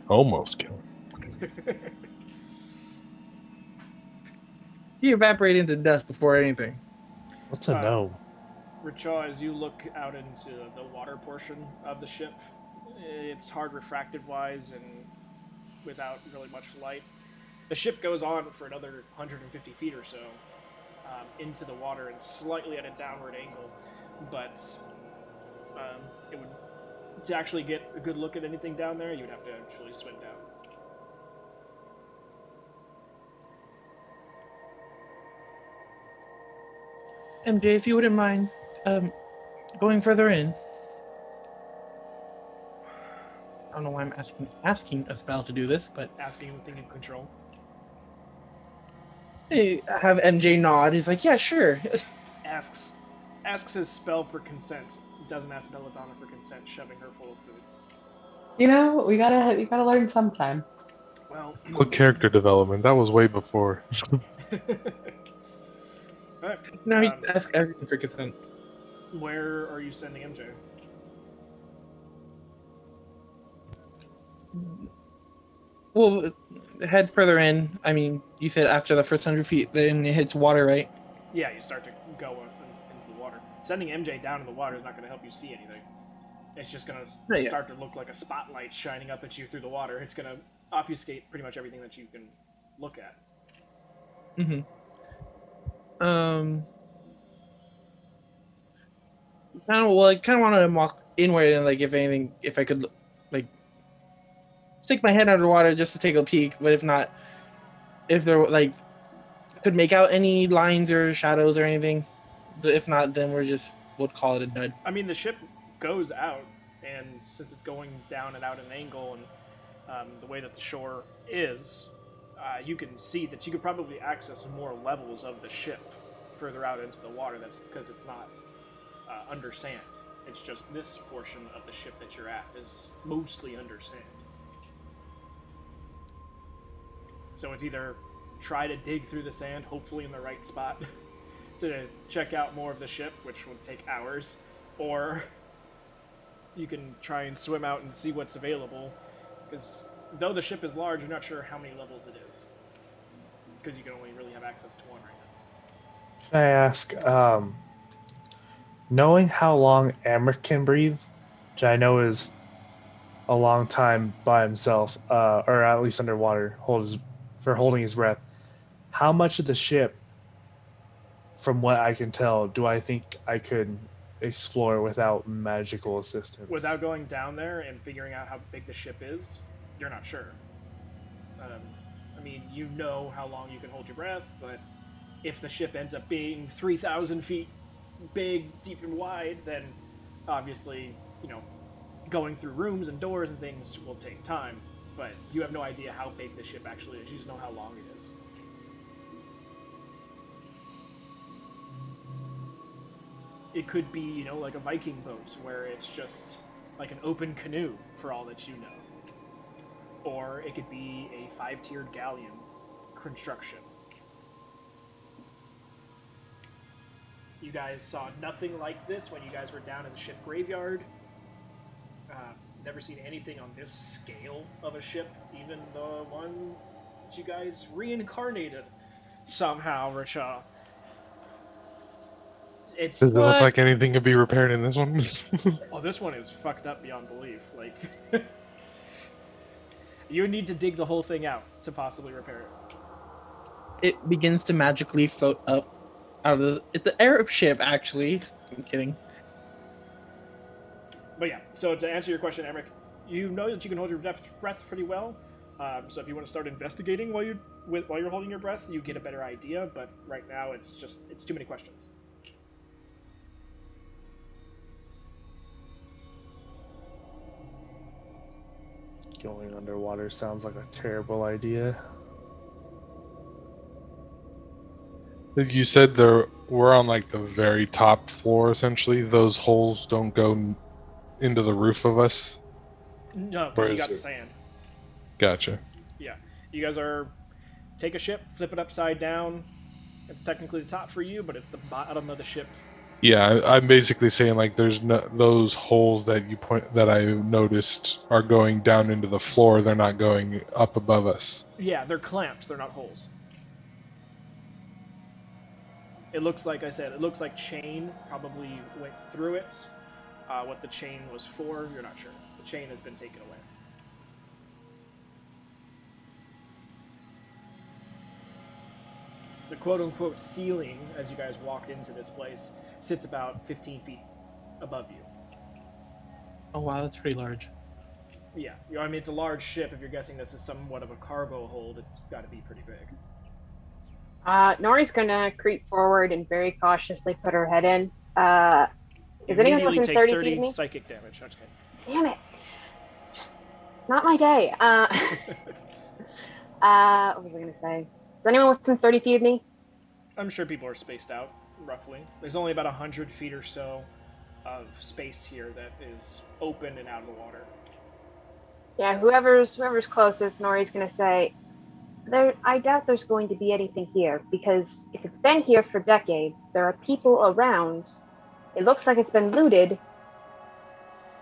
Almost killed. He evaporated into dust before anything. What's a gnome? Richaw, as you look out into the water portion of the ship, it's hard refractive-wise and without really much light. The ship goes on for another 150 feet or so into the water and slightly at a downward angle, but to actually get a good look at anything down there, you would have to actually swim down. MJ, if you wouldn't mind going further in. I don't know why I'm asking a spell to do this, but Asking the thing in control. hey, I have MJ nod. He's like, yeah, sure. Asks his spell for consent. Doesn't ask Belladonna for consent, shoving her full of food. You know, you gotta learn sometime. Well, What character development? That was way before. Alright. No, he asks everything for consent. Where are you sending MJ? Well, head further in. I mean, you said after the first 100 feet, then it hits water, right? Yeah, you start to go into the water. Sending MJ down in the water is not going to help you see anything. It's just going to start to look like a spotlight shining up at you through the water. It's going to obfuscate pretty much everything that you can look at. Mm-hmm. I kind of want to walk inward and like, if I could, like, stick my head underwater just to take a peek. But if not, if there like could make out any lines or shadows or anything. If not, then we'll call it a dud. I mean, the ship goes out and since it's going down and out at an angle, and the way that the shore is, you can see that you could probably access more levels of the ship further out into the water. That's because it's not under sand. It's just this portion of the ship that you're at is mostly under sand. So it's either try to dig through the sand, hopefully in the right spot, to check out more of the ship, which will take hours, or you can try and swim out and see what's available, because though the ship is large, you're not sure how many levels it is, because you can only really have access to one right now. Can I ask, knowing how long Emmerich can breathe, which I know is a long time by himself, or at least underwater, holding his breath, how much of the ship, from what I can tell, do I think I could explore without magical assistance? Without going down there and figuring out how big the ship is, you're not sure. I mean, you know how long you can hold your breath, but if the ship ends up being 3,000 feet big, deep, and wide, then obviously, going through rooms and doors and things will take time. But you have no idea how big the ship actually is. You just know how long it is. It could be, like a Viking boat, where it's just like an open canoe, for all that you know. Or it could be a 5-tiered galleon construction. You guys saw nothing like this when you guys were down in the ship graveyard. Never seen anything on this scale of a ship, even the one that you guys reincarnated somehow, Richa. It's Does it look like anything could be repaired in this one? Oh, this one is fucked up beyond belief. Like, you would need to dig the whole thing out to possibly repair it. It begins to magically float up out of the. It's an Arab ship, actually. I'm kidding. But yeah, so to answer your question, Emmerich, you know that you can hold your breath pretty well. So if you want to start investigating while you're holding your breath, you get a better idea. But right now, it's too many questions. Going underwater sounds like a terrible idea. You said we're on like the very top floor, essentially. Those holes don't go into the roof of us? No, Where because you is got it? sand. Gotcha. Yeah. You guys take a ship, flip it upside down. It's technically the top for you, but it's the bottom of the ship. Yeah, I'm basically saying like there's those holes that I noticed are going down into the floor. They're not going up above us. Yeah, they're clamps. They're not holes. It looks like chain probably went through it. What the chain was for, you're not sure. The chain has been taken away. The quote-unquote ceiling, as you guys walked into this place, sits about 15 feet above you. Oh wow, that's pretty large. Yeah, I mean, it's a large ship. If you're guessing this is somewhat of a cargo hold, it's got to be pretty big. Nori's gonna creep forward and very cautiously put her head in. Is anyone Immediately within take 30 feet 30 of me? psychic damage. I'm just kidding. Damn it! Just not my day. What was I gonna say? Is anyone within 30 feet of me? I'm sure people are spaced out, roughly. There's only about 100 feet or so of space here that is open and out of the water. Yeah, whoever's closest, Nori's gonna say, I doubt there's going to be anything here, because if it's been here for decades, there are people around. It looks like it's been looted,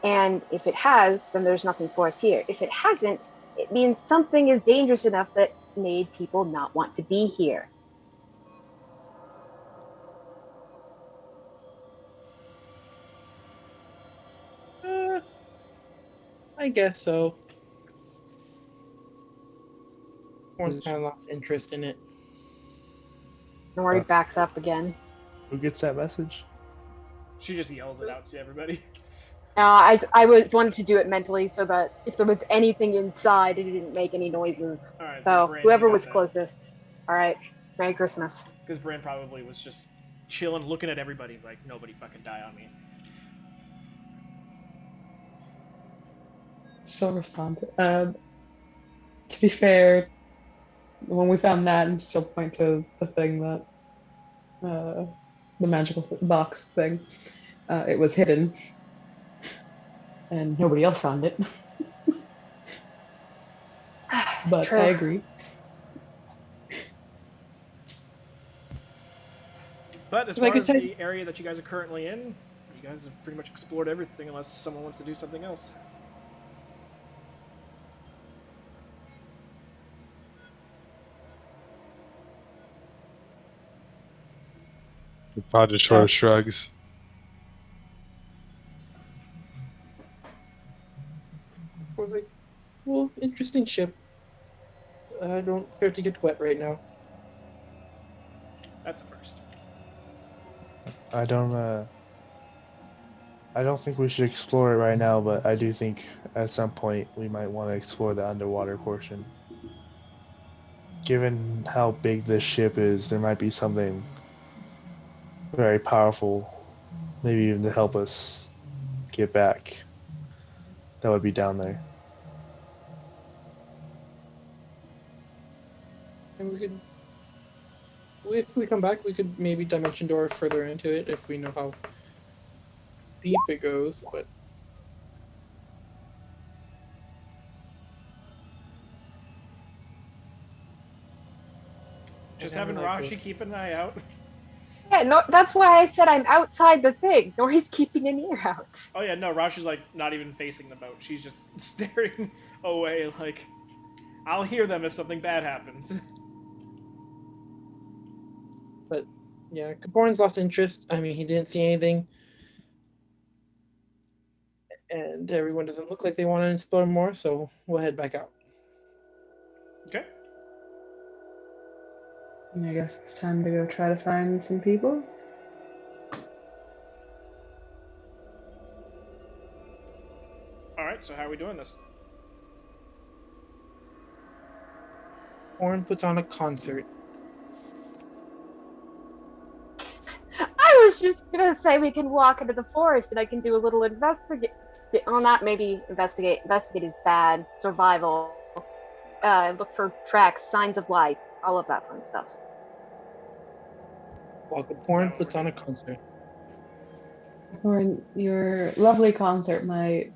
and if it has, then there's nothing for us here. If it hasn't, it means something is dangerous enough that made people not want to be here. I guess so. Everyone's kind of lost interest in it. Nori backs up again. Who gets that message? She just yells it out to everybody. I wanted to do it mentally so that if there was anything inside, it didn't make any noises. All right, So Brand, whoever you got was that. closest. All right. Merry Christmas. Because Brand probably was just chilling, looking at everybody like, nobody fucking die on me. she'll respond. To be fair, when we found that, and she'll point to the thing that the magical box thing. It was hidden, and nobody else found it. But I True. agree. But as Like far I as said, the area that you guys are currently in, you guys have pretty much explored everything unless someone wants to do something else. The pod just sort of shrugs. we're like, well, interesting ship. I don't care to get wet right now. That's a first. I don't think we should explore it right now, but I do think at some point we might want to explore the underwater portion. Given how big this ship is, there might be something very powerful, maybe even to help us get back. That would be down there. And if we come back, we could maybe dimension door further into it if we know how deep it goes. But Just I having kinda like Rashi keep an eye out. Yeah, no, that's why I said I'm outside the thing. Nori's keeping an ear out. Oh yeah, no, Rashi's like not even facing the boat. She's just staring away like I'll hear them if something bad happens. But yeah, Kaporin's lost interest. I mean, he didn't see anything, and everyone doesn't look like they want to explore more. So we'll head back out. Okay. I guess it's time to go try to find some people. Alright, so how are we doing this? Kaporin puts on a concert. I was just gonna say we can walk into the forest and I can do a little investigate. Well, not maybe investigate. Investigate is bad. Survival. Look for tracks, signs of life, all of that fun stuff. While Kaporin puts on a concert. Or your lovely concert might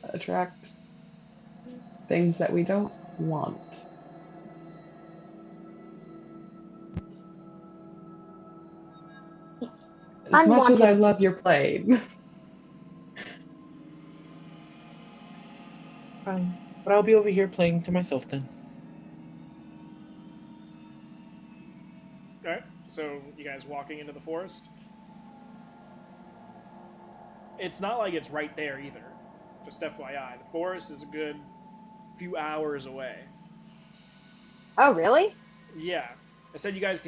attract things that we don't want. As much as I Unwanted. love your playing. But I'll be over here playing to myself then. Alright, so you guys walking into the forest? It's not like it's right there either. Just FYI, the forest is a good few hours away. Oh, really? Yeah. I said you guys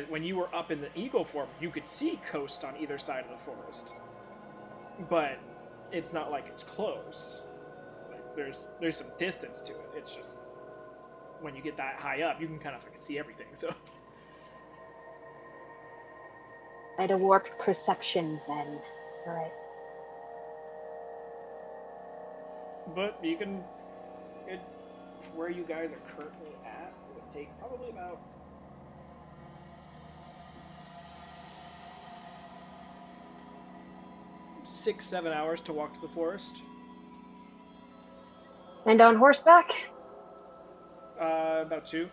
when you were up in the eagle form, you could see coast on either side of the forest. But it's not like it's close. Like there's some distance to it. It's just when you get that high up, you can kind of fucking see everything. So I had a warped perception then. All right. but you can where you guys are currently at, it would take probably about 6-7 hours to walk to the forest. And on horseback? About 2.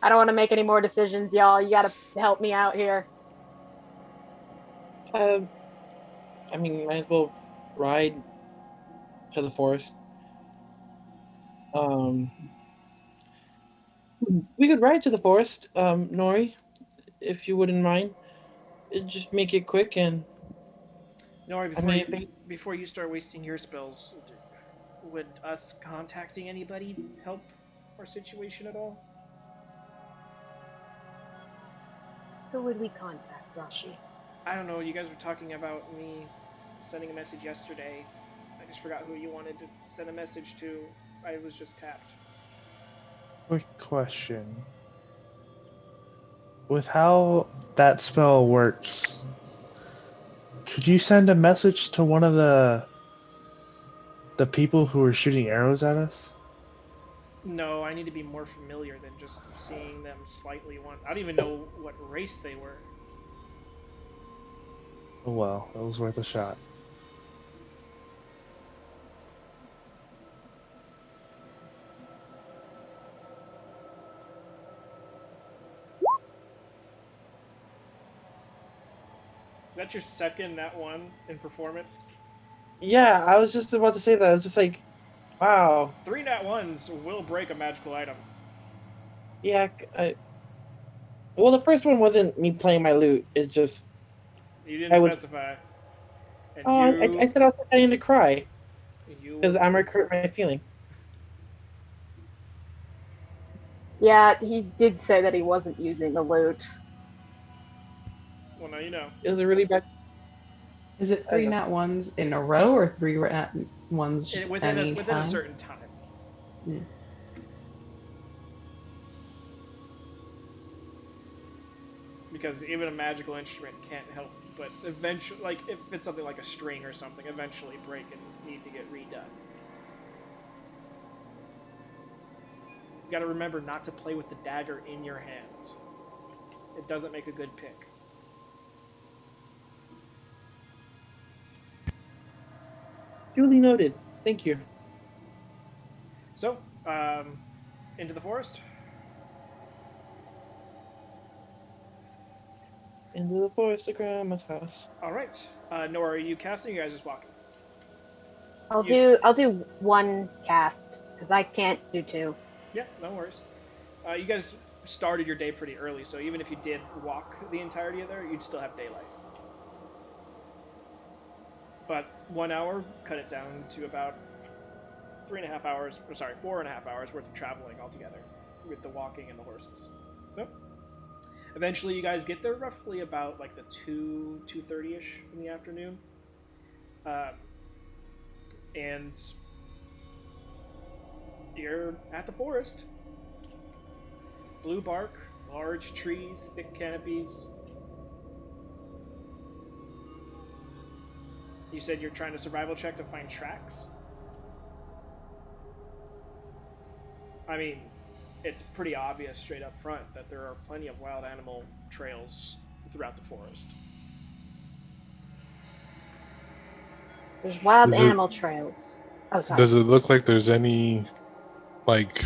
I don't want to make any more decisions, y'all. You gotta help me out here. I mean, might as well ride to the forest. We could ride to the forest, Nori, if you wouldn't mind. Just make it quick and Nori, I mean, before you start wasting your spells, would us contacting anybody help our situation at all? Who would we contact, Rashi? I don't know. You guys were talking about me sending a message yesterday. I just forgot who you wanted to send a message to. I was just tapped. Quick question. With how that spell works, could you send a message to one of the people who were shooting arrows at us? No, I need to be more familiar than just seeing them slightly one. I don't even know what race they were. Oh well, it was worth a shot. That's your second nat one in performance. Yeah, I was just about to say that. I was just like, wow. 3 nat ones will break a magical item. Yeah. Well, the first one wasn't me playing my lute. It's just You didn't I was. specify. And Oh, I said I was pretending to cry because I'm hurt my feeling. Yeah, he did say that he wasn't using the loot. Well, now you know. It was a really bad. Is it I don't 3 know. nat ones in a row or 3 nat ones Within any a time? certain time. Yeah. Because even a magical instrument can't help but eventually, like, if it's something like a string or something, eventually break and need to get redone. You gotta remember not to play with the dagger in your hand. It doesn't make a good pick. Duly noted. Thank you. So, into the forest. Into the forest to grandma's house. All right. Nora, are you casting? Or you guys just walking? I'll do one cast because I can't do two. Yeah, no worries. You guys started your day pretty early, so even if you did walk the entirety of there, you'd still have daylight. But 1 hour, cut it down to about 3.5 hours, or sorry, 4.5 hours worth of traveling altogether with the walking and the horses. So, eventually you guys get there roughly about like the 2:30ish in the afternoon. And you're at the forest. Blue bark, large trees, thick canopies. You said you're trying to survival check to find tracks? I mean, it's pretty obvious straight up front that there are plenty of wild animal trails throughout the forest. There's wild Is it animal trails. Oh, sorry. does it look like there's any like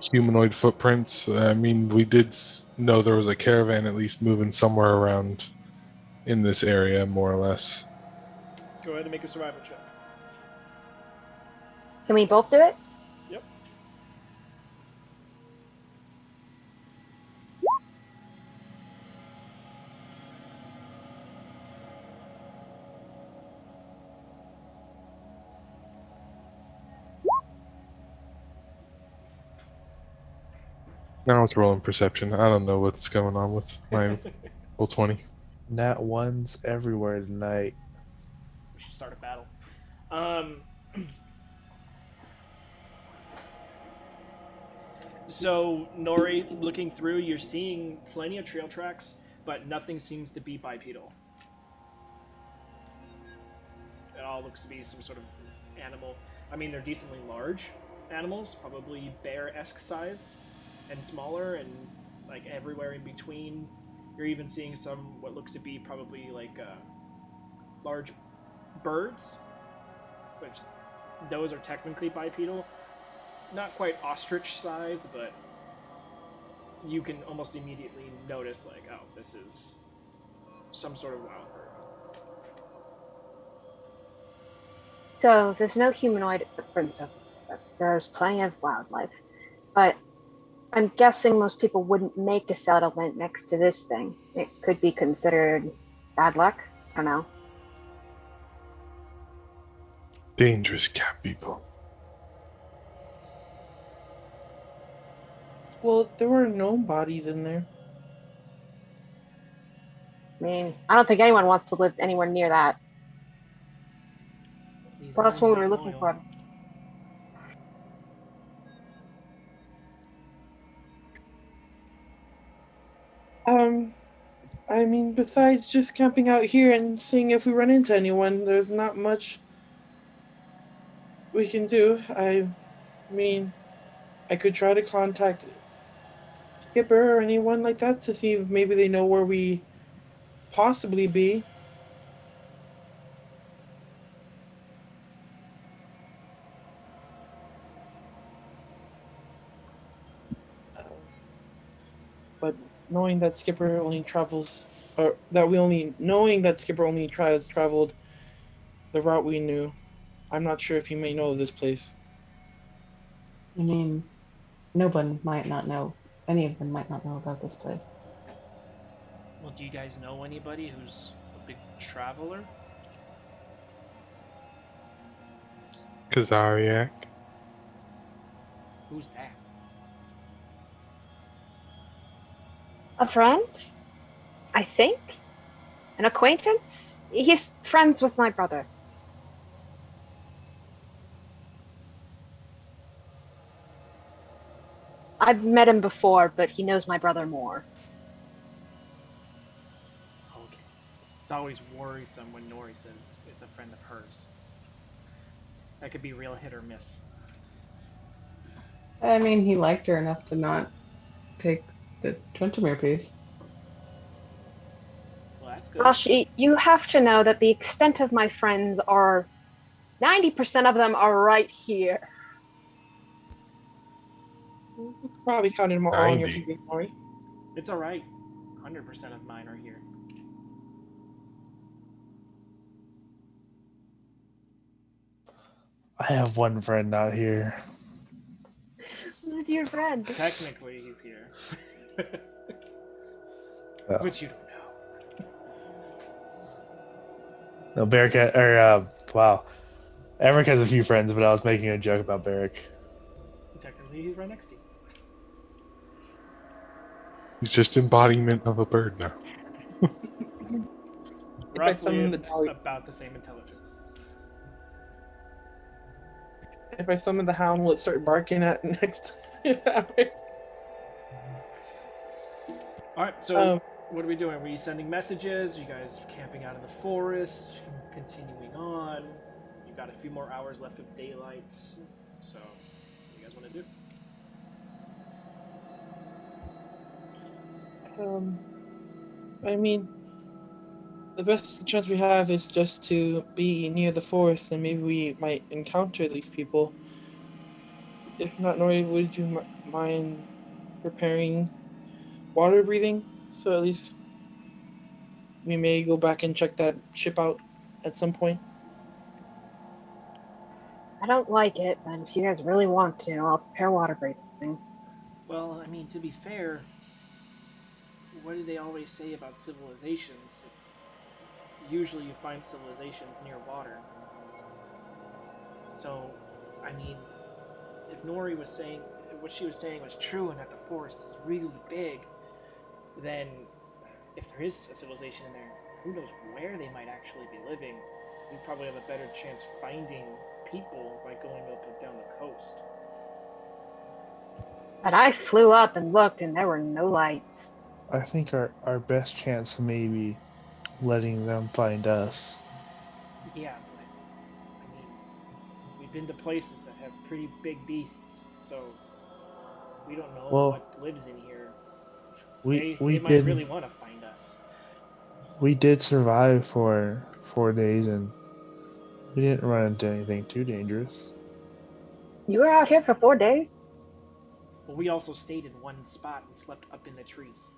humanoid footprints? I mean, we did know there was a caravan at least moving somewhere around in this area, more or less. Go ahead and make a survival check. Can we both do it? Yep. Now it's rolling perception. I don't know what's going on with my full 20. Nat ones everywhere tonight. We should start a battle. Um, so, Nori, looking through, you're seeing plenty of trail tracks, but nothing seems to be bipedal. It all looks to be some sort of animal. I mean, they're decently large animals, probably bear-esque size, and smaller, and like everywhere in between. You're even seeing some what looks to be probably like large birds, which those are technically bipedal. Not quite ostrich size, but you can almost immediately notice like, oh, this is some sort of wild bird. So there's no humanoid footprints of there's plenty of wildlife. But I'm guessing most people wouldn't make a settlement next to this thing. It could be considered bad luck. I don't know. Dangerous cat people. Well, there were no bodies in there. I mean, I don't think anyone wants to live anywhere near that. These Plus, when we elves were ain't looking loyal. for Um, I mean, besides just camping out here and seeing if we run into anyone, there's not much we can do. I mean, I could try to contact Skipper or anyone like that to see if maybe they know where we possibly be. But knowing that Skipper only travels, or that we only knowing that Skipper only tries traveled the route we knew, I'm not sure if he may know of this place. I mean, no one might not know. Any of them might not know about this place. Well, do you guys know anybody who's a big traveler? Kazariak. Who's that? A friend, I think. An acquaintance. He's friends with my brother. I've met him before, but he knows my brother more. Okay. It's always worrisome when Nori says it's a friend of hers. That could be real hit or miss. I mean, he liked her enough to not take the Twentimere piece. Well, that's good. Rashi, you have to know that the extent of my friends are 90% of them are right here. You could probably counted them all on your 90. fingers, Maury. It's alright. 100% of mine are here. I have one friend out here. Who's your friend? Technically, he's here. Oh. But you don't know. No, Barrick, or, wow. Emmerich has a few friends, but I was making a joke about Barrick. Technically, he's right next to you. He's just embodiment of a bird now. Roughly summon the dog- about the same intelligence. If I summon the hound, will it start barking at next? Alright, so what are we doing? Are we sending messages? Are you guys camping out in the forest? Continuing on? You've got a few more hours left of daylight. So, what do you guys want to do? I mean, the best chance we have is just to be near the forest, and maybe we might encounter these people. If not, Nori, would you mind preparing water breathing? So at least we may go back and check that ship out at some point. I don't like it, but if you guys really want to, I'll prepare water breathing. Well, I mean, to be fair, what do they always say about civilizations? Usually you find civilizations near water. So, I mean, if Nori was saying, what she was saying was true and that the forest is really big, then if there is a civilization in there, who knows where they might actually be living? We probably have a better chance finding people by going up and down the coast. But I flew up and looked, and there were no lights. I think our best chance may be letting them find us. Yeah, but I mean, we've been to places that have pretty big beasts, so we don't know what lives in here. We They might really want to find us. We did survive for 4 days, and we didn't run into anything too dangerous. You were out here for 4 days? But we also stayed in one spot and slept up in the trees.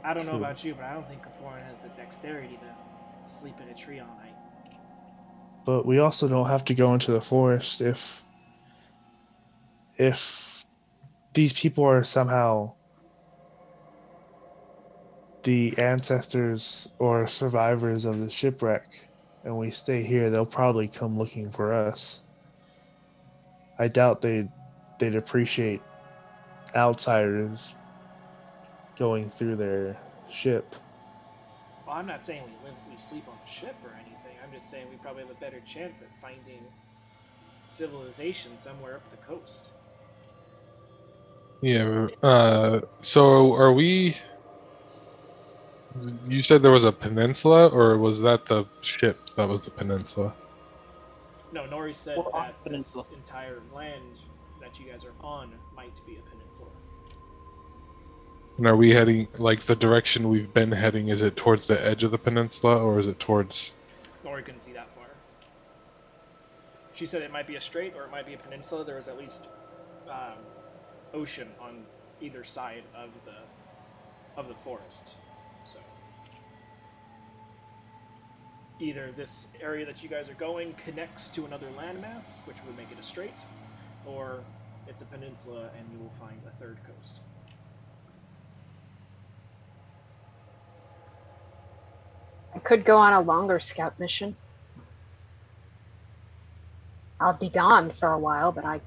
I don't know about you, but I don't think Kaporan has the dexterity to sleep in a tree all night. But we also don't have to go into the forest if these people are somehow the ancestors or survivors of the shipwreck and we stay here, they'll probably come looking for us. I doubt they'd appreciate outsiders going through their ship. Well, I'm not saying we sleep on the ship or anything. I'm just saying we probably have a better chance at finding civilization somewhere up the coast. Yeah. So are we? You said there was a peninsula, or was that the ship that was the peninsula? No, Nori said We're on that the peninsula. this entire land that you guys are on might be a peninsula. And are we heading like the direction we've been heading? Is it towards the edge of the peninsula, or is it towards? Nori couldn't see that far. She said it might be a strait or it might be a peninsula. There was at least ocean on either side of the forest. So either this area that you guys are going connects to another landmass, which would make it a strait, or it's a peninsula and you will find a third coast. I could go on a longer scout mission. I'll be gone for a while, but I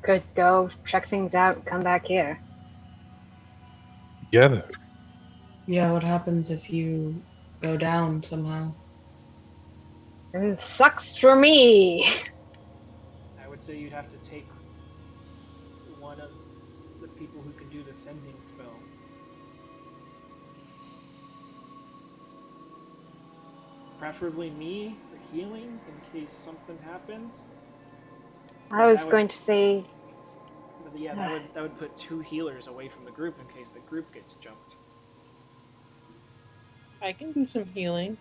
could go check things out and come back here. Together. Yeah, what happens if you go down somehow? It sucks for me. I would say you'd have to take one of the people who can do the sending spell. Preferably me for healing in case something happens. I was That would- going to say, But yeah, that would put 2 healers away from the group in case the group gets jumped. I can do some healing.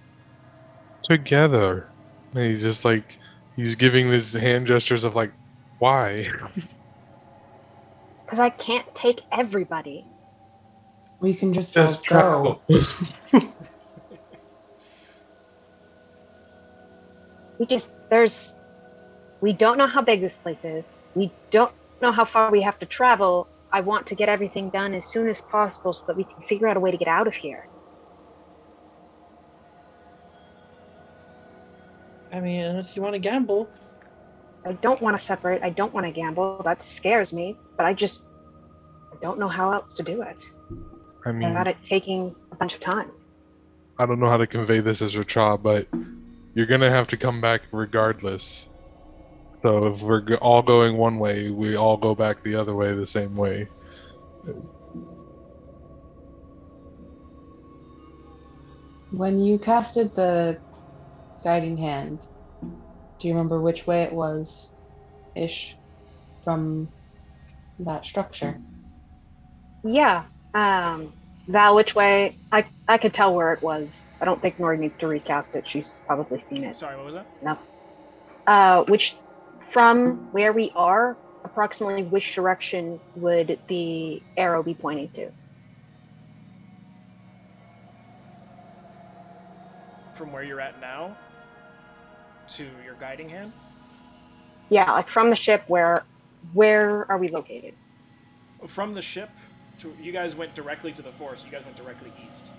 Together. And he's just like he's giving these hand gestures of like, why? because I can't take everybody. We can just Just all go. travel. We don't know how big this place is. We don't know how far we have to travel. I want to get everything done as soon as possible so that we can figure out a way to get out of here. I mean, unless you want to gamble. I don't want to separate. I don't want to gamble. That scares me. But I don't know how else to do it I mean, without it taking a bunch of time. I don't know how to convey this as Rachel, but you're gonna have to come back regardless. So if we're all going one way, we all go back the other way the same way. When you casted the guiding hand, do you remember which way it was ish from that structure? Yeah. Val, which way? I could tell where it was. I don't think Nori needs to recast it. She's probably seen it. Sorry, what was that? No. Which, from where we are, approximately which direction would the arrow be pointing to? From where you're at now to your guiding hand? Yeah, like from the ship, where are we located? From the ship, you guys went directly to the forest. You guys went directly east.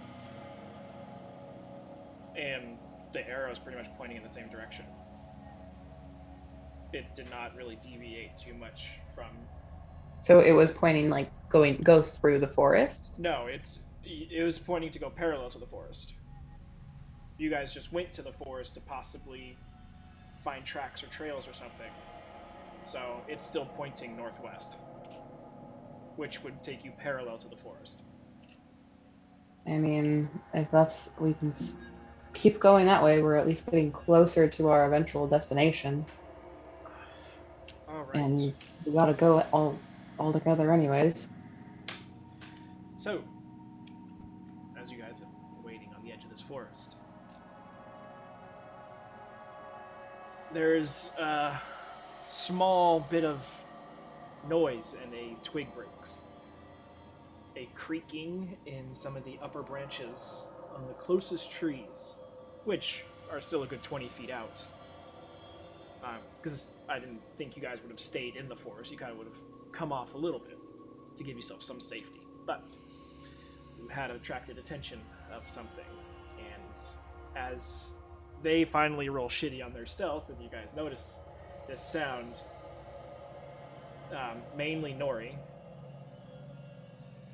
And the arrow is pretty much pointing in the same direction. It did not really deviate too much from... So it was pointing like go through the forest? No, it was pointing to go parallel to the forest. You guys just went to the forest to possibly find tracks or trails or something. So it's still pointing northwest, which would take you parallel to the forest. I mean, if we can keep going that way, we're at least getting closer to our eventual destination. All right. And we gotta go all together anyways. So, as you guys are waiting on the edge of this forest, there's a small bit of noise and a twig breaks. A creaking in some of the upper branches on the closest trees, which are still a good 20 feet out. Because I didn't think you guys would have stayed in the forest. You kind of would have come off a little bit to give yourself some safety. But you had attracted attention of something, and as they finally roll shitty on their stealth, and you guys notice this sound, mainly Nori,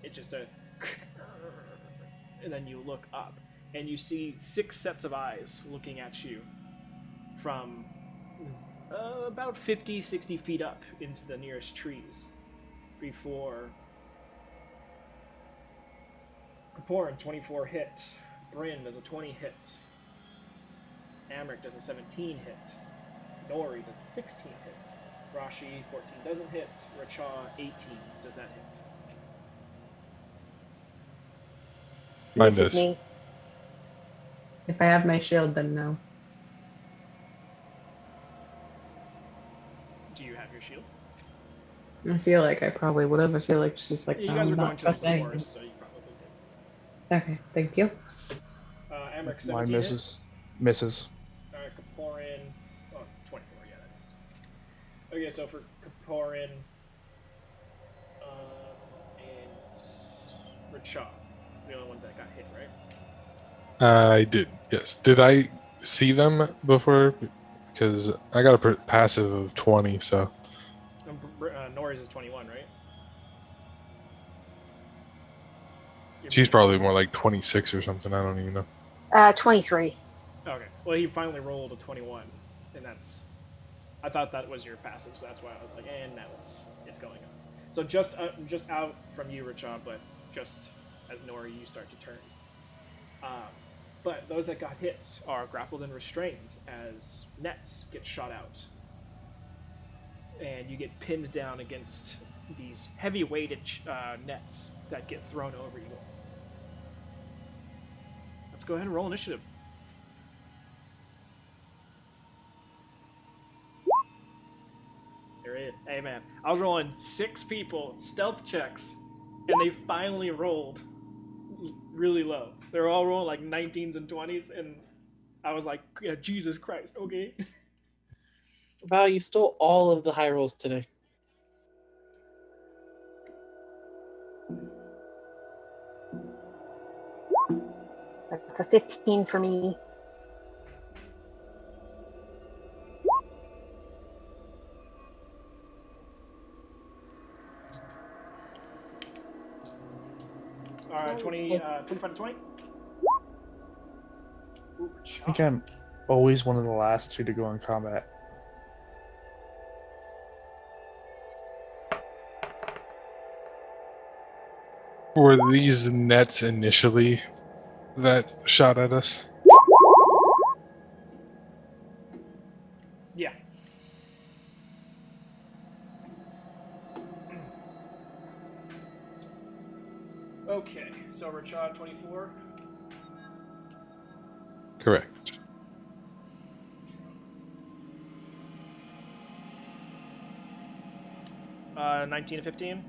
it's just a and then you look up and you see 6 sets of eyes looking at you from about 50-60 feet up into the nearest trees before Kaporin, 24 hit. Bryn does a 20 hit. Amric does a 17 hit. Nori does a 16 hit. Rashi, 14 doesn't hit. Racha, 18 does that hit. Mine This is does. me. If I have my shield, then no. Do you have your shield? I feel like I probably would have. I feel like she's like, You no, guys I'm are going not to the trusting anything. forest, so you probably did. Okay, thank you. Amric, 17 Mine hit. misses. Kaporin, 24, yeah, that is. Okay, so for Kaporin and Racha, the only ones that got hit, right? I did. Yes. Did I see them before? Because I got a passive of 20. So Nori's is 21, right? she's probably more like 26 or something. I don't even know. 23. Okay. Well, he finally rolled a 21, and that's. I thought that was your passive, so that's why I was like, and now it's going on. So just out from you, Racha, but just as Nori, you start to turn. But those that got hits are grappled and restrained as nets get shot out, and you get pinned down against these heavy-weighted nets that get thrown over you. Let's go ahead and roll initiative. Hey man, I was rolling 6 people stealth checks, and they finally rolled really low. They were all rolling like 19s and 20s, and I was like, yeah, Jesus Christ, okay. Wow, you stole all of the high rolls today. That's a 15 for me. All right, 25 to 20. Ooh, I think I'm always one of the last 2 to go in combat. Were these nets initially that shot at us? Yeah. Okay, so Rachad 24. Correct. 19 to 15.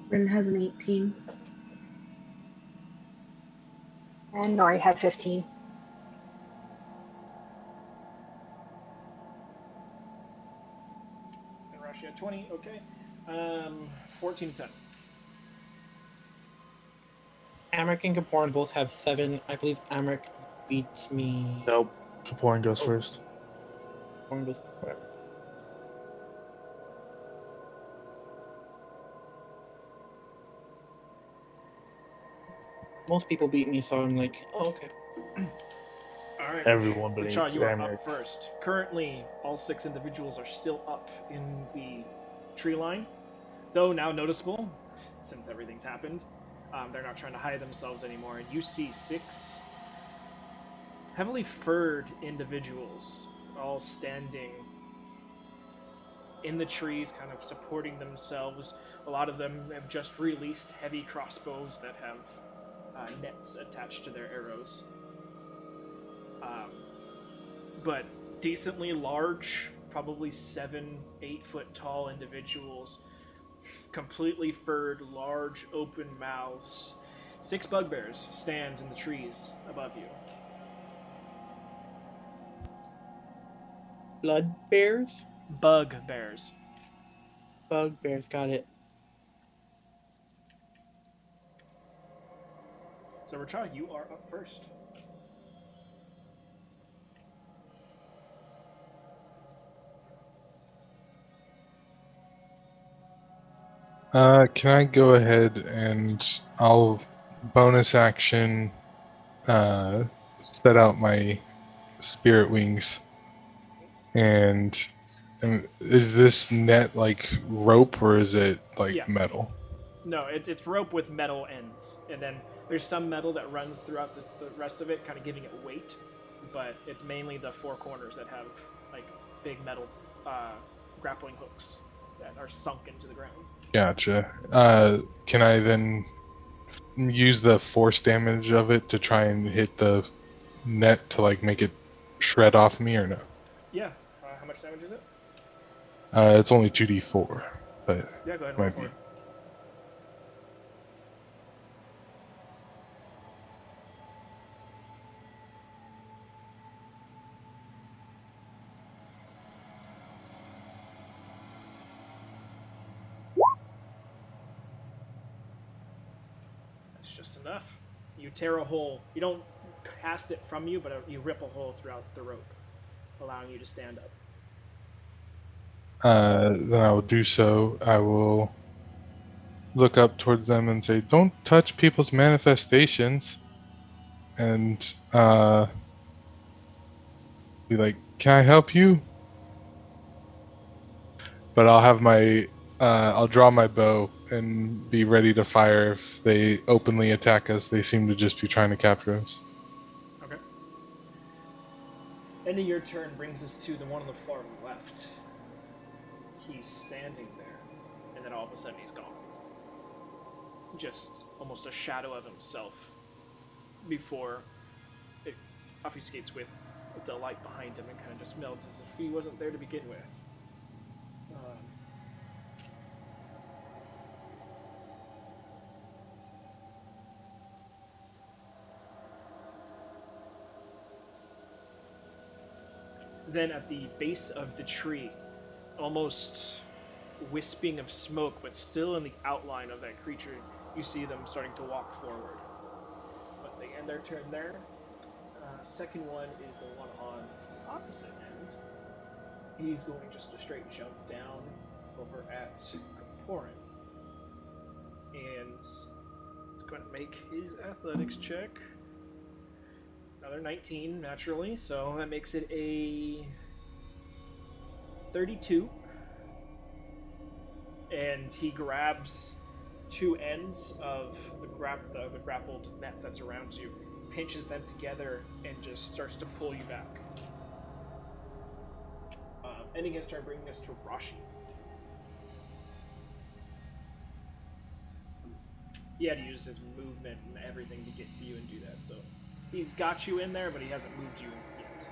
Bryn has an 18. And Nori had 15. And Rashi had 20. Okay. 14 to 10. Amric and Kaporn both have 7. I believe Amric beats me. Nope. Kaporin goes first. Kaporn goes whatever. Most people beat me, so I'm like, oh, okay. All right. Everyone but Rachad, you are Amric. up first. Currently, all 6 individuals are still up in the tree line, though now noticeable since everything's happened. They're not trying to hide themselves anymore, and you see 6 heavily furred individuals all standing in the trees, kind of supporting themselves. A lot of them have just released heavy crossbows that have nets attached to their arrows. But decently large, probably 7-8 foot tall individuals, completely furred, large open mouths. 6 bugbears stand in the trees above you. Blood bears? Bugbears. Bugbears, got it. So Rachad, you are up first. Can I go ahead and I'll bonus action set out my spirit wings. And is this net like rope or is it like Yeah. metal? No, it's rope with metal ends, and then There's some metal that runs throughout the rest of it, kind of giving it weight, but it's mainly the four corners that have like big metal grappling hooks that are sunk into the ground. Gotcha. Can I then use the force damage of it to try and hit the net to like make it shred off me, or no? Yeah. How much damage is it? It's only 2d4, but Yeah, go ahead and roll might for be. it. That's just enough. You tear a hole. You don't cast it from you, but you rip a hole throughout the rope, allowing you to stand up. Then I will do so. I will look up towards them and say, "Don't touch people's manifestations," and be like, "Can I help you?" But I'll have my I'll draw my bow and be ready to fire if they openly attack us. They seem to just be trying to capture us. Okay. Ending your turn brings us to the one on the far left. He's standing there, and then all of a sudden he's gone. Just almost a shadow of himself before it obfuscates with the light behind him and kind of just melts as if he wasn't there to begin with. Then at the base of the tree, almost wisping of smoke, but still in the outline of that creature, you see them starting to walk forward. But they end their turn there. Second one is the one on the opposite end. He's going just a straight jump down over at Kaporin. And he's going to make his athletics check. Another 19, naturally, so that makes it a 32. And he grabs two ends of the grappled net that's around you, pinches them together, and just starts to pull you back. Ending his turn, bringing us to Rashi. He had to use his movement and everything to get to you and do that, so he's got you in there, but he hasn't moved you yet.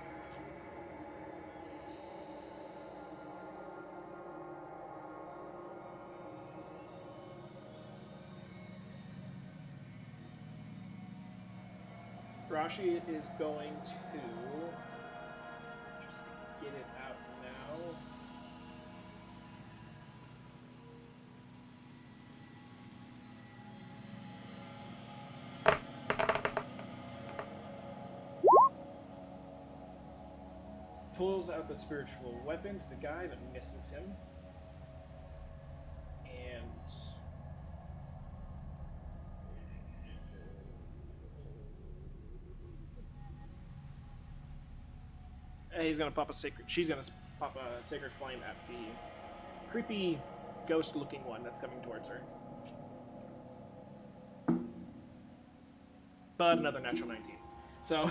Rashi is going to just get it out now. Pulls out the spiritual weapon to the guy, but misses him. And he's gonna pop a sacred. She's gonna pop a sacred flame at the creepy, ghost-looking one that's coming towards her. But another natural 19. So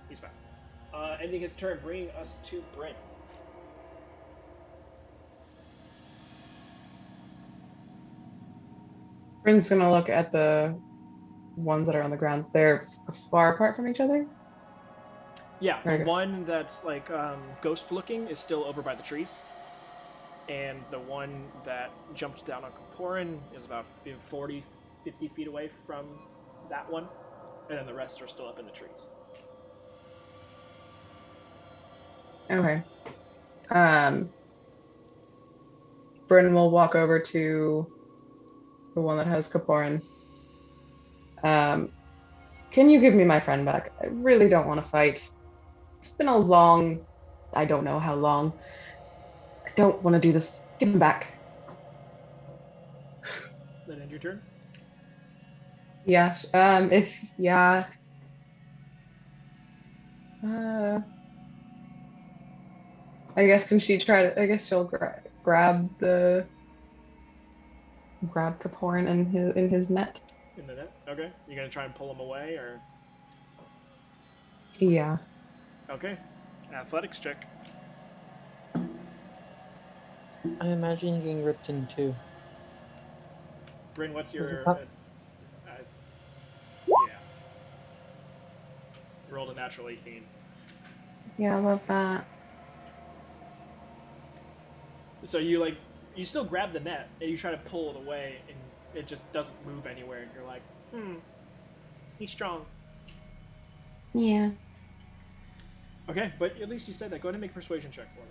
he's fine. Ending his turn, bringing us to Bryn. Bryn's gonna look at the ones that are on the ground. They're far apart from each other. Yeah, I the guess. one that's like ghost-looking is still over by the trees. And the one that jumped down on Kaporin is about 40, 50 feet away from that one. And then the rest are still up in the trees. Okay. Bryn will walk over to the one that has Kaporin. Can you give me my friend back? I really don't want to fight. It's been a long, I don't know how long. I don't want to do this. Give him back. Then end your turn. Yeah. Yeah. I guess can she try to? I guess she'll grab Kaporin in his net. In the net? Okay. You gonna try and pull him away, or? Yeah. Okay. Athletics check. I imagine getting ripped in two. Bryn, what's your... Huh? yeah. You rolled a natural 18. Yeah, I love that. So you still grab the net, and you try to pull it away, and it just doesn't move anywhere, and you're like, he's strong. Yeah. Okay, but at least you said that. Go ahead and make a persuasion check for me.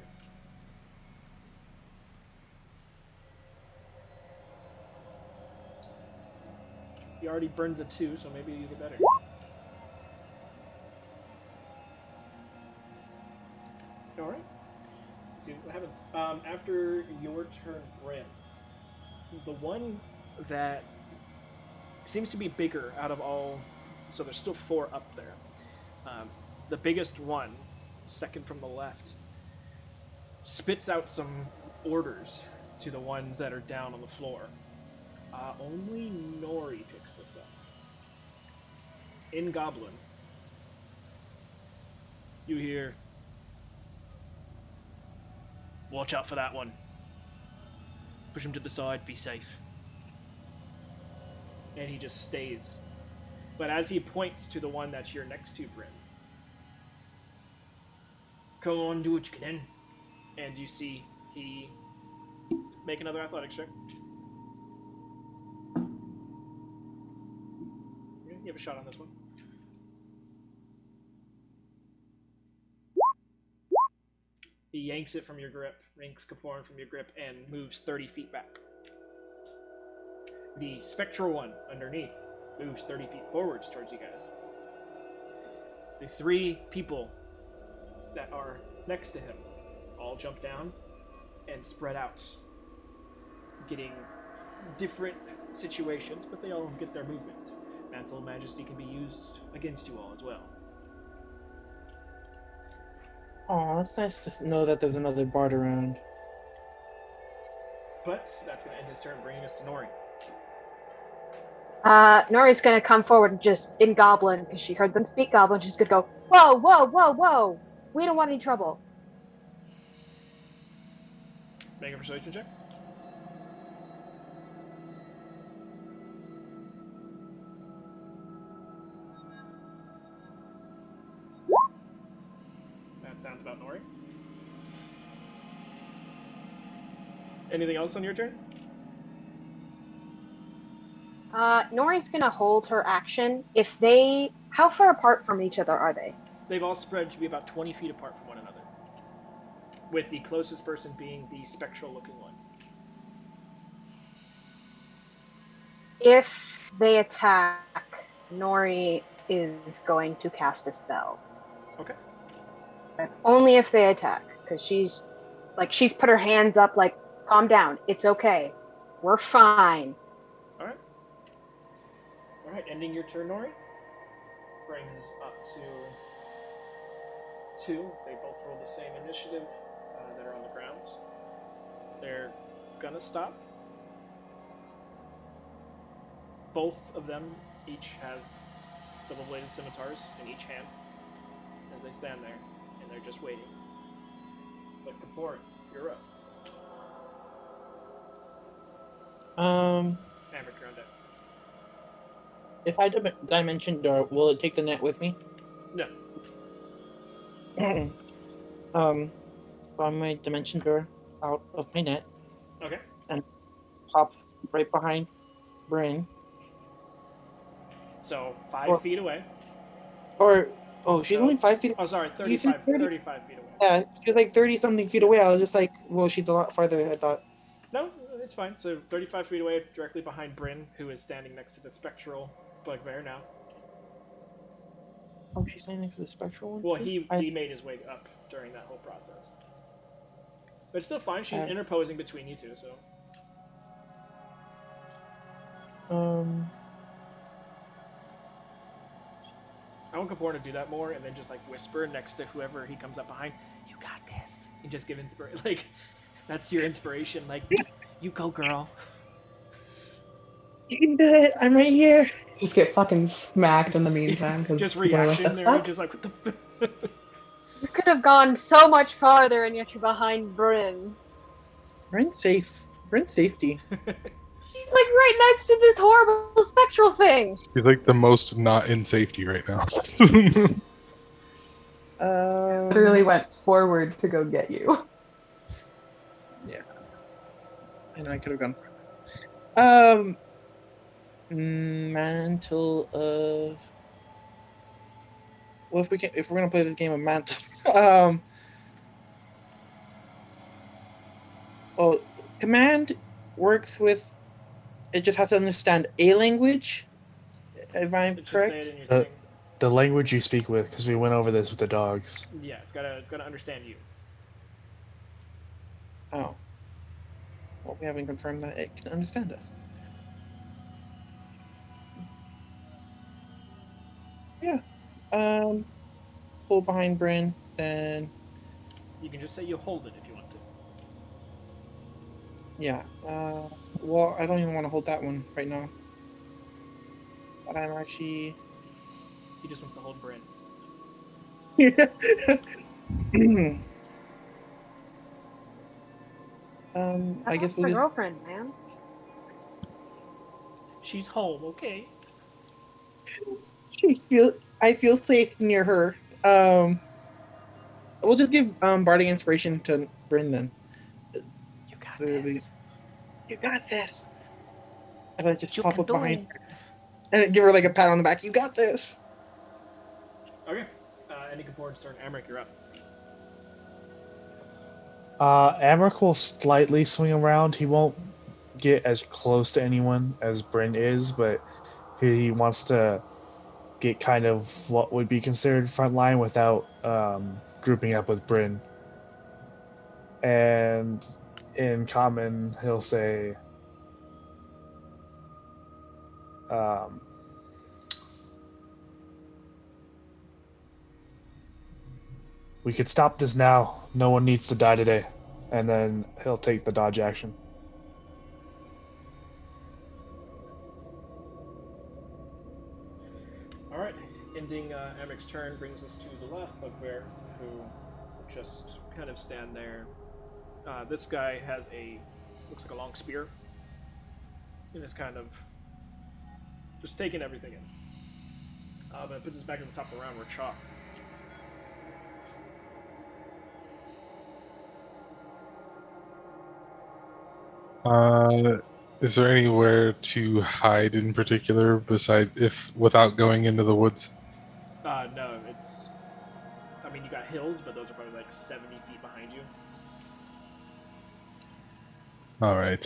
You already burned the 2, so maybe you get better. Alright. See what happens. After your turn, Bryn, the one that seems to be bigger out of all... So there's still 4 up there. The biggest one, second from the left, spits out some orders to the ones that are down on the floor. Only Nori picks this up. In Goblin, you hear, "Watch out for that one. Push him to the side, be safe." And he just stays. But as he points to the one that you're next to, Bryn, "Come on, do what you can." And you see he make another athletics check. Okay, you have a shot on this one. He yanks it from your grip, yanks Kaporan from your grip, and moves 30 feet back. The spectral one underneath moves 30 feet forwards towards you guys. The 3 people that are next to him all jump down and spread out, getting different situations, but they all get their movement. Mantle of Majesty can be used against you all as well. Oh, it's nice to know that there's another bard around. But that's going to end his turn, bringing us to Nori. Nori's gonna come forward and just in Goblin because she heard them speak Goblin. She's gonna go, "Whoa, whoa, whoa, whoa! We don't want any trouble." Make a persuasion check. That sounds about Nori. Anything else on your turn? Nori's gonna hold her action. How far apart from each other are they? They've all spread to be about 20 feet apart from one another, with the closest person being the spectral-looking one. If they attack, Nori is going to cast a spell. Okay. Only if they attack, because she's put her hands up like, "Calm down, it's okay, we're fine." Alright. Alright, ending your turn, Nori. Brings up to 2. They both roll the same initiative that are on the ground. They're gonna stop. Both of them each have double-bladed scimitars in each hand as they stand there, and they're just waiting. But Kapoor, you're up. Maverick, you're on deck. If I dimension door, will it take the net with me? No. From my dimension door out of my net, Okay. pop right behind Bryn. So 5 feet away. She's only 5 feet. Oh, sorry, You said 35 feet away. Yeah, she's like 30 something feet away. I was just like, well, she's a lot farther, I thought. No, it's fine. So 35 feet away, directly behind Bryn, who is standing next to the spectral bugbear now. Oh, she's standing next to the spectral one? Well, he made his way up during that whole process. But it's still fine. She's interposing between you two, so. I want Kapoor to do that more, and then just like whisper next to whoever he comes up behind. "You got this," and just give inspiration. Like, that's your inspiration. Like, "You go, girl." You can do it. I'm right here. Just get fucking smacked in the meantime because Just people are like, the reaction there, fuck? just like, what the You could have gone so much farther, and yet you're behind Bryn. Brent's safe. Brent's safety. She's like right next to this horrible spectral thing. He's like the most not in safety right now. Literally went forward to go get you. Yeah. I know I could have gone further. Mantle of. Well, if we're gonna play this game of mantle, oh, command works with. It just has to understand a language. If I'm It should say it correct. in your Uh, thing. The language you speak with, because we went over this with the dogs. Yeah, it's gotta understand you. Oh. Well, we haven't confirmed that it can understand us. Yeah. Pull behind Bryn, then You can just say you hold it if you want to. yeah. Well, I don't even want to hold that one right now. But I'm actually. He just wants to hold Bryn. I guess That's we'll my just. girlfriend, man. She's home, okay. I feel safe near her. We'll just give bardic inspiration to Bryn then. You got Literally, this. you got this. And I just You pop can up do behind it. her and give her like a pat on the back. You got this. Okay. Any board turn. Amric, you're up. Amric will slightly swing around. He won't get as close to anyone as Bryn is, but he wants to get kind of what would be considered front line without grouping up with Bryn. And in common, he'll say, um, "We could stop this now. No one needs to die today." And then he'll take the dodge action. Alright. Ending Amric's turn brings us to the last bugbear, who will just kind of stand there. This guy has looks like a long spear, and is kind of just taking everything in. But it puts us back at the top of the round where Chalk. Is there anywhere to hide in particular without going into the woods? No, it's. I mean, you got hills, but those are probably like 70 feet behind you. All right.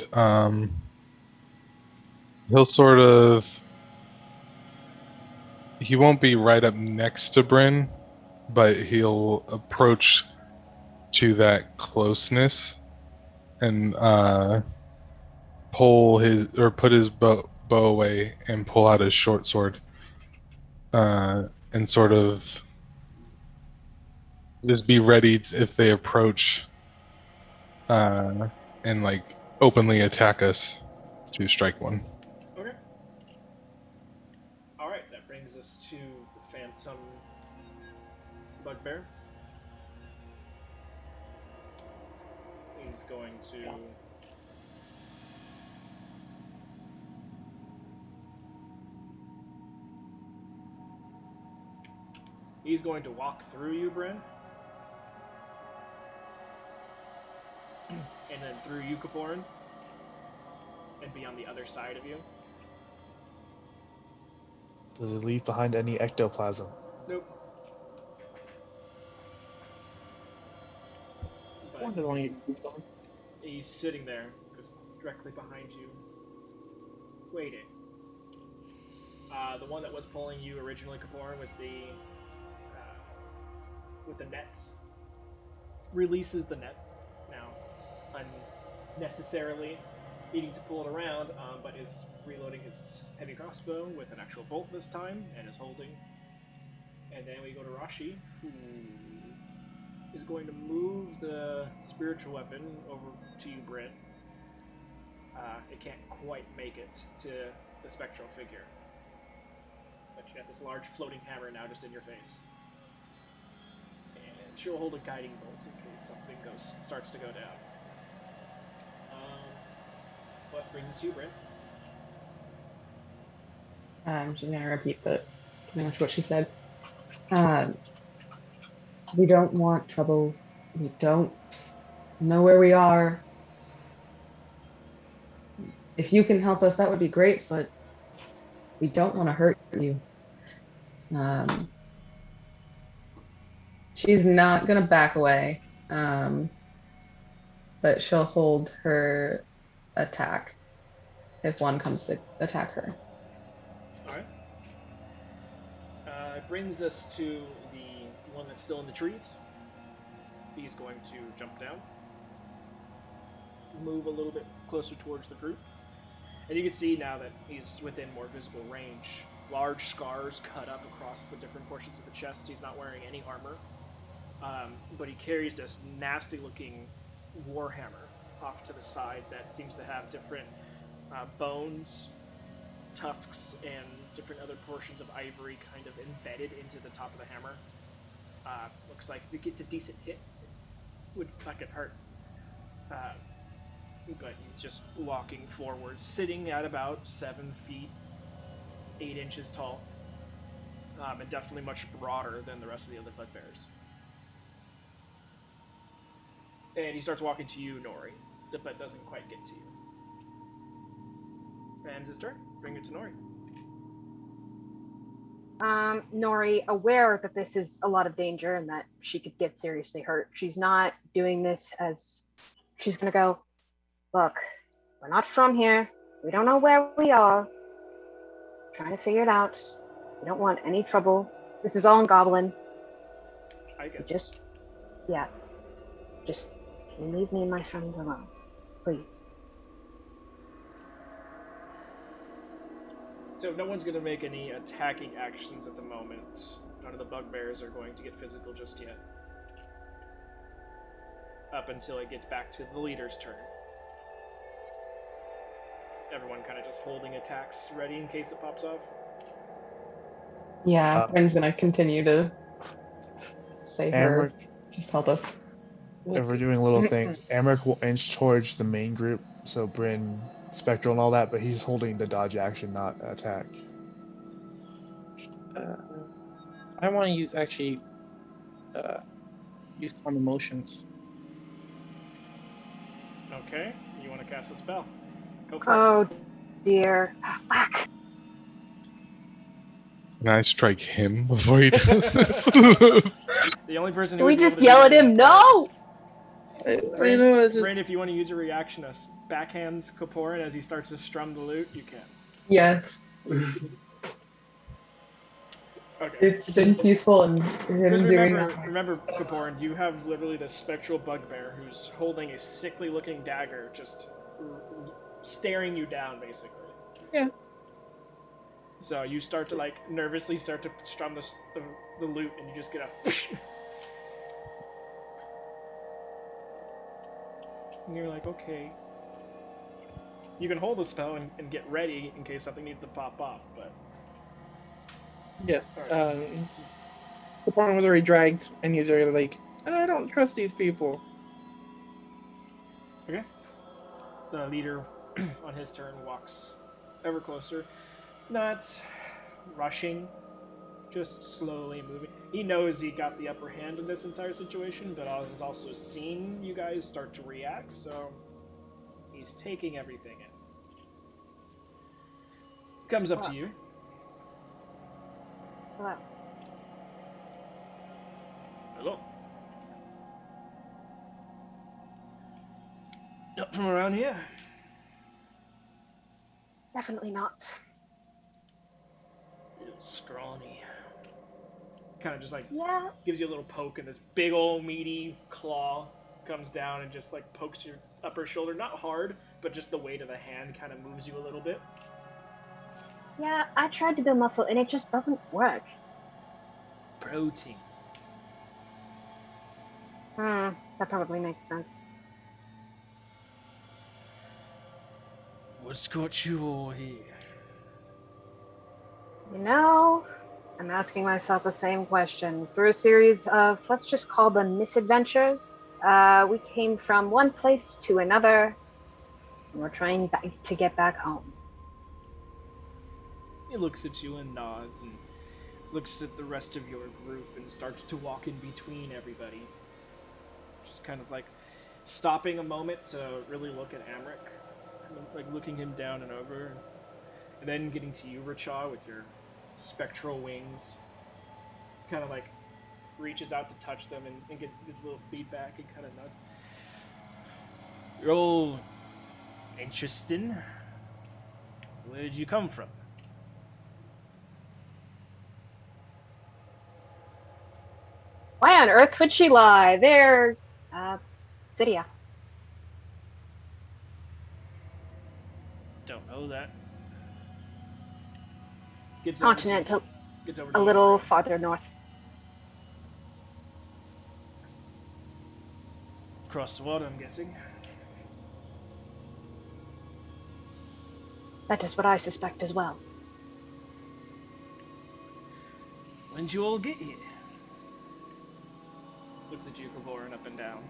He'll sort of. He won't be right up next to Bryn, but he'll approach to that closeness and put his bow away and pull out his short sword, and sort of just be ready if they approach, and like openly attack us to strike one. Okay. Alright, that brings us to the Phantom Bugbear. He's going to. He's going to walk through you, Bryn. And then through you, Kaporin. And be on the other side of you. Does it leave behind any ectoplasm? Nope. I wonder why you moved on. He's sitting there, just directly behind you, waiting. The one that was pulling you originally, Kaporin, with the nets, releases the net now, unnecessarily needing to pull it around, but is reloading his heavy crossbow with an actual bolt this time, and is holding. And then we go to Rashi, who is going to move the spiritual weapon over to you, Bryn. It can't quite make it to the spectral figure. But you got this large floating hammer now just in your face. And she'll hold a guiding bolt in case something starts to go down. What brings it to you, Brent? I'm just gonna repeat pretty much what she said. We don't want trouble. We don't know where we are. If you can help us, that would be great, but we don't want to hurt you. She's not gonna back away, but she'll hold her attack if one comes to attack her. Alright. It brings us to the one that's still in the trees. He's going to jump down, move a little bit closer towards the group. And you can see now that he's within more visible range. Large scars cut up across the different portions of the chest. He's not wearing any armor. But he carries this nasty-looking warhammer off to the side that seems to have different bones, tusks, and different other portions of ivory kind of embedded into the top of the hammer. Looks like if it gets a decent hit, it would fucking hurt. But he's just walking forward, sitting at about 7 feet, 8 inches tall, and definitely much broader than the rest of the other bugbears. And he starts walking to you, Nori, but doesn't quite get to you. Ends his turn. Bring it to Nori. Nori, aware that this is a lot of danger and that she could get seriously hurt, she's not doing this as... She's gonna go, look, we're not from here. We don't know where we are. We're trying to figure it out. We don't want any trouble. This is all in Goblin. I guess. Just can you leave me and my friends alone, please? So no one's going to make any attacking actions at the moment. None of the bugbears are going to get physical just yet. Up until it gets back to the leader's turn. Everyone kind of just holding attacks ready in case it pops off. Yeah, Bryn's gonna continue to say her. Just help us. If we're doing little things, Amric will inch towards the main group, so Bryn, Spectral, and all that, but he's holding the dodge action, not attack. I want to use use calm emotions. Okay, you want to cast a spell. Go for it. Oh dear. Fuck. Can I strike him before he does this? The only person who Can we would be able just to do yell that at is him? Brent. No! Brent, it's just... Brent, if you want to use a reaction to backhand Kaporin as he starts to strum the lute, you can. Yes. Okay. It's been peaceful and him doing that. Remember, Kaporin, you have literally this spectral bugbear who's holding a sickly-looking dagger, just staring you down, basically. Yeah. So you start to nervously start to strum the lute, and you just get a. And you're like, okay. You can hold a spell and get ready in case something needs to pop off, but. Yes. The point was already dragged, and he's already like, I don't trust these people. Okay. The leader, on his turn, walks ever closer. Not rushing, just slowly moving. He knows he got the upper hand in this entire situation, but has also seen you guys start to react, so he's taking everything in. Comes up to you. Hello. Hello. Not from around here. Definitely not. Little scrawny. Kind of just Yeah. gives you a little poke, and this big old meaty claw comes down and just pokes your upper shoulder. Not hard, but just the weight of the hand kind of moves you a little bit. Yeah, I tried to build muscle and it just doesn't work. Protein. That probably makes sense. What's got you all here? You know, I'm asking myself the same question. Through a series of, let's just call them misadventures, we came from one place to another, and we're trying to get back home. He looks at you and nods and looks at the rest of your group and starts to walk in between everybody. Just kind of like stopping a moment to really look at Amric, kind of like looking him down and over, and then getting to you, Racha, with your spectral wings. Kind of like reaches out to touch them and gets a little feedback and kind of nods. You're all interesting. Where did you come from? Why on earth would she lie? They're, Cydia. Don't know that. Gets over to Continent gets over a to little you. farther north. Across the water, I'm guessing. That is what I suspect as well. When did you all get here? Looks at you, Kavoran, up and down.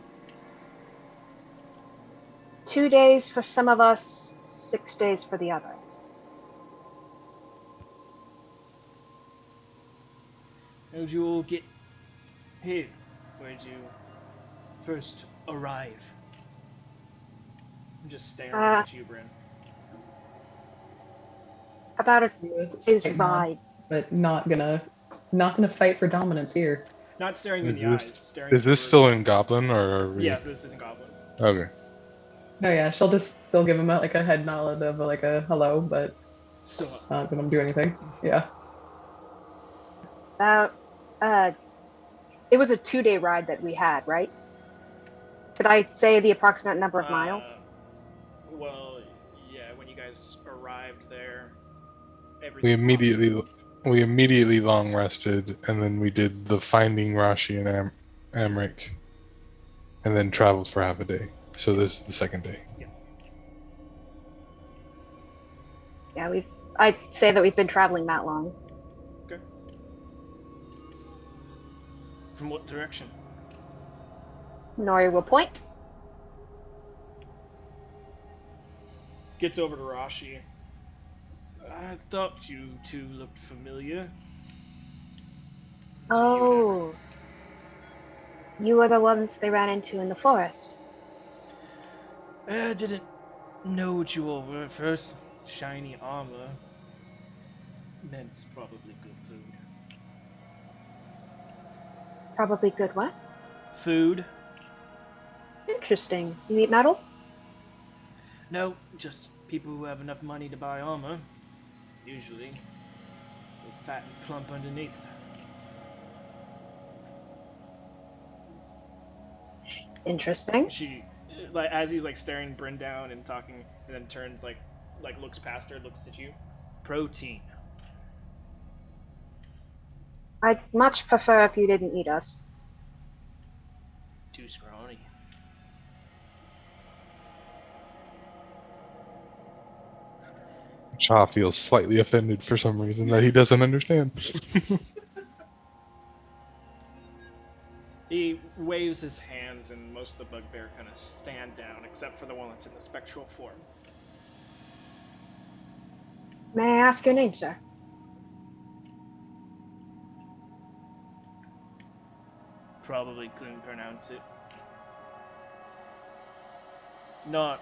2 days for some of us, 6 days for the other. How did you all get here? Where did you first arrive? I'm just staring at you, Bryn. About a With day's straight nod, ride. but not gonna fight for dominance here. Not staring you in the Is eyes, this, staring is at this your still words. in Goblin, or are we? Yes, this isn't Goblin. Okay. Oh yeah, she'll just still give him like a head nod of like a hello, but So, not gonna do anything. Yeah. About, it was a 2-day ride that we had, right? Could I say the approximate number of miles? Well, yeah, when you guys arrived there, We everything immediately long rested, and then we did the finding Rashi and Amric, and then traveled for half a day. So this is the second day. Yeah, I'd say that we've been traveling that long. Okay. From what direction? Nori will point. Gets over to Rashi. I thought you two looked familiar. Oh. You were the ones they ran into in the forest. I didn't know what you all were at first. Shiny armor. Meant probably good food. Probably good what? Food? Interesting. You eat metal? No, just people who have enough money to buy armor. Usually. They're fat and plump underneath. Interesting. She, like, as he's like staring Bryn down and talking, and then turns like looks past her, looks at you. Protein. I'd much prefer if you didn't eat us. Too scrawny. Cha feels slightly offended for some reason that he doesn't understand. He waves his hands, and most of the bugbear kind of stand down, except for the one that's in the spectral form. May I ask your name, sir? Probably couldn't pronounce it. Not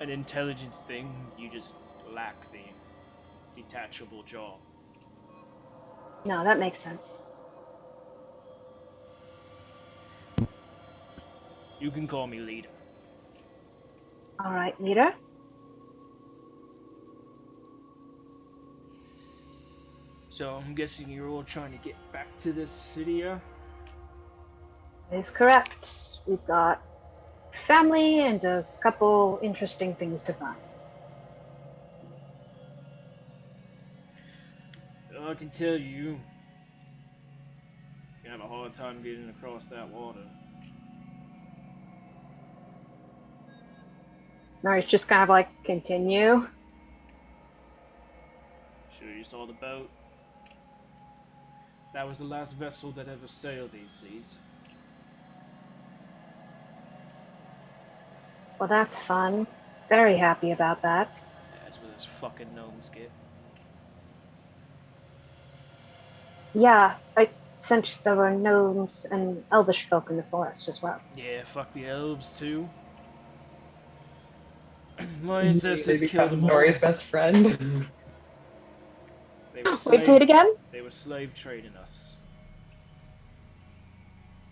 an intelligence thing, you just lack the detachable jaw. No, that makes sense. You can call me leader. All right, leader. So I'm guessing you're all trying to get back to this city, yeah? That is correct. We've got family and a couple interesting things to find. I can tell you have a hard time getting across that water. Nori's just kind of like, continue. Sure you saw the boat? That was the last vessel that ever sailed these seas. Well, that's fun. Very happy about that. That's where those fucking gnomes get. Yeah, I sensed there were gnomes and elvish folk in the forest as well. Yeah, fuck the elves too. My He ancestors killed becomes them all. Nori's best friend. They were Wait, say it again? They were slave trading us.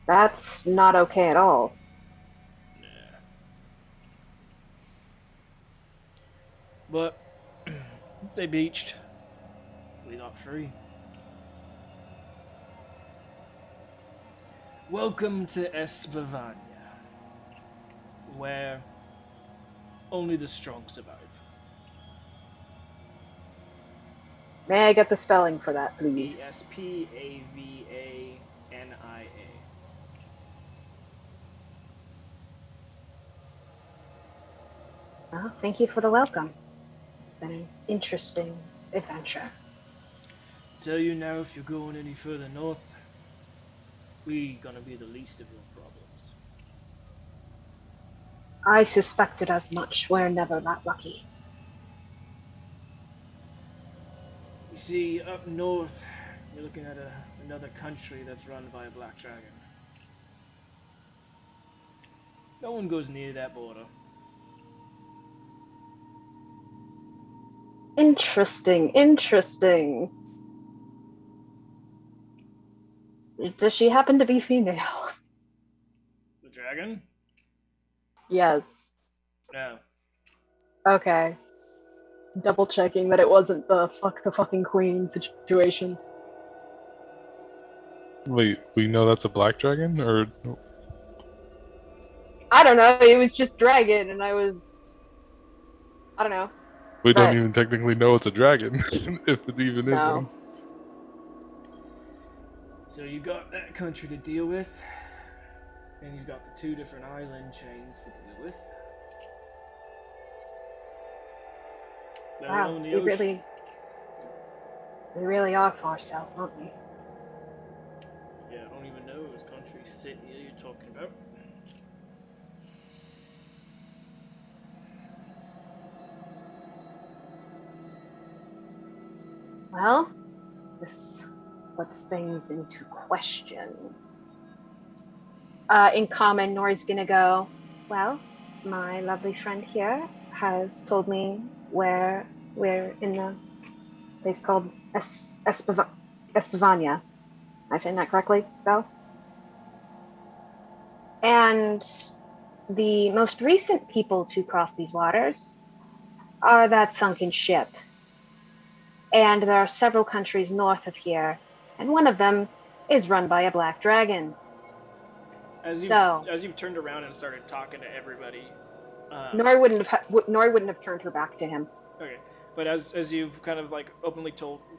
That's not okay at all. Yeah. But they beached. We got free. Welcome to Espavania, where only the strong survive. May I get the spelling for that, please? Espavania. Well, thank you for the welcome. It's been an interesting adventure. Tell you now, if you're going any further north, we gonna be the least of your problems. I suspected as much. We're never that lucky. You see, up north, you're looking at another country that's run by a black dragon. No one goes near that border. Interesting, interesting. Does she happen to be female? The dragon? Yes. No. Okay. Double checking that it wasn't the fuck the fucking queen situation. Wait, we know that's a black dragon, or I don't know, it was just dragon and I don't know. we don't But- even technically know it's a dragon, if it even is No. one. So you got that country to deal with, and you've got the two different island chains to deal with. Let Wow, alone the we ocean. really are far south, aren't we? Yeah, I don't even know whose country city you're talking about. Well, this puts things into question. In common, Nori's gonna go, well, my lovely friend here has told me where we're in a place called Espavania. Am I saying that correctly, Belle? And the most recent people to cross these waters are that sunken ship. And there are several countries north of here, and one of them is run by a black dragon. As So- you've turned around and started talking to everybody, Nori wouldn't have turned her back to him. okay, but as you've kind of like openly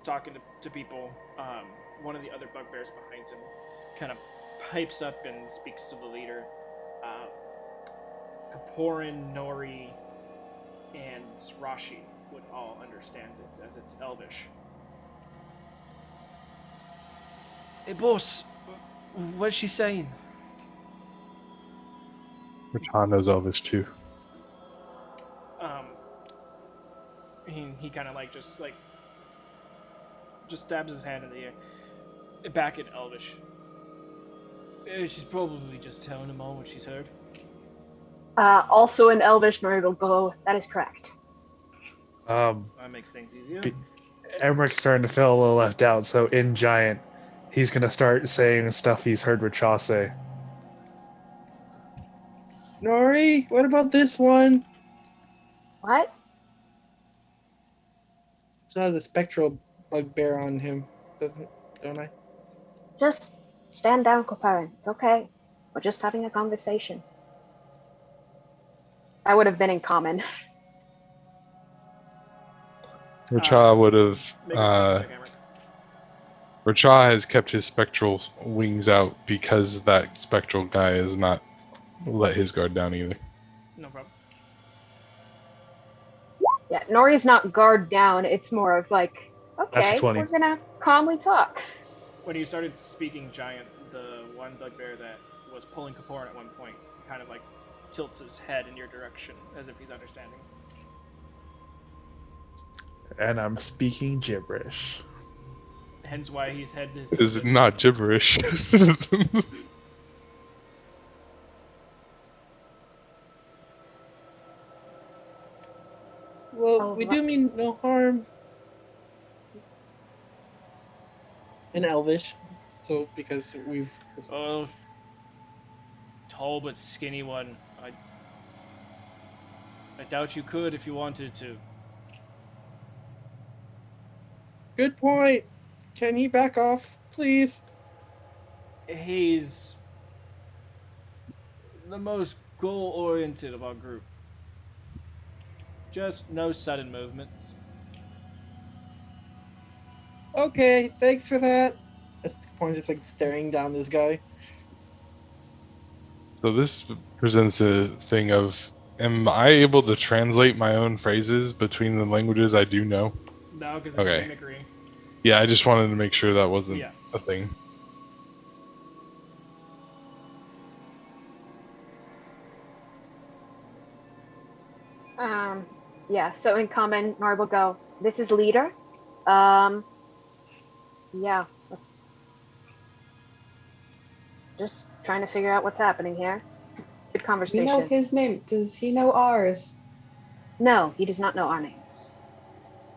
talking to people, one of the other bugbears behind him kind of pipes up and speaks to the leader. Kaporin, Nori, and Rashi would all understand it, as it's Elvish. Hey, boss, what's she saying? Ratan knows Elvis too. He kind of just stabs his hand in the air, back in Elvish. She's probably just telling him all what she's heard. Also in Elvish, Nori will go, that is correct. That makes things easier. Emmerich's starting to feel a little left out, so in Giant, he's gonna start saying stuff he's heard Racha say. Nori, what about this one? What? So has a spectral bugbear on him, don't I? Just stand down, Kaporin. It's okay. We're just having a conversation. I would have been in common. Racha would have. Make a perception check, Emmerich. Racha has kept his spectral wings out because that spectral guy has not let his guard down either. No problem. Yeah, Nori's not guard down. It's more of like Okay, 20. we're gonna calmly talk. When you started speaking giant, the one bugbear that was pulling Kaporan at one point kind of like tilts his head in your direction as if he's understanding. And I'm speaking gibberish. Hence why his head is Is tilted. not gibberish. Well, we do mean no harm. In Elvish, so because we've. Oh, tall but skinny one. I doubt you could if you wanted to. Good point. Can he back off, please? He's the most goal-oriented of our group. Just no sudden movements. Okay, thanks for that. As the point is like staring down this guy. So this presents a thing of, am I able to translate my own phrases between the languages I do know? No, because it's Okay. mimicry. Yeah, I just wanted to make sure that wasn't Yeah. a thing. Yeah, so in common, Nori will go, this is leader. Yeah, let's just trying to figure out what's happening here. Good We conversation. know his name. Does he know ours? No, he does not know our names.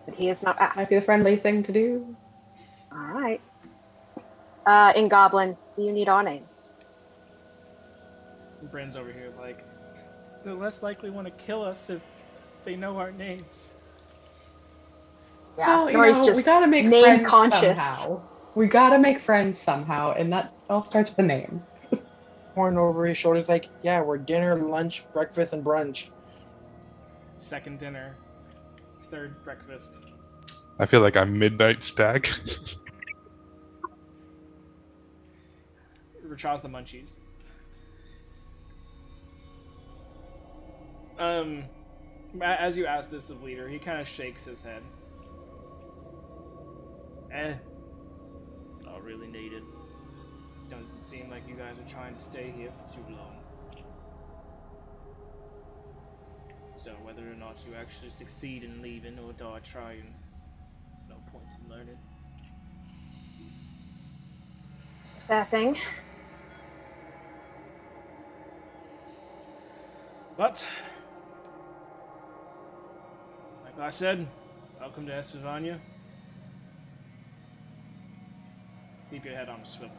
But he has not Might asked. be the friendly thing to do. Alright. In Goblin, do you need our names? Bryn's over here like, they're less likely want to kill us if they know our names. Yeah, Well, you Nori's know, just we gotta make name friends conscious. somehow. We gotta make friends somehow, and that all starts with a name. Horn over his shoulders, like, yeah, we're dinner, lunch, breakfast, and brunch. Second dinner, third breakfast. I feel like I'm midnight stag. Rachaz the munchies. As you ask this of leader, he kind of shakes his head. Not really needed. Doesn't seem like you guys are trying to stay here for too long. So whether or not you actually succeed in leaving or die trying, there's no point in learning. Fair thing. But, like I said, welcome to Espivania. Keep your head on a swivel.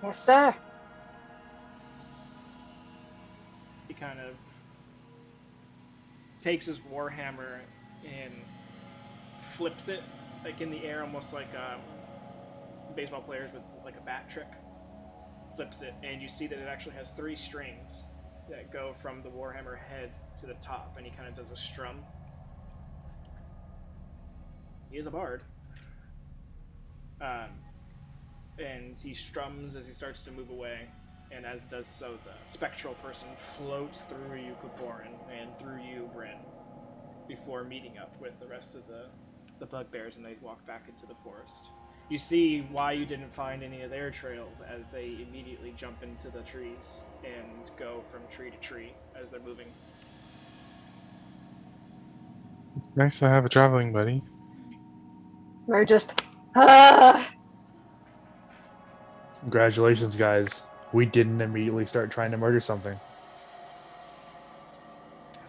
Yes, sir. He kind of takes his warhammer and flips it like in the air, almost like baseball players with like a bat trick. Flips it, and you see that it actually has 3 strings that go from the warhammer head to the top, and he kind of does a strum. He is a bard. And he strums as he starts to move away, and as does so, the spectral person floats through you, Kaporan, and through you, Bryn, before meeting up with the rest of the bugbears, and they walk back into the forest. You see why you didn't find any of their trails, as they immediately jump into the trees and go from tree to tree as they're moving. It's nice to have a traveling buddy. We're just, Congratulations, guys. We didn't immediately start trying to murder something.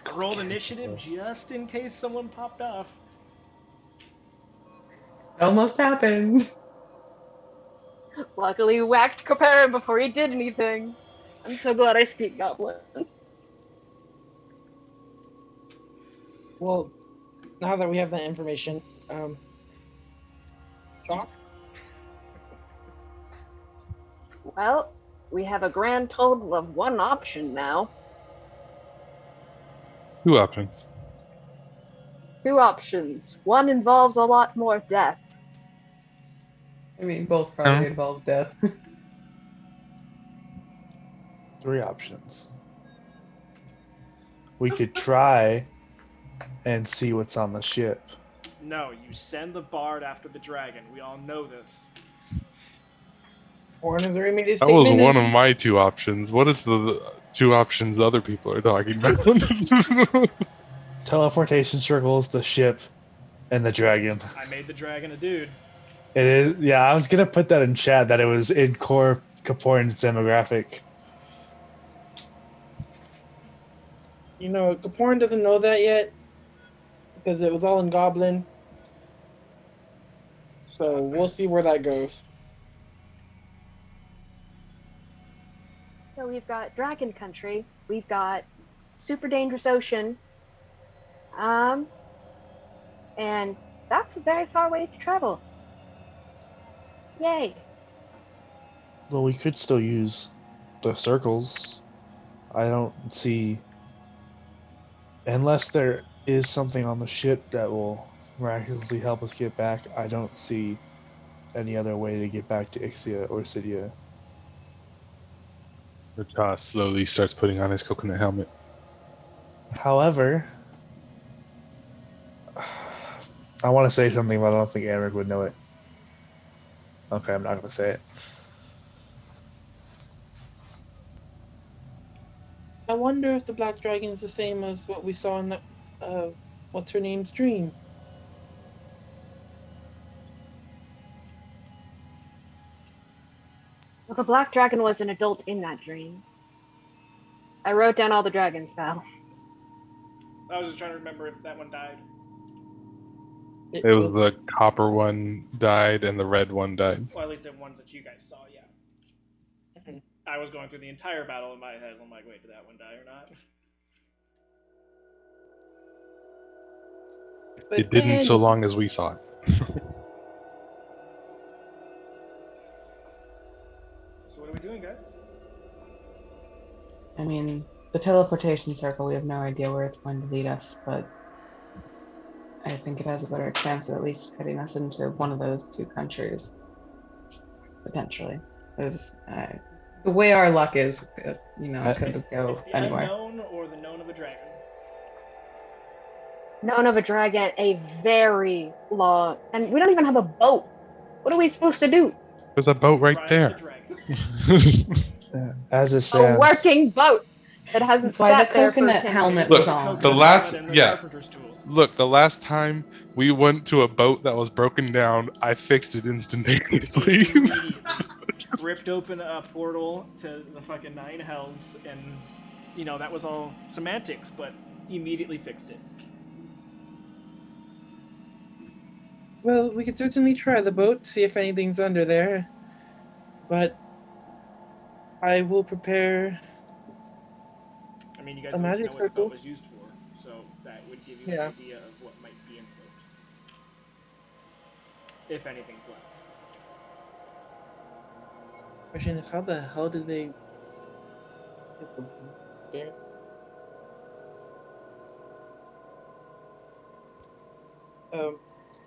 I rolled initiative just in case someone popped off. It almost happened. Luckily, we whacked Kaparin before he did anything. I'm so glad I speak Goblin. Well, now that we have that information, Doc? Well, we have a grand total of 1 option now. 2 options. 2 options. One involves a lot more death. I mean, both probably involve death. 3 options. We could try and see what's on the ship. No, you send the bard after the dragon. We all know this. Warren has already made a That was statement. one of my two options. What is the two options the other people are talking about? Teleportation circles, the ship, and the dragon. I made the dragon a dude. It is. Yeah, I was gonna put that in chat that it was in core Kaporin's demographic. You know, Kaporn doesn't know that yet because it was all in Goblin. So we'll see where that goes. So we've got Dragon Country, we've got Super Dangerous Ocean, and that's a very far way to travel. Yay! Well, we could still use the circles. I don't see, unless there is something on the ship that will miraculously help us get back. I don't see any other way to get back to Ixia or Cydia. Rajah slowly starts putting on his coconut helmet. However, I want to say something, but I don't think Amric would know it. Okay, I'm not going to say it. I wonder if the Black Dragon is the same as what we saw in the what's her name's dream. Well, the Black Dragon was an adult in that dream. I wrote down all the dragons, pal. I was just trying to remember if that one died. It was the copper one died and the red one died. Well, at least the ones that you guys saw, yeah. Mhm. I was going through the entire battle in my head. I'm like, wait, did that one die or not? But It didn't so then- long as we saw it. So what are we doing, guys? I mean, the teleportation circle, we have no idea where it's going to lead us, but I think it has a better chance of at least getting us into one of those two countries. Potentially. Because the way our luck is, you know, it could go It's the anywhere. unknown or the known of a dragon. Known of a dragon, a very long, and we don't even have a boat. What are we supposed to do? There's a boat right Ride there. the dragon. As it A stands, working boat that hasn't That's why the sat there coconut for 10 helmet years. was Look, on. the last- and the yeah. carpenter's tools. Look, the last time we went to a boat that was broken down, I fixed it instantaneously. Immediately ripped open a portal to the fucking nine hells, and you know that was all semantics, but immediately fixed it. Well, we could certainly try the boat, see if anything's under there. But I will prepare. I mean, you guys A at least magic know what the circle? boat was used for, so that would give you Yeah. an idea of what might be in the boat, if anything's left. Question is, how the hell did they get the there?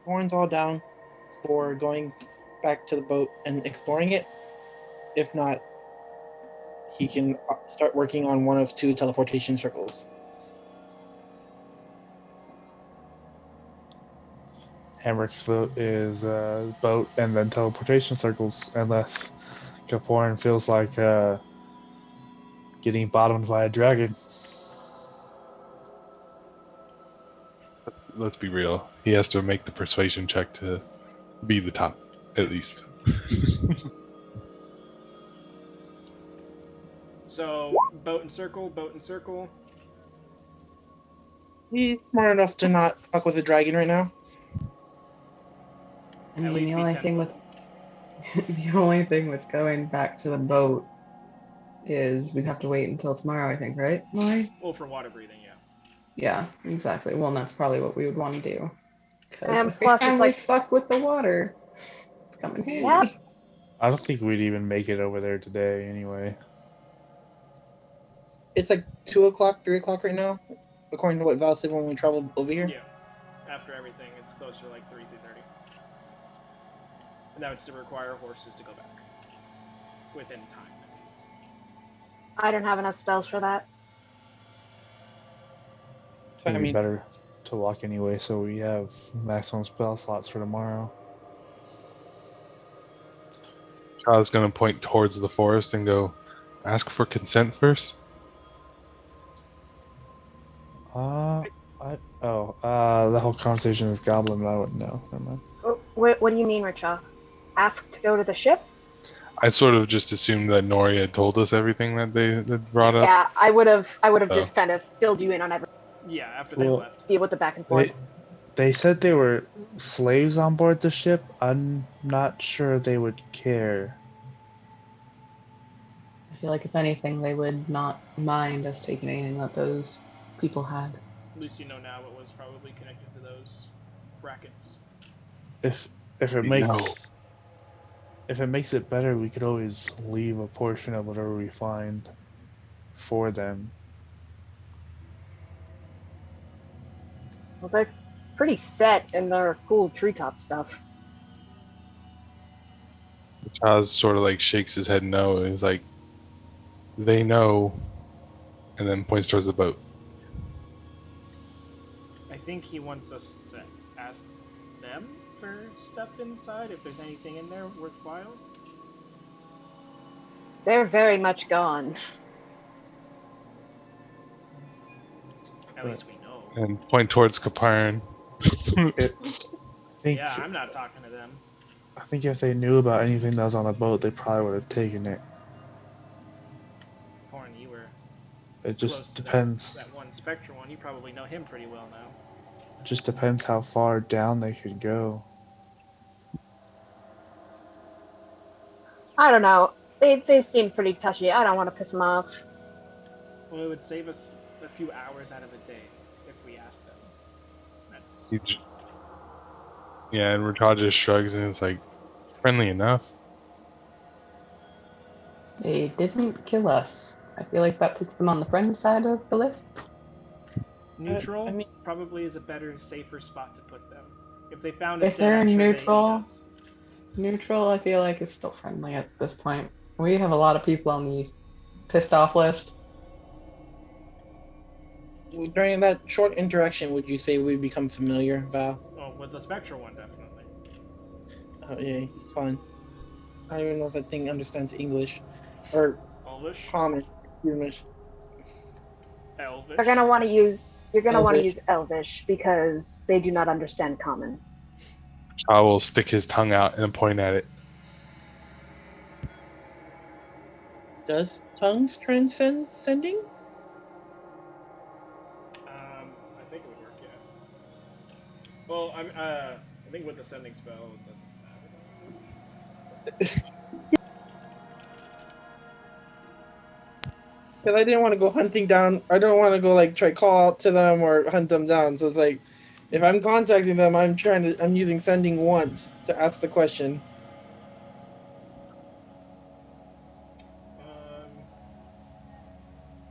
Warren's all down for going back to the boat and exploring it. If not, he can start working on one of two teleportation circles. Hamrick's vote is boat and then teleportation circles, unless Kaporin feels like getting bottomed by a dragon. Let's be real. He has to make the persuasion check to be the top, at least. So, boat and circle, boat and circle. He's smart enough to not fuck with the dragon right now. I At mean, least the be only 10 thing with the only thing with going back to the boat is we'd have to wait until tomorrow, I think, right, Molly? Well, for water breathing, yeah. Yeah, exactly. Well, and that's probably what we would want to do. Because And every plus, time it's we like, fuck with the water, it's coming handy. Yep. I don't think we'd even make it over there today, anyway. It's like 2 o'clock, 3 o'clock right now, according to what Val said when we traveled over here. Yeah. After everything, it's closer to like 3:30. And that would still require horses to go back. Within time, at least. I don't have enough spells for that. I think I it'd be mean, better to walk anyway, so we have maximum spell slots for tomorrow. I was going to point towards the forest and go, ask for consent first. The whole conversation is goblin, but I wouldn't know. Never mind. What do you mean, Richa? Ask to go to the ship? I sort of just assumed that Nori had told us everything that they had brought up. Yeah, I would have So- just kind of filled you in on everything. Yeah, after they Well, left. Deal with the back and forth. They said they were slaves on board the ship. I'm not sure they would care. I feel like if anything, they would not mind us taking anything that those people had. At least you know now it was probably connected to those brackets. If it We makes know. if it makes it better, we could always leave a portion of whatever we find for them. Well, they're pretty set in their cool treetop stuff. Chaz sort of like shakes his head no, and he's like, they know, and then points towards the boat. I think he wants us to ask them for stuff inside, if there's anything in there worthwhile. They're very much gone. At least we know. And point towards Kapiran. I think Yeah, I'm not talking to them. I think if they knew about anything that was on the boat, they probably would have taken it. Porn, you were It close just to depends. that one Spectre one. You probably know him pretty well now. It just depends how far down they could go. I don't know. They seem pretty touchy. I don't want to piss them off. Well, it would save us a few hours out of a day if we asked them. That's Yeah, and Rataj just shrugs and it's like, friendly enough. They didn't kill us. I feel like that puts them on the friend side of the list. neutral. I mean- probably is a better, safer spot to put them. If they found If us, they're dead, I'm sure they neutral- eat us. Neutral, I feel like, is still friendly at this point. We have a lot of people on the pissed off list. During that short interaction, would you say we become familiar, Val? Well, with the Spectre one, definitely. Oh, yeah, he's fine. I don't even know if that thing understands English. Or Elvish. common English. Elvish. You're gonna want to use Elvish. Elvish because they do not understand Common. I will stick his tongue out and point at it. Does tongues transcend sending? I think it would work, yeah. Well, I think with the sending spell, it doesn't matter. Because I didn't want to go hunting down. I don't want to go like try call out to them or hunt them down. So it's like, if I'm contacting them, I'm using sending once to ask the question.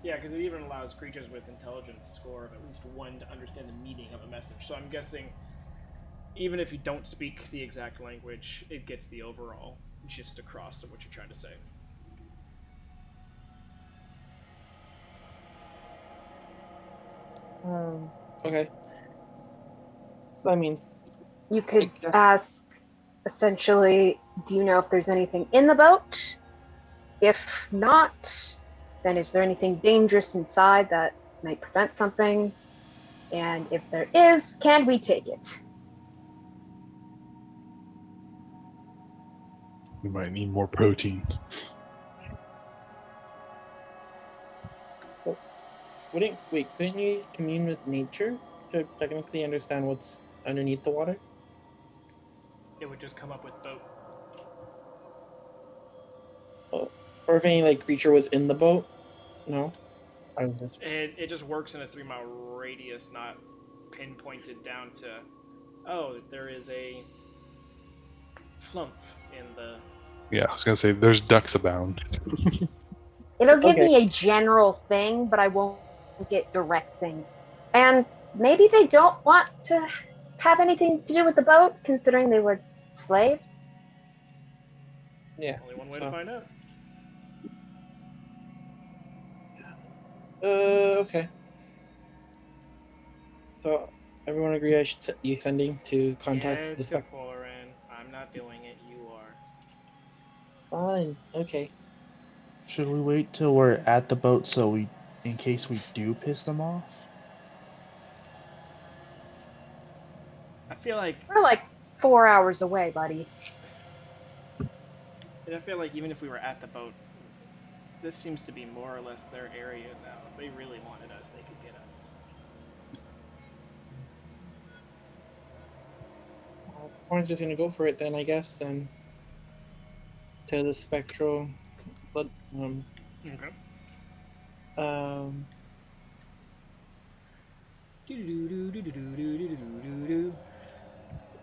Yeah, because it even allows creatures with intelligence score of at least 1 to understand the meaning of a message. So I'm guessing, even if you don't speak the exact language, it gets the overall gist across of what you're trying to say. Okay. So I mean, You could Yeah. ask, essentially, do you know if there's anything in the boat? If not, then is there anything dangerous inside that might prevent something? And if there is, can we take it? We might need more protein. couldn't you commune with nature to technically understand what's underneath the water? It would just come up with boat. Or if any like creature was in the boat? No. I was just It just works in a 3-mile radius, not pinpointed down to, oh, there is a flump in the... Yeah, I was gonna say there's ducks abound. It'll give Okay. me a general thing, but I won't get direct things. And maybe they don't want to have anything to do with the boat, considering they were slaves. yeah. Only one way So- to find out. Okay. So everyone agree I should you sending to contact the Yes, to spec? Porin. I'm not doing it. You are. Fine. Okay. Should we wait till we're at the boat in case we do piss them off? I feel like, We're like 4 hours away, buddy. even if we were at the boat, this seems to be more or less their area now. If they really wanted us, they could get us. Orange just gonna go for it then, I guess, and to the spectral, but Okay. um,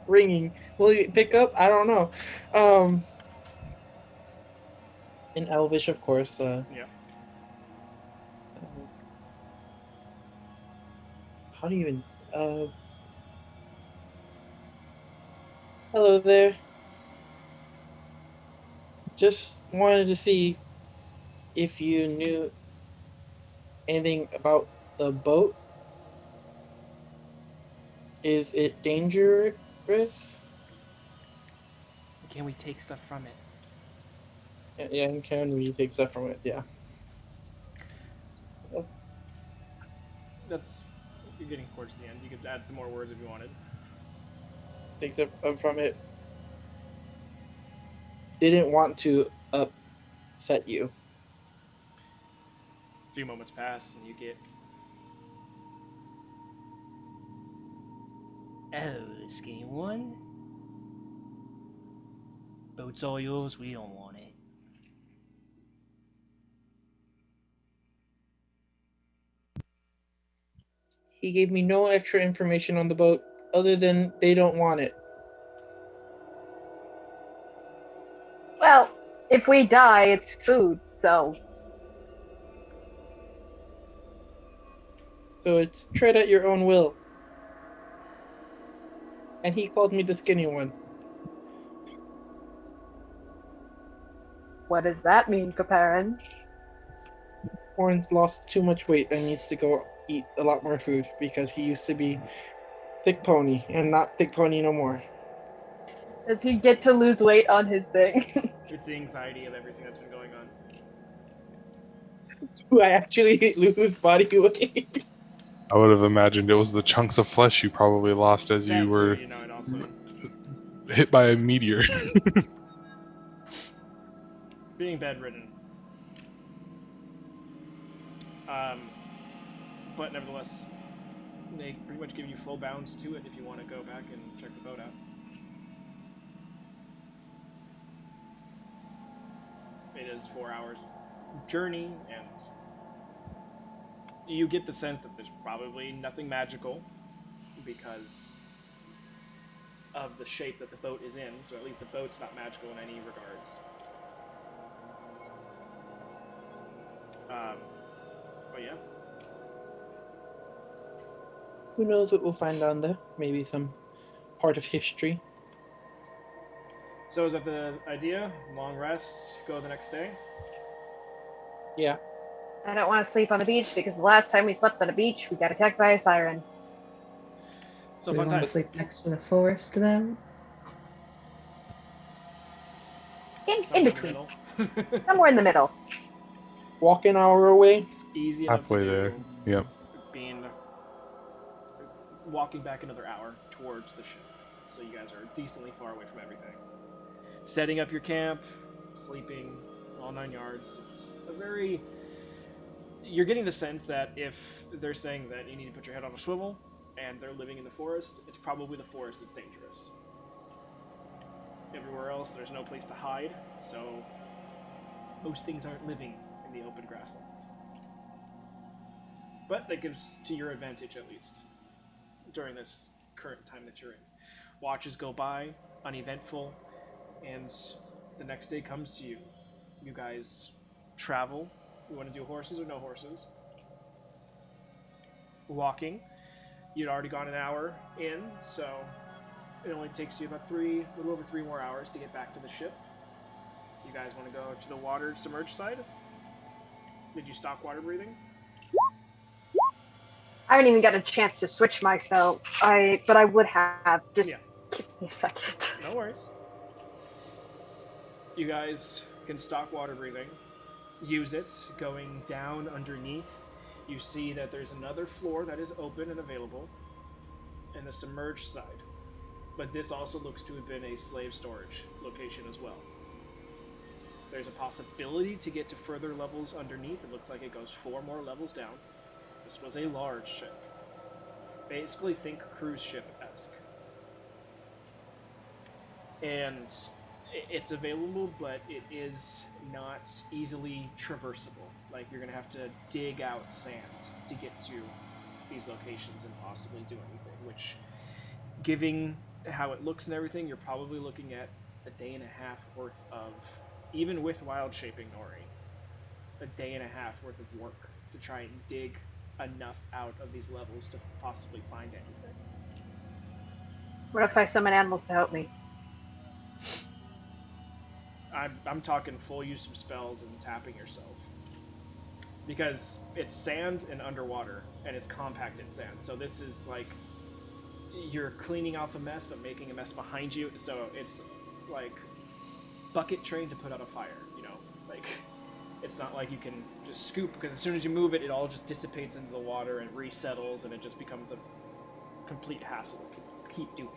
ringing. Will you pick up? I don't know. Um, in Elvish, of course. Yeah. How do you even? Hello there. Just wanted to see if you knew anything about the boat. Is it dangerous? Can we take stuff from it? Yeah, and can we take stuff from it? Yeah. That's. You're getting towards the end. You could add some more words if you wanted. Take stuff from it. Didn't want to upset you. A few moments pass, and you get. Oh, the skinny one? Boat's all yours, we don't want it. He gave me no extra information on the boat other than they don't want it. Well, if we die, it's food, so So it's tread at your own will. And he called me the skinny one. what does that mean, Kaparin? Warren's lost too much weight and needs to go eat a lot more food because he used to be thick pony and not thick pony no more. Does he get to lose weight on his thing? It's the anxiety of everything that's been going on. Do I actually lose body weight? I would have imagined it was the chunks of flesh you probably lost as you That were too, you know, and also hit by a meteor. being bedridden. But nevertheless, they pretty much give you full bounds to it if you want to go back and check the boat out. It is 4 hours journey, and you get the sense that there's probably nothing magical because of the shape that the boat is in, so at least the boat's not magical in any regards. But yeah. Who knows what we'll find down there? Maybe some part of history. So is that the idea? Long rest, go the next day? Yeah. I don't want to sleep on the beach because the last time we slept on a beach, we got attacked by a siren. So Do we fun want time. to sleep next to the forest then? In between. Somewhere in the middle. Walk an hour away. Easy enough Halfway to do. there. Yep. Walking back another hour towards the ship, so you guys are decently far away from everything. Setting up your camp, sleeping, all 9 yards. It's a very. You're getting the sense that if they're saying that you need to put your head on a swivel, and they're living in the forest, it's probably the forest that's dangerous. Everywhere else, there's no place to hide, so most things aren't living in the open grasslands. But that gives to your advantage, at least, during this current time that you're in. Watches go by, uneventful, and the next day comes to you. You guys travel. You want to do horses or no horses? Walking. You'd already gone an hour in, so it only takes you about a little over 3 more hours to get back to the ship. You guys want to go to the water submerged side? Did you stop water breathing? I haven't even got a chance to switch my spells. But I would have. Just Yeah. give me a second. No worries. You guys can stock water breathing. Use it. Going down underneath, you see that there's another floor that is open and available, and the submerged side. But this also looks to have been a slave storage location as well. There's a possibility to get to further levels underneath. It looks like it goes 4 more levels down. This was a large ship. Basically, think cruise ship-esque. And it's available, but it is not easily traversable. Like, you're going to have to dig out sand to get to these locations and possibly do anything, which, giving how it looks and everything, you're probably looking at a day and a half worth of, even with wild shaping Nori, a day and a half worth of work to try and dig enough out of these levels to possibly find anything. What if I summon animals to help me? I'm talking full use of spells and tapping yourself. Because it's sand and underwater, and it's compacted sand. So this is like, you're cleaning off a mess, but making a mess behind you. So it's like bucket train to put out a fire, you know? Like, it's not like you can just scoop, because as soon as you move it, it all just dissipates into the water and resettles, and it just becomes a complete hassle to keep doing.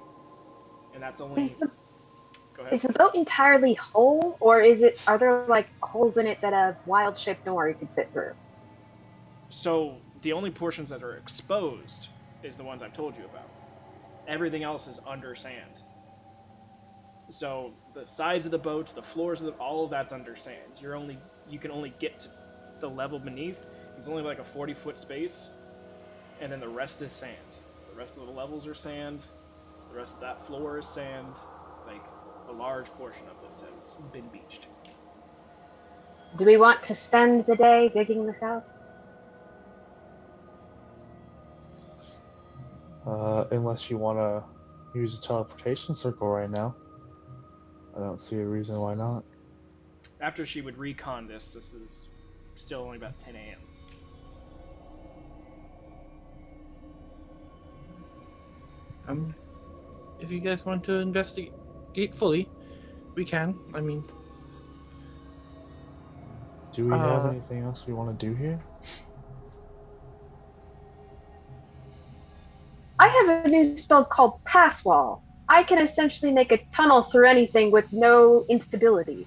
And that's only... Go ahead. Is the boat entirely whole, or are there like holes in it that a wild-shaped Nori could fit through? So the only portions that are exposed is the ones I've told you about. Everything else is under sand. So the sides of the boats, the floors of all of that's under sand. You can only get to the level beneath. It's only like a 40-foot space, and then the rest is sand. The rest of the levels are sand. The rest of that floor is sand. Like, a large portion of this has been beached. Do we want to spend the day digging this out? Unless you want to use a teleportation circle right now. I don't see a reason why not. After she would recon this is still only about 10 a.m. If you guys want to investigate fully, we can. I mean, do we have anything else we want to do here? I have a new spell called Pass Wall. I can essentially make a tunnel through anything with no instability.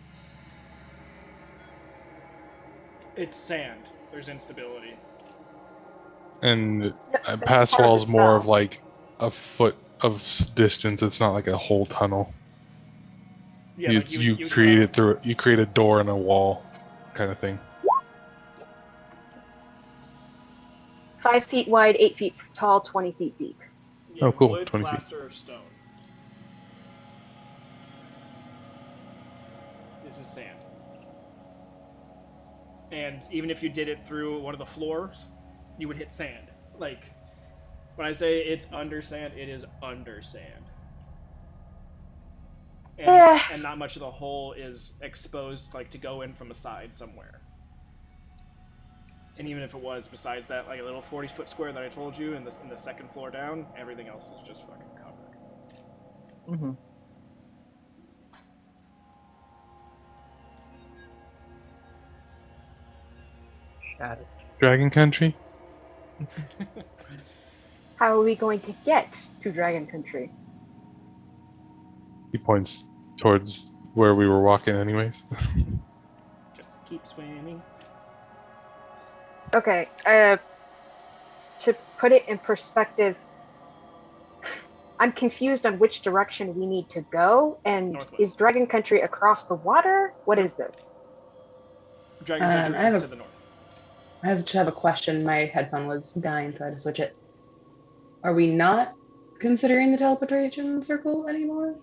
It's sand. There's instability. And That's pass part of wall's the more spell. of like a foot of distance. It's not like a whole tunnel. Yeah, like you create it through. You create a door and a wall, kind of thing. 5 feet wide, 8 feet tall, 20 feet deep. Yeah, Oh, cool. Wood, 20 feet. plaster, or stone. This is sand. And even if you did it through one of the floors, you would hit sand. Like, when I say it's under sand, it is under sand. And not much of the hole is exposed, like, to go in from a side somewhere. And even if it was, besides that, like a little 40-foot square that I told you in the second floor down, everything else is just fucking covered. mm-hmm. Got it. Dragon Country. How are we going to get to Dragon Country? He points towards where we were walking, anyways. Just keep swimming. Okay, to put it in perspective, I'm confused on which direction we need to go, and Northwest. is Dragon Country across the water? What is this? Dragon Country I have is a- to the north. I just have a question. My headphone was dying, so I had to switch it. Are we not considering the teleportation circle anymore?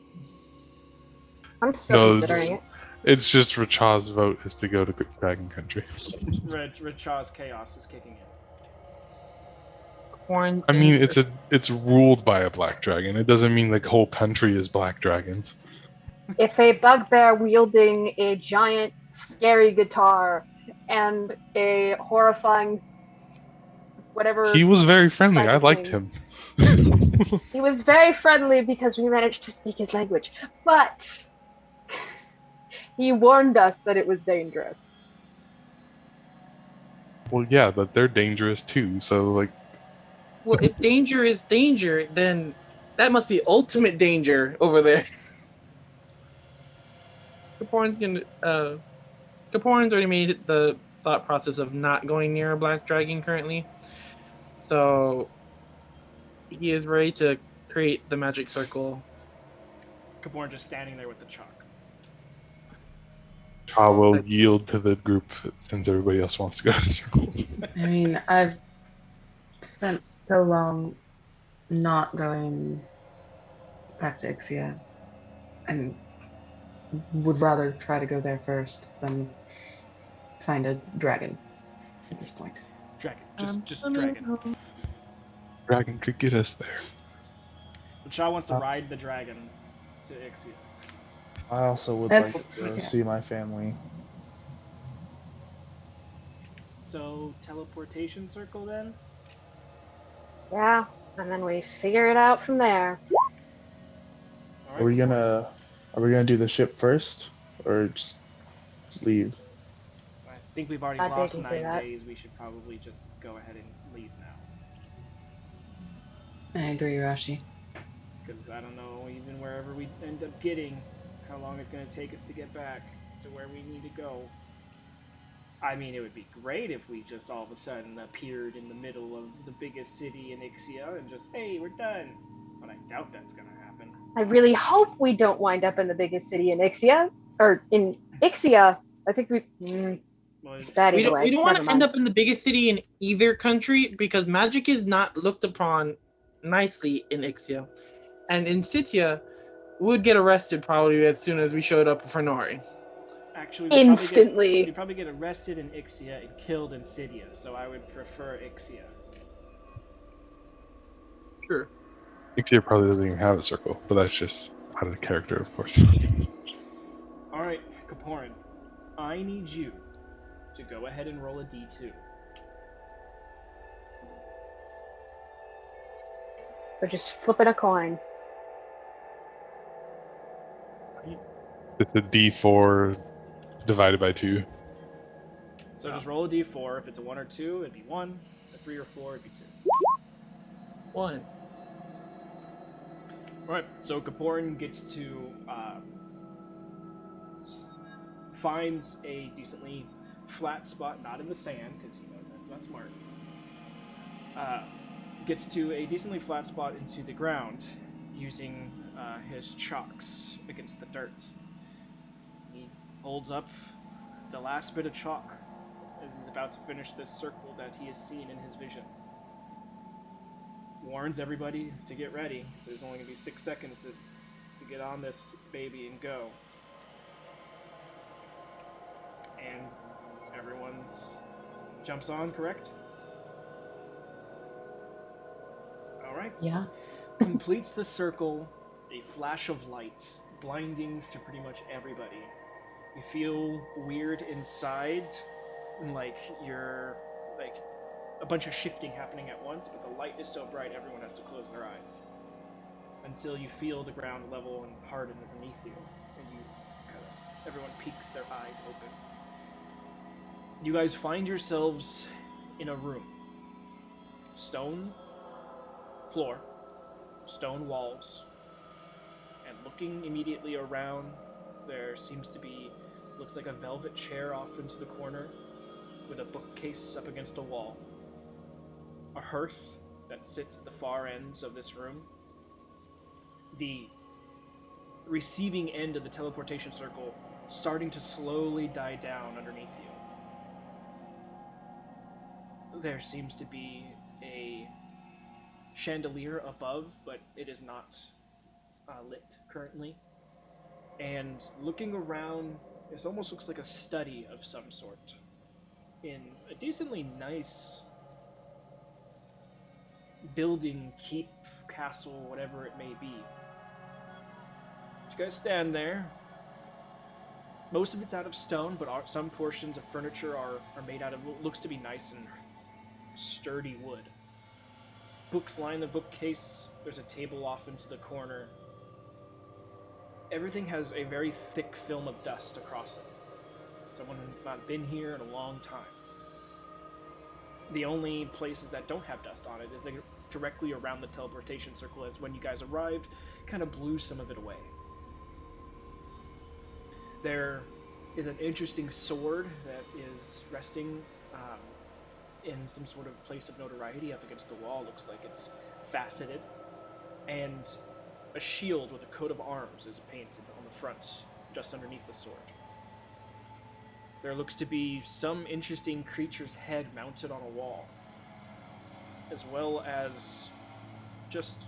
I'm still No, considering it. It's just Rachaw's vote is to go to Dragon Country. Richaw's chaos is kicking in. I mean, it's ruled by a black dragon. It doesn't mean the whole country is black dragons. If a bugbear wielding a giant, scary guitar and a horrifying whatever. He was very friendly. side I of liked things. him. He was very friendly because we managed to speak his language, but he warned us that it was dangerous. Well, yeah, but they're dangerous too. So, like, Well, if danger is danger, then that must be ultimate danger over there. Caporn's already made the thought process of not going near a black dragon currently. So he is ready to create the magic circle. Caborn just standing there with the chalk. I will yield to the group since everybody else wants to go to the circle. I mean, I've spent so long not going back to Ixia and would rather try to go there first than find a dragon at this point. Dragon. Just dragon. Dragon could get us there. But Shaw wants to ride the dragon to Ixia. I also would That's- like to go yeah. see my family. So, teleportation circle then? Yeah, and then we figure it out from there. All Are we gonna do the ship first, or just leave? I think we've already I think lost we can 9 do that. days. We should probably just go ahead and leave now. I agree, Rashi. Because I don't know, even wherever we end up getting, how long it's going to take us to get back to where we need to go. I mean, it would be great if we just all of a sudden appeared in the middle of the biggest city in Ixia and just, hey, we're done. But I doubt that's going to happen. I really hope we don't wind up in the biggest city in Ixia. Or in Ixia. I think we... Well, That We either don't, way. we don't want Never to end mind. up in the biggest city in either country because magic is not looked upon nicely in Ixia. And in Sitia, we would get arrested probably as soon as we showed up for Nori. actually, Instantly. we'd probably get arrested in Ixia and killed in Cydia, so I would prefer Ixia. Sure. Ixia probably doesn't even have a circle, but that's just out of the character, of course. Alright, Caporin, I need you to go ahead and roll a d2. We're just flipping a coin. It's a D4 divided by 2. So just roll a d4. If it's a 1 or 2, it'd be 1. A 3 or 4, it'd be 2. 1. Alright, so Caporin gets to finds a decently flat spot, not in the sand, because he knows that's not smart. Gets to a decently flat spot into the ground using his chalks against the dirt. He holds up the last bit of chalk as he's about to finish this circle that he has seen in his visions. Warns everybody to get ready, so there's only going to be 6 seconds to get on this baby and go. And everyone's jumps on, correct? Alright. Yeah. Completes the circle, a flash of light, blinding to pretty much everybody. You feel weird inside, and like you're like a bunch of shifting happening at once, but the light is so bright everyone has to close their eyes. Until you feel the ground level and harden underneath you, and you everyone peeks their eyes open. You guys find yourselves in a room. Stone floor, stone walls, and looking immediately around, there seems to be, looks like a velvet chair off into the corner with a bookcase up against a wall. A hearth that sits at the far ends of this room. The receiving end of the teleportation circle starting to slowly die down underneath you. There seems to be a chandelier above, but it is not lit currently. And looking around, it almost looks like a study of some sort in a decently nice building, keep, castle, whatever it may be. You guys stand there. Most of it's out of stone, but some portions of furniture are made out of what looks to be nice and sturdy wood. Books line the bookcase. There's a table off into the corner. Everything has a very thick film of dust across it. Someone who's not been here in a long time. The only places that don't have dust on it is directly around the teleportation circle, as when you guys arrived, kind of blew some of it away. There is an interesting sword that is resting in some sort of place of notoriety up against the wall. Looks like it's faceted. And a shield with a coat of arms is painted on the front, just underneath the sword. There looks to be some interesting creature's head mounted on a wall, as well as just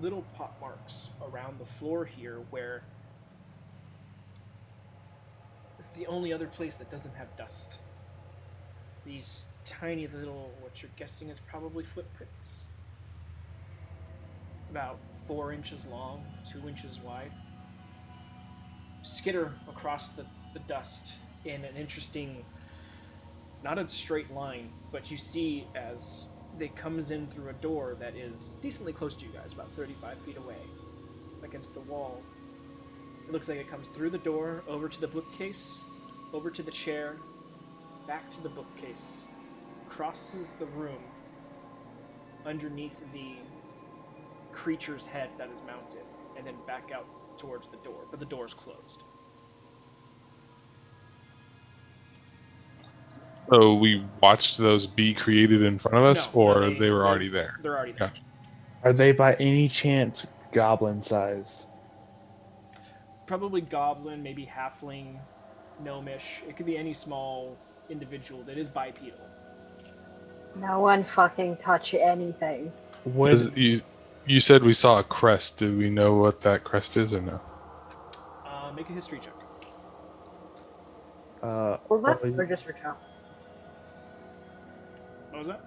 little pot marks around the floor here, where the only other place that doesn't have dust. These tiny little, what you're guessing is probably footprints. About 4 inches long, 2 inches wide. Skitter across the dust in an interesting, not a straight line, but you see as it comes in through a door that is decently close to you guys, about 35 feet away, against the wall. It looks like it comes through the door, over to the bookcase, over to the chair, back to the bookcase, crosses the room underneath the creature's head that is mounted, and then back out towards the door, but the door's closed. So we watched those be created in front of us, No, or they were already there? They're already there. Gotcha. Are they by any chance goblin size? Probably goblin, maybe halfling, gnomish. It could be any small individual that is bipedal. No one fucking touch anything. Would, You said we saw a crest. Do we know what that crest is or no? Make a history check. Well, that's or just for Chow. What was that?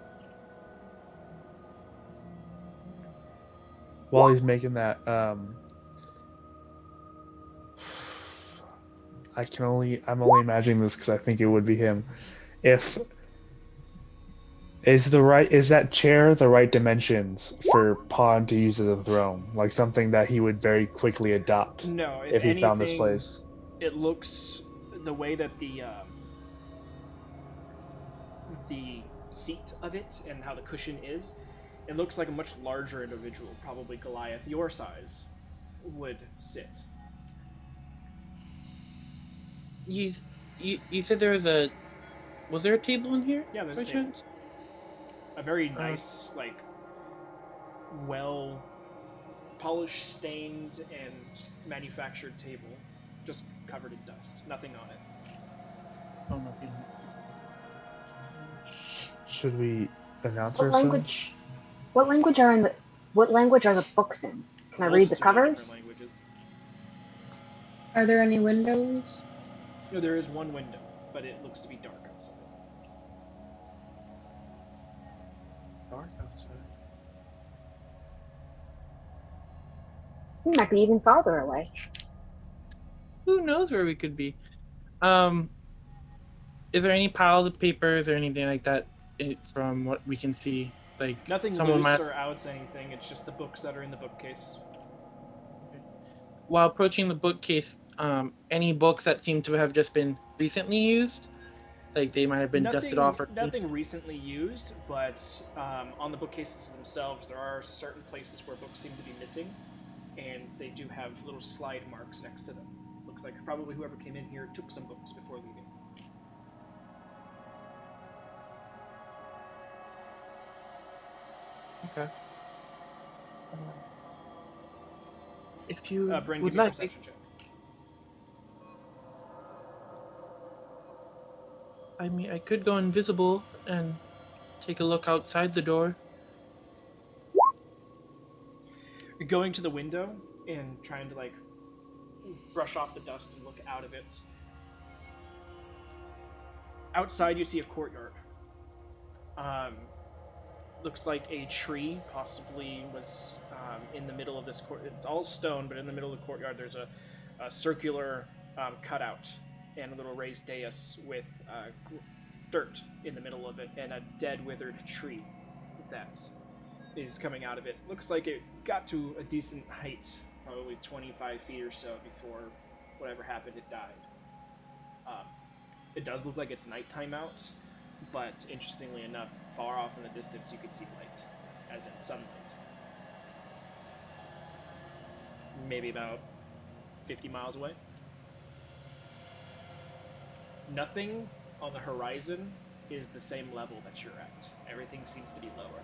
while he's making that, I'm only imagining this because I think it would be him. Is that chair the right dimensions for Pawn to use as a throne? Like something that he would very quickly adopt No, if he found this place? It looks the way that the seat of it and how the cushion is. It looks like a much larger individual, probably Goliath, your size, would sit. You said there was there a table in here? Yeah, there's by a table. chance? A very nice, well polished, stained, and manufactured table, just covered in dust. Nothing on it. Oh no. Should we announce What ourselves? language? What language are the books in? Can I read the Multitude of covers? different languages. Are there any windows? No, there is one window, but it looks to be dark outside. Dark outside. We might be even farther away. Who knows where we could be? Is there any piles of papers or anything like that from what we can see? Like Nothing someone loose might, or out anything. It's just the books that are in the bookcase. while approaching the bookcase, any books that seem to have just been recently used, like they might have been dusted off or Nothing recently used, but on the bookcases themselves, there are certain places where books seem to be missing, and they do have little slide marks next to them. Looks like probably whoever came in here took some books before leaving. Okay. If you Bryn, would give me a like, perception check. I mean, I could go invisible and take a look outside the door. You're going to the window and trying to brush off the dust and look out of it. Outside, you see a courtyard. Looks like a tree possibly was in the middle of this court. It's all stone, but in the middle of the courtyard, there's a circular cutout and a little raised dais with dirt in the middle of it and a dead, withered tree that is coming out of it. Looks like it got to a decent height, probably 25 feet or so before whatever happened, it died. It does look like it's nighttime out, but interestingly enough, far off in the distance you could see light, as in sunlight. Maybe about 50 miles away. Nothing on the horizon is the same level that you're at. Everything seems to be lower.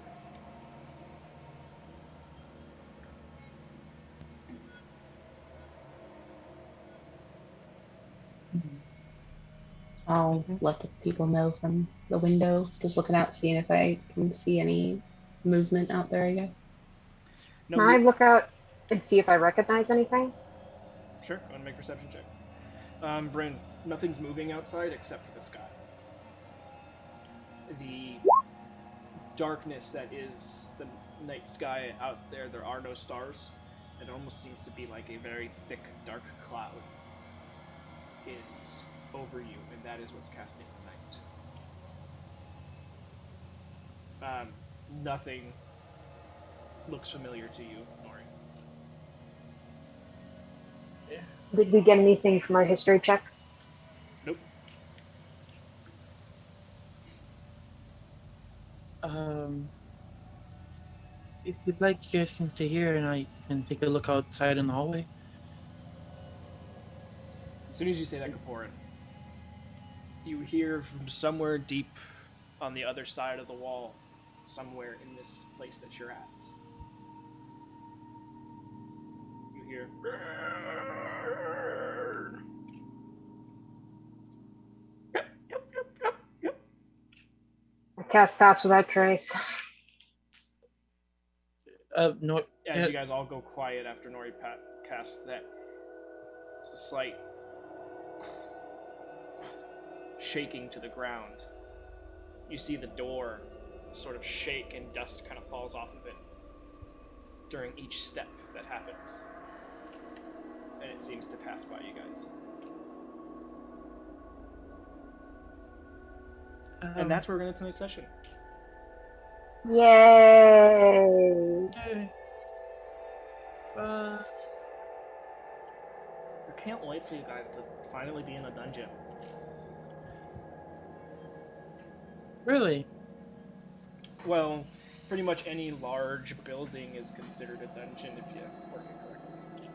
I'll let the people know from the window, just looking out, seeing if I can see any movement out there, I guess. No, Can I look out and see if I recognize anything? Sure, I want to make a perception check. Bryn, nothing's moving outside except for the sky. The darkness that is the night sky out there are no stars. It almost seems to be like a very thick, dark cloud is over you, and that is what's casting the night. Nothing looks familiar to you, Nori. Did we get anything from our history checks? Nope. If you'd like, you guys can stay here, and I can take a look outside in the hallway. As soon as you say that, Kaporin, you hear from somewhere deep on the other side of the wall, somewhere in this place that you're at, you hear. I cast Pass Without Trace. No. As you guys all go quiet after Nori casts that, a slight shaking to the ground. You see the door sort of shake and dust kind of falls off of it during each step that happens. And it seems to pass by you guys. And that's where we're going to tonight's session. Yay! I can't wait for you guys to finally be in a dungeon. Really? Well, pretty much any large building is considered a dungeon if you work it correctly.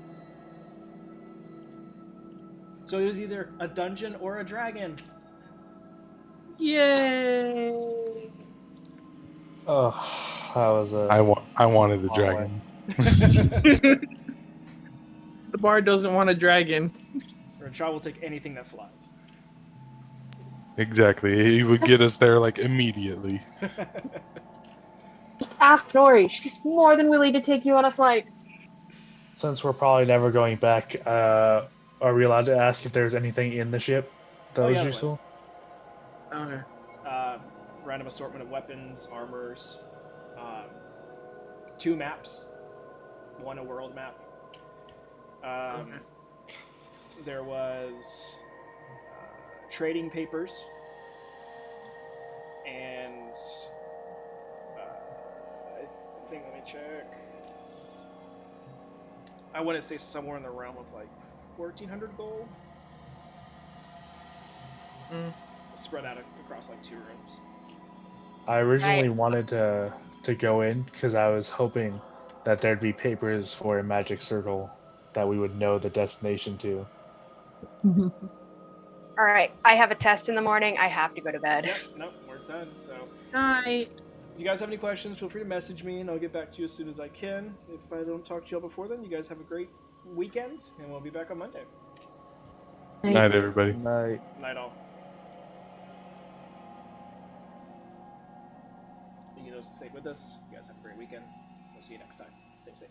So it was either a dungeon or a dragon. Yay! Oh, that was a. I wanted the Oh, dragon. The bard doesn't want a dragon. Rachel will take anything that flies. Exactly. He would get us there like immediately. Just ask Nori. She's more than willing to take you on a flight. Since we're probably never going back, are we allowed to ask if there's anything in the ship that Oh, was yeah, there useful? Okay. Random assortment of weapons, armors, 2 maps, 1 a world map. Okay. There was trading papers and I think, let me check. I want to say somewhere in the realm of like 1,400 gold. Spread out across like 2 rooms. I originally wanted to go in because I was hoping that there'd be papers for a magic circle that we would know the destination to. All right, I have a test in the morning. I have to go to bed. Yep, nope, we're done. So, Night. if you guys have any questions, feel free to message me and I'll get back to you as soon as I can. If I don't talk to y'all before then, you guys have a great weekend and we'll be back on Monday. Night, everybody. Night. Night all. Thank you those to stay with us. You guys have a great weekend. We'll see you next time. Stay safe.